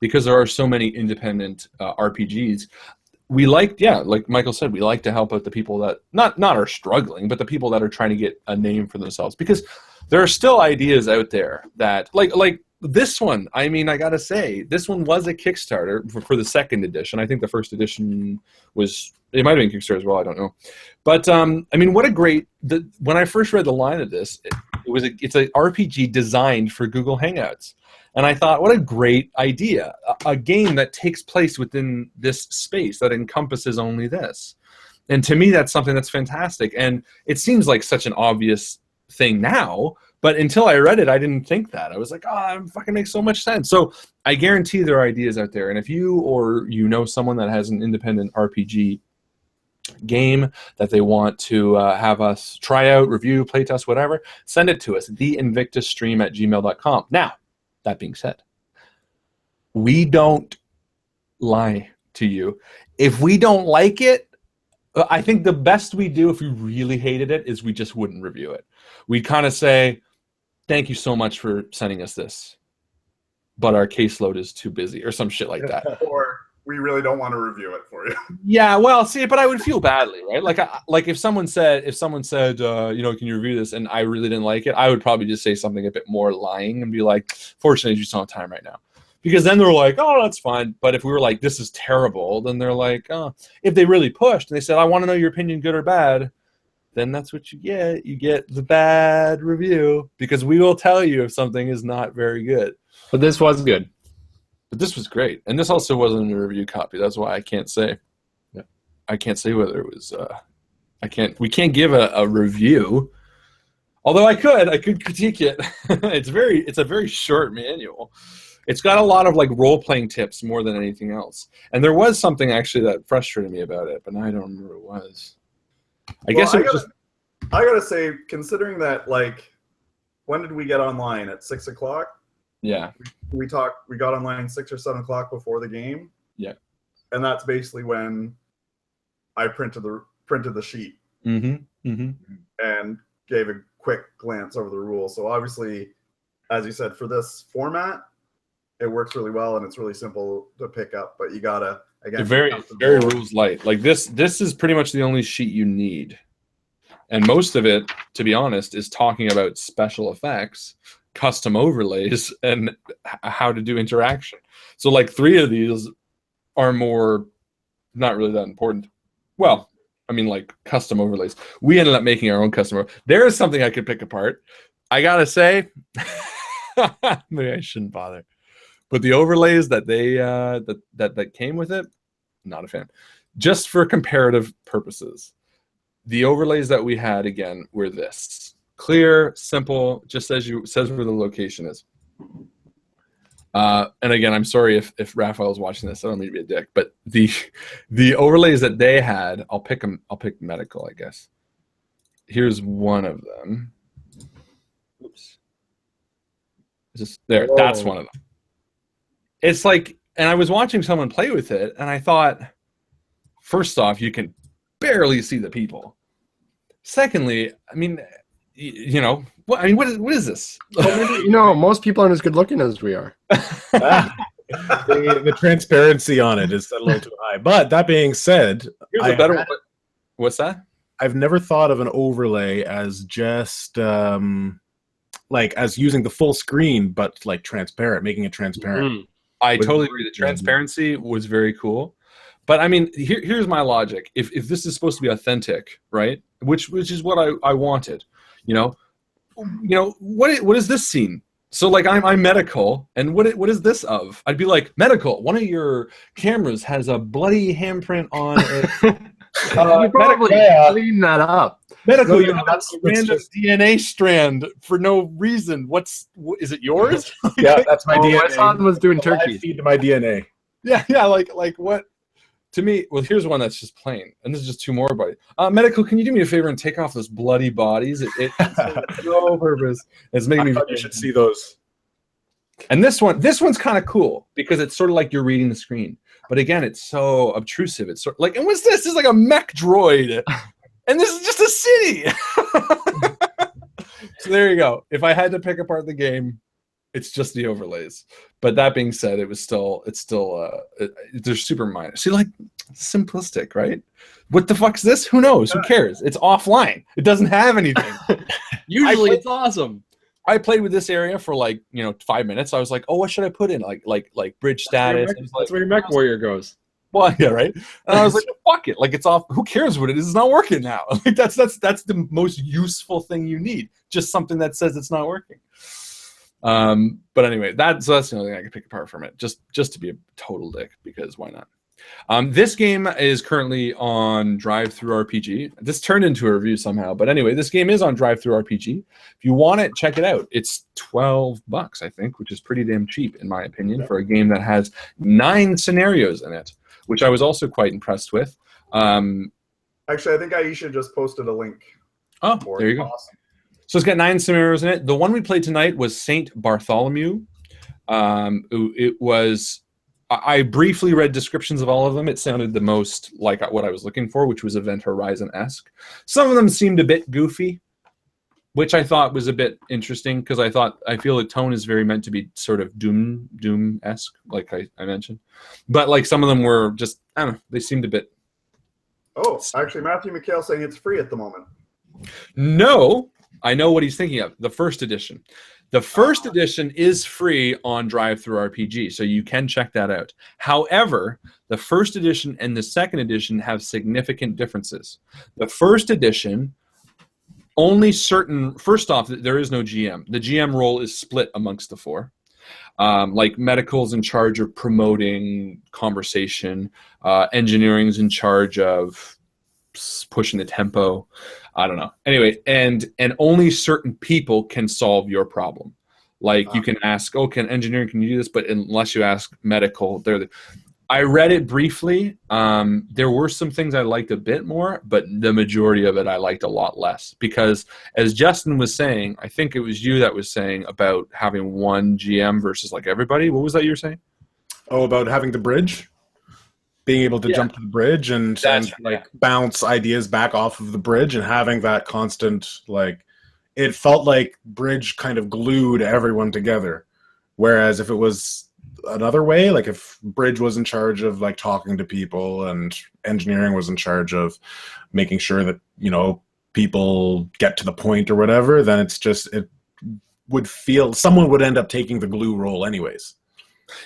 because there are so many independent RPGs. We like, like Michael said, we like to help out the people that not are struggling, but the people that are trying to get a name for themselves, because there are still ideas out there that like this one, I mean, I gotta say, this one was a Kickstarter for the second edition. I think the first edition it might have been Kickstarter as well. I don't know, but I mean, what a great! When I first read the line of this, it's an RPG designed for Google Hangouts, and I thought, what a great idea! A game that takes place within this space that encompasses only this, and to me, that's something that's fantastic. And it seems like such an obvious thing now. But until I read it, I didn't think that. I was like, oh, it fucking makes so much sense. So I guarantee there are ideas out there. And if you or you know someone that has an independent RPG game that they want to have us try out, review, playtest, whatever, send it to us, theinvictusstream@gmail.com. Now, that being said, we don't lie to you. If we don't like it, I think the best we do if we really hated it is we just wouldn't review it. We'd kind of say, thank you so much for sending us this, but our caseload is too busy or some shit like that. Or we really don't want to review it for you. Yeah, well, see, but I would feel badly, right? Like if someone said, you know, can you review this, and I really didn't like it, I would probably just say something a bit more lying and be like, fortunately, you just don't have time right now. Because then they're like, oh, that's fine. But if we were like, this is terrible, then they're like, oh. If they really pushed and they said, I want to know your opinion, good or bad, then that's what you get. You get the bad review, because we will tell you if something is not very good. But this was good. But this was great. And this also wasn't a review copy. That's why I can't say. Yeah. I can't say whether it was we can't give a review. Although I could critique it. It's a very short manual. It's got a lot of like role-playing tips more than anything else. And there was something actually that frustrated me about it, but I don't remember what it was. I gotta say, considering that, like, when did we get online? At 6 o'clock? Yeah. We got online 6 or 7 o'clock before the game. Yeah. And that's basically when I printed the sheet. Mm-hmm. Mm-hmm. And gave a quick glance over the rules. So obviously, as you said, for this format, it works really well and it's really simple to pick up, but you gotta, again, very rules light. Like this is pretty much the only sheet you need, and most of it, to be honest, is talking about special effects, custom overlays, and how to do interaction. So like 3 of these are more not really that important. Well, I mean, like custom overlays. We ended up making our own custom. There is something I could pick apart. I gotta say, maybe I shouldn't bother. But the overlays that they that came with it, not a fan. Just for comparative purposes, the overlays that we had again were this: clear, simple, just says where the location is. And again, I'm sorry if Raphael's watching this. I don't mean to be a dick, but the overlays that they had, I'll pick medical, I guess. Here's one of them. Oops. Just there. Whoa. That's one of them. It's like, and I was watching someone play with it, and I thought, first off, you can barely see the people. Secondly, I mean, you know, what is this? Well, maybe, you know, most people aren't as good looking as we are. The transparency on it is a little too high. But that being said, here's a better one. What's that? I've never thought of an overlay as just like as using the full screen, but like transparent, making it transparent. Mm-hmm. I totally agree. The transparency was very cool. But I mean, here's my logic. If this is supposed to be authentic, right? Which is what I wanted, you know, what is this scene? So like I'm medical, and what is this of? I'd be like, medical, one of your cameras has a bloody handprint on it. You probably clean that up. Medical, you have a random DNA strand for no reason. Is it yours? Yeah, that's my DNA. My son was doing turkey. Feed to my DNA. Yeah, like what? To me, well, here's one that's just plain, and this is just 2 more, buddy. Medical, can you do me a favor and take off those bloody bodies? It's no purpose. It's making me. You should see those. And this one's kind of cool because it's sort of like you're reading the screen, but again, it's so obtrusive. It's sort of like, and what's this? This is like a mech droid, and this is just a city. So there you go. If I had to pick apart the game, it's just the overlays. But that being said, they're super minor. See, like, simplistic, right? What the fuck's this? Who knows? Who cares? It's offline. It doesn't have anything. Usually it's awesome. I played with this area for like 5 minutes. I was like, oh, what should I put in? Like bridge status. That's where your mech warrior goes. Well, yeah, right. And I was like, fuck it. Like, it's off. Who cares what it is? It's not working now. Like, that's the most useful thing you need. Just something that says it's not working. But anyway, that's the only thing I can pick apart from it. Just to be a total dick, because why not? This game is currently on Drive-Thru RPG. This turned into a review somehow, but anyway, this game is on Drive-Thru RPG. If you want it, check it out. It's $12, I think, which is pretty damn cheap in my opinion for a game that has 9 scenarios in it, which I was also quite impressed with. Actually, I think Aisha just posted a link. Oh, there you go. Awesome. So it's got 9 scenarios in it. The one we played tonight was Saint Bartholomew. It was... I briefly read descriptions of all of them. It sounded the most like what I was looking for, which was Event Horizon-esque. Some of them seemed a bit goofy, which I thought was a bit interesting, because I feel the tone is very meant to be sort of Doom-esque, like I mentioned. But like some of them were just, I don't know, they seemed a bit... Oh, actually, Matthew McHale saying it's free at the moment. No, I know what he's thinking of. The first edition. The first edition is free on Drive-Thru RPG, so you can check that out. However, the first edition and the second edition have significant differences. The first edition, only certain... First off, there is no GM. The GM role is split amongst the 4. Like medical's in charge of promoting conversation, engineering's in charge of pushing the tempo. I don't know. Anyway, and only certain people can solve your problem. Like you can ask, oh, can you do this? But unless you ask medical, I read it briefly. There were some things I liked a bit more, but the majority of it I liked a lot less. Because as Justin was saying, I think it was you that was saying about having one GM versus like everybody. What was that you were saying? Oh, about having the bridge? Being able to jump to the bridge and bounce ideas back off of the bridge, and having that constant, like, it felt like bridge kind of glued everyone together. Whereas if it was another way, like if bridge was in charge of like talking to people and engineering was in charge of making sure that, people get to the point or whatever, then it would feel someone would end up taking the glue role anyways.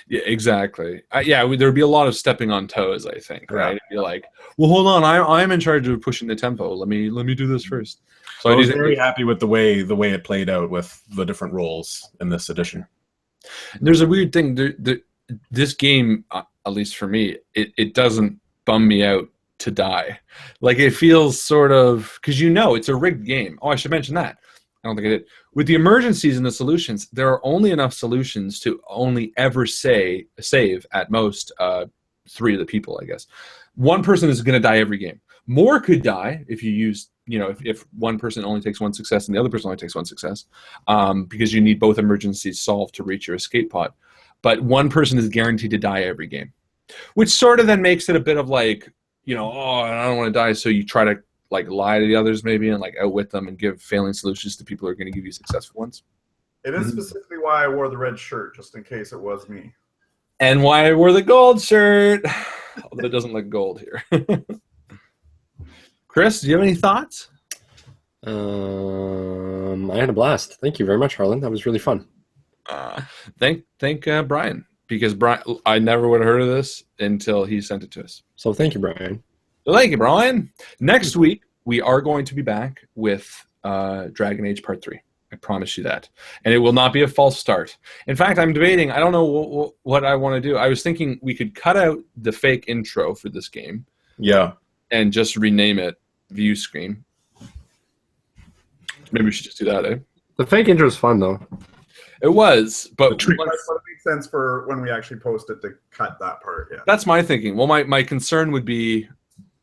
Yeah, exactly. There'd be a lot of stepping on toes, I think, right? It'd be like, well, hold on, I'm in charge of pushing the tempo. Let me do this first. So I was very happy with the way it played out with the different roles in this edition. There's a weird thing. This game, at least for me, it doesn't bum me out to die. Like, it feels sort of, because it's a rigged game. Oh, I should mention that. I don't think I did. With the emergencies and the solutions, there are only enough solutions to only ever save at most 3 of the people, I guess. One person is going to die every game. More could die if you use, if one person only takes 1 success and the other person only takes 1 success, because you need both emergencies solved to reach your escape pod. But one person is guaranteed to die every game, which sort of then makes it a bit of like, oh, I don't want to die, so you try to like lie to the others maybe and like outwit them and give failing solutions to people who are going to give you successful ones. It is specifically why I wore the red shirt, just in case it was me. And why I wore the gold shirt. Although it doesn't look gold here. Chris, do you have any thoughts? I had a blast. Thank you very much, Harlan. That was really fun. Thank Brian, because I never would have heard of this until he sent it to us. So thank you, Brian. Thank you, Brian. Next week, we are going to be back with Dragon Age Part 3. I promise you that. And it will not be a false start. In fact, I'm debating, I don't know what I want to do. I was thinking we could cut out the fake intro for this game. Yeah. And just rename it View Screen. Maybe we should just do that, eh? The fake intro is fun, though. It was, but it makes sense for when we actually post it to cut that part, yeah. That's my thinking. Well, my concern would be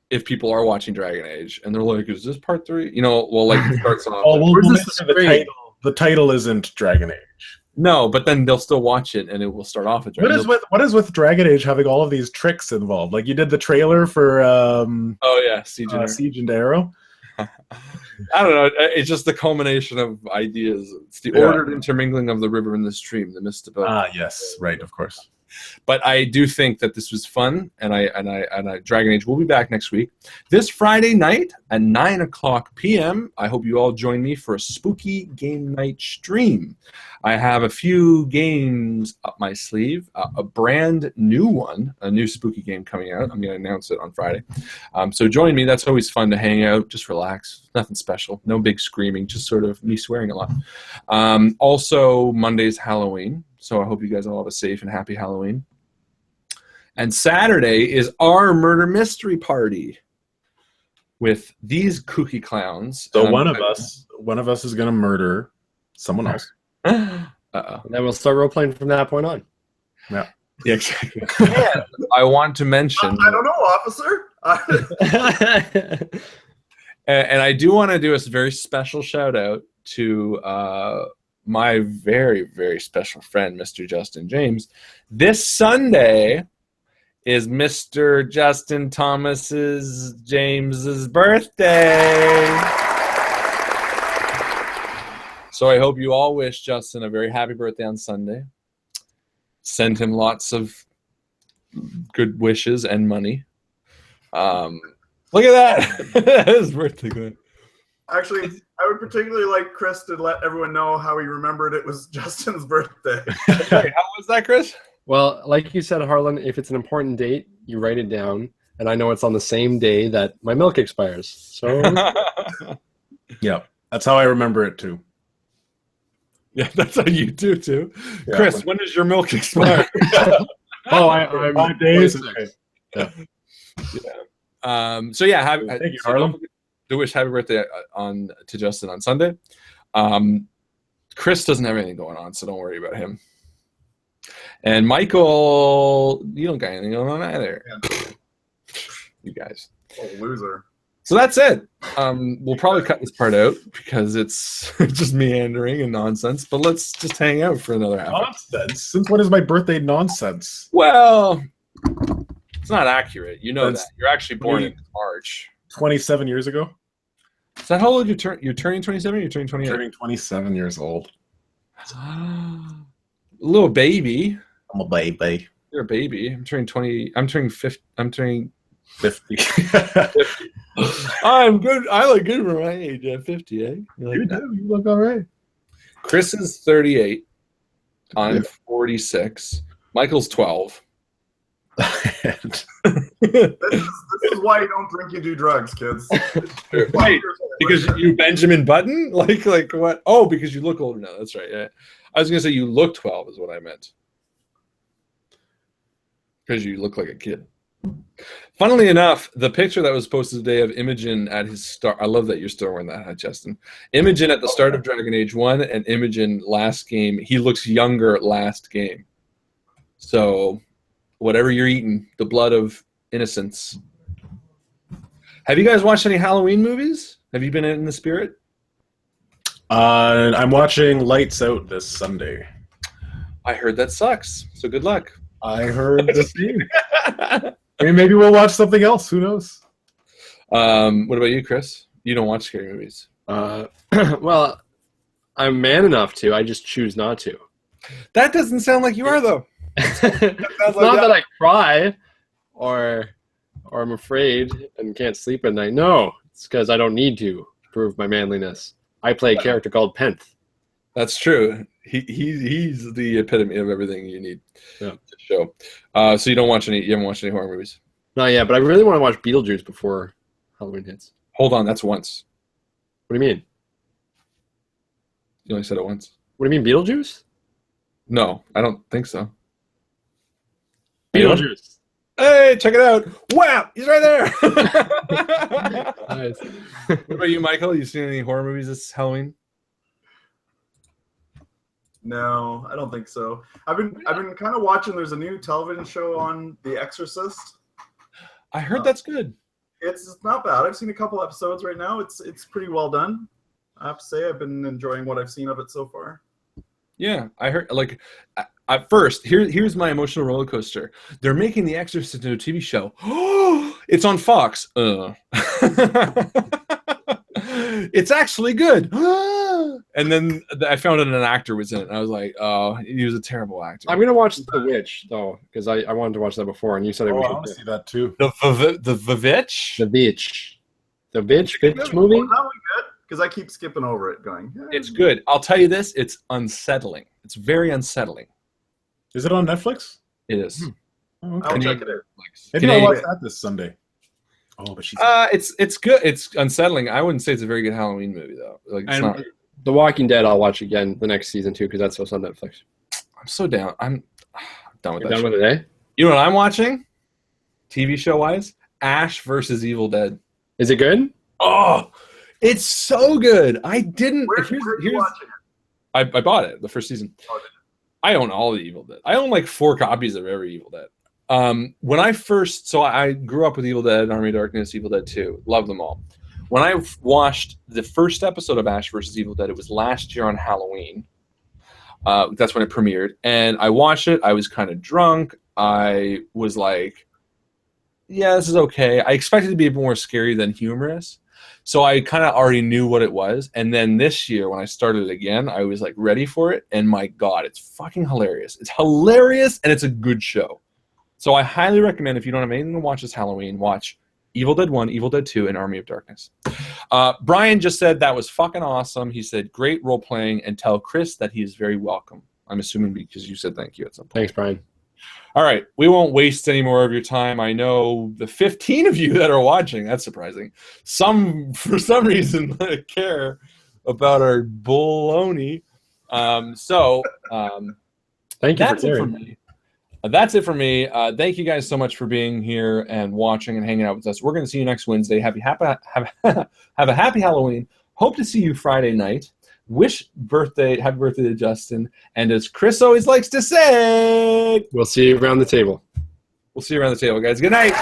if people are watching Dragon Age and they're like, is this part 3? It starts off. The title isn't Dragon Age. No, but then they'll still watch it and it will start off at Dragon Age. What is with Dragon Age having all of these tricks involved? Like you did the trailer for Siege and Arrow. I don't know. It's just the culmination of ideas. It's the ordered intermingling of the river and the stream, the mist above. Yes, right, of course. But I do think that this was fun, and Dragon Age will be back next week. This Friday night at 9:00 p.m. I hope you all join me for a spooky game night stream. I have a few games up my sleeve, a brand new one, a new spooky game coming out. I'm going to announce it on Friday. So join me. That's always fun to hang out, just relax. Nothing special. No big screaming, just sort of me swearing a lot. Also, Monday's Halloween. So I hope you guys all have a safe and happy Halloween. And Saturday is our murder mystery party with these kooky clowns. So one of us is going to murder someone else. Uh-oh. And then we'll start role playing from that point on. Yeah. Yeah, exactly. And I want to mention. I don't know, officer. And I do want to do a very special shout out to my very, very special friend, Mr. Justin James. This Sunday is Mr. Justin James's birthday. So I hope you all wish Justin a very happy birthday on Sunday. Send him lots of good wishes and money. Look at that. His birthday good. Actually, I would particularly like Chris to let everyone know how he remembered it was Justin's birthday. Hey, how was that, Chris? Well, like you said, Harlan, if it's an important date, you write it down. And I know it's on the same day that my milk expires. So, Yeah, that's how I remember it too. Yeah, that's how you do too. Yeah. Chris, when does your milk expire? I'm 5 days. 26. Okay. So yeah, Thank you, so Harlan. don't forget to wish happy birthday to Justin on Sunday. Chris doesn't have anything going on, so don't worry about him. And Michael, you don't got anything going on either. Yeah. You guys. Oh, loser. So that's it. We'll probably cut this part out because it's just meandering and nonsense. But let's just hang out for another half. Nonsense. Since when is my birthday nonsense? Well, it's not accurate. You know That's that. You're actually born in March. 27 years ago? Is that how old you're turning 27 or you're turning 28? Turning 27 years old. Little baby. I'm a baby. You're a baby. I'm turning 20. I'm turning 50. I'm turning 50. 50. I'm good. I look good for my age at 50, eh? You do. You look all right. Chris is 38. I'm 46. Michael's 12. This is why you don't drink and do drugs, kids. Right, because you Benjamin Button? Like what? Oh, because you look older now. That's right. Yeah. I was going to say you look 12 is what I meant. Because you look like a kid. Funnily enough, the picture that was posted today of Imogen at his start. I love that you're still wearing that hat, Justin. Imogen at the start of Dragon Age 1 and Imogen last game. He looks younger last game. So, whatever you're eating, the blood of innocence. Have you guys watched any Halloween movies? Have you been in the spirit? I'm watching Lights Out this Sunday. I heard that sucks. So good luck. I heard the same. I mean, maybe we'll watch something else. Who knows? What about you, Chris? You don't watch scary movies. Well, I'm man enough to. I just choose not to. That doesn't sound like you are, though. It's not that I cry or I'm afraid and can't sleep at night. No, it's because I don't need to prove my manliness. I play a character called Penth. That's true. He's the epitome of everything you need to show. So you haven't watched any horror movies? Not yet, but I really want to watch Beetlejuice before Halloween hits. Hold on, that's once. What do you mean? You only said it once. What do you mean, Beetlejuice? No, I don't think so. Beetlejuice. Hey, check it out. Wow, he's right there. Nice. What about you, Michael? You seen any horror movies this Halloween? No, I don't think so. I've been kind of watching. There's a new television show on The Exorcist. I heard that's good. It's not bad. I've seen a couple episodes right now. It's pretty well done. I have to say, I've been enjoying what I've seen of it so far. Yeah, I heard. Like, at first, here's my emotional roller coaster. They're making The Exorcist into a TV show. Oh, it's on Fox. it's actually good. And then I found out an actor was in it. And I was like, oh, he was a terrible actor. I'm gonna watch The Witch though, because I wanted to watch that before, and you said it I was want to see that too. The Vivitch. The Witch. The Witch movie. That one good because I keep skipping over it, going. It's good. I'll tell you this: it's unsettling. It's very unsettling. Is it on Netflix? It is. Oh, okay. I'll check it out. Maybe I'll watch that this Sunday. Oh, but she's. It's good. It's unsettling. I wouldn't say it's a very good Halloween movie though. Like it's not. The Walking Dead, I'll watch again the next season too, because that's what's on Netflix. I'm so down. I'm done with You're that. done with it, eh? You know what I'm watching? TV show wise, Ash versus Evil Dead. Is it good? Oh, it's so good. I didn't. Where are you watching it? I bought it the first season. Oh, did you? I own all the Evil Dead. I own like 4 copies of every Evil Dead. When I first, so I grew up with Evil Dead, Army of Darkness, Evil Dead 2. Love them all. When I watched the first episode of Ash vs. Evil Dead, it was last year on Halloween. That's when it premiered. And I watched it. I was kind of drunk. I was like, yeah, this is okay. I expected it to be more scary than humorous. So I kind of already knew what it was. And then this year, when I started it again, I was like ready for it. And my God, it's fucking hilarious. It's hilarious, and it's a good show. So I highly recommend, if you don't have anything to watch this Halloween, watch Evil Dead 1, Evil Dead 2, and Army of Darkness. Brian just said that was fucking awesome. He said, great role-playing, and tell Chris that he is very welcome. I'm assuming because you said thank you at some point. Thanks, Brian. All right, we won't waste any more of your time. I know the 15 of you that are watching, that's surprising. Some, for some reason, care about our baloney. Thank you for caring. That's it for me. Thank you guys so much for being here and watching and hanging out with us. We're going to see you next Wednesday. Have a happy Halloween. Hope to see you Friday night. Happy birthday to Justin. And as Chris always likes to say, we'll see you around the table. We'll see you around the table, guys. Good night.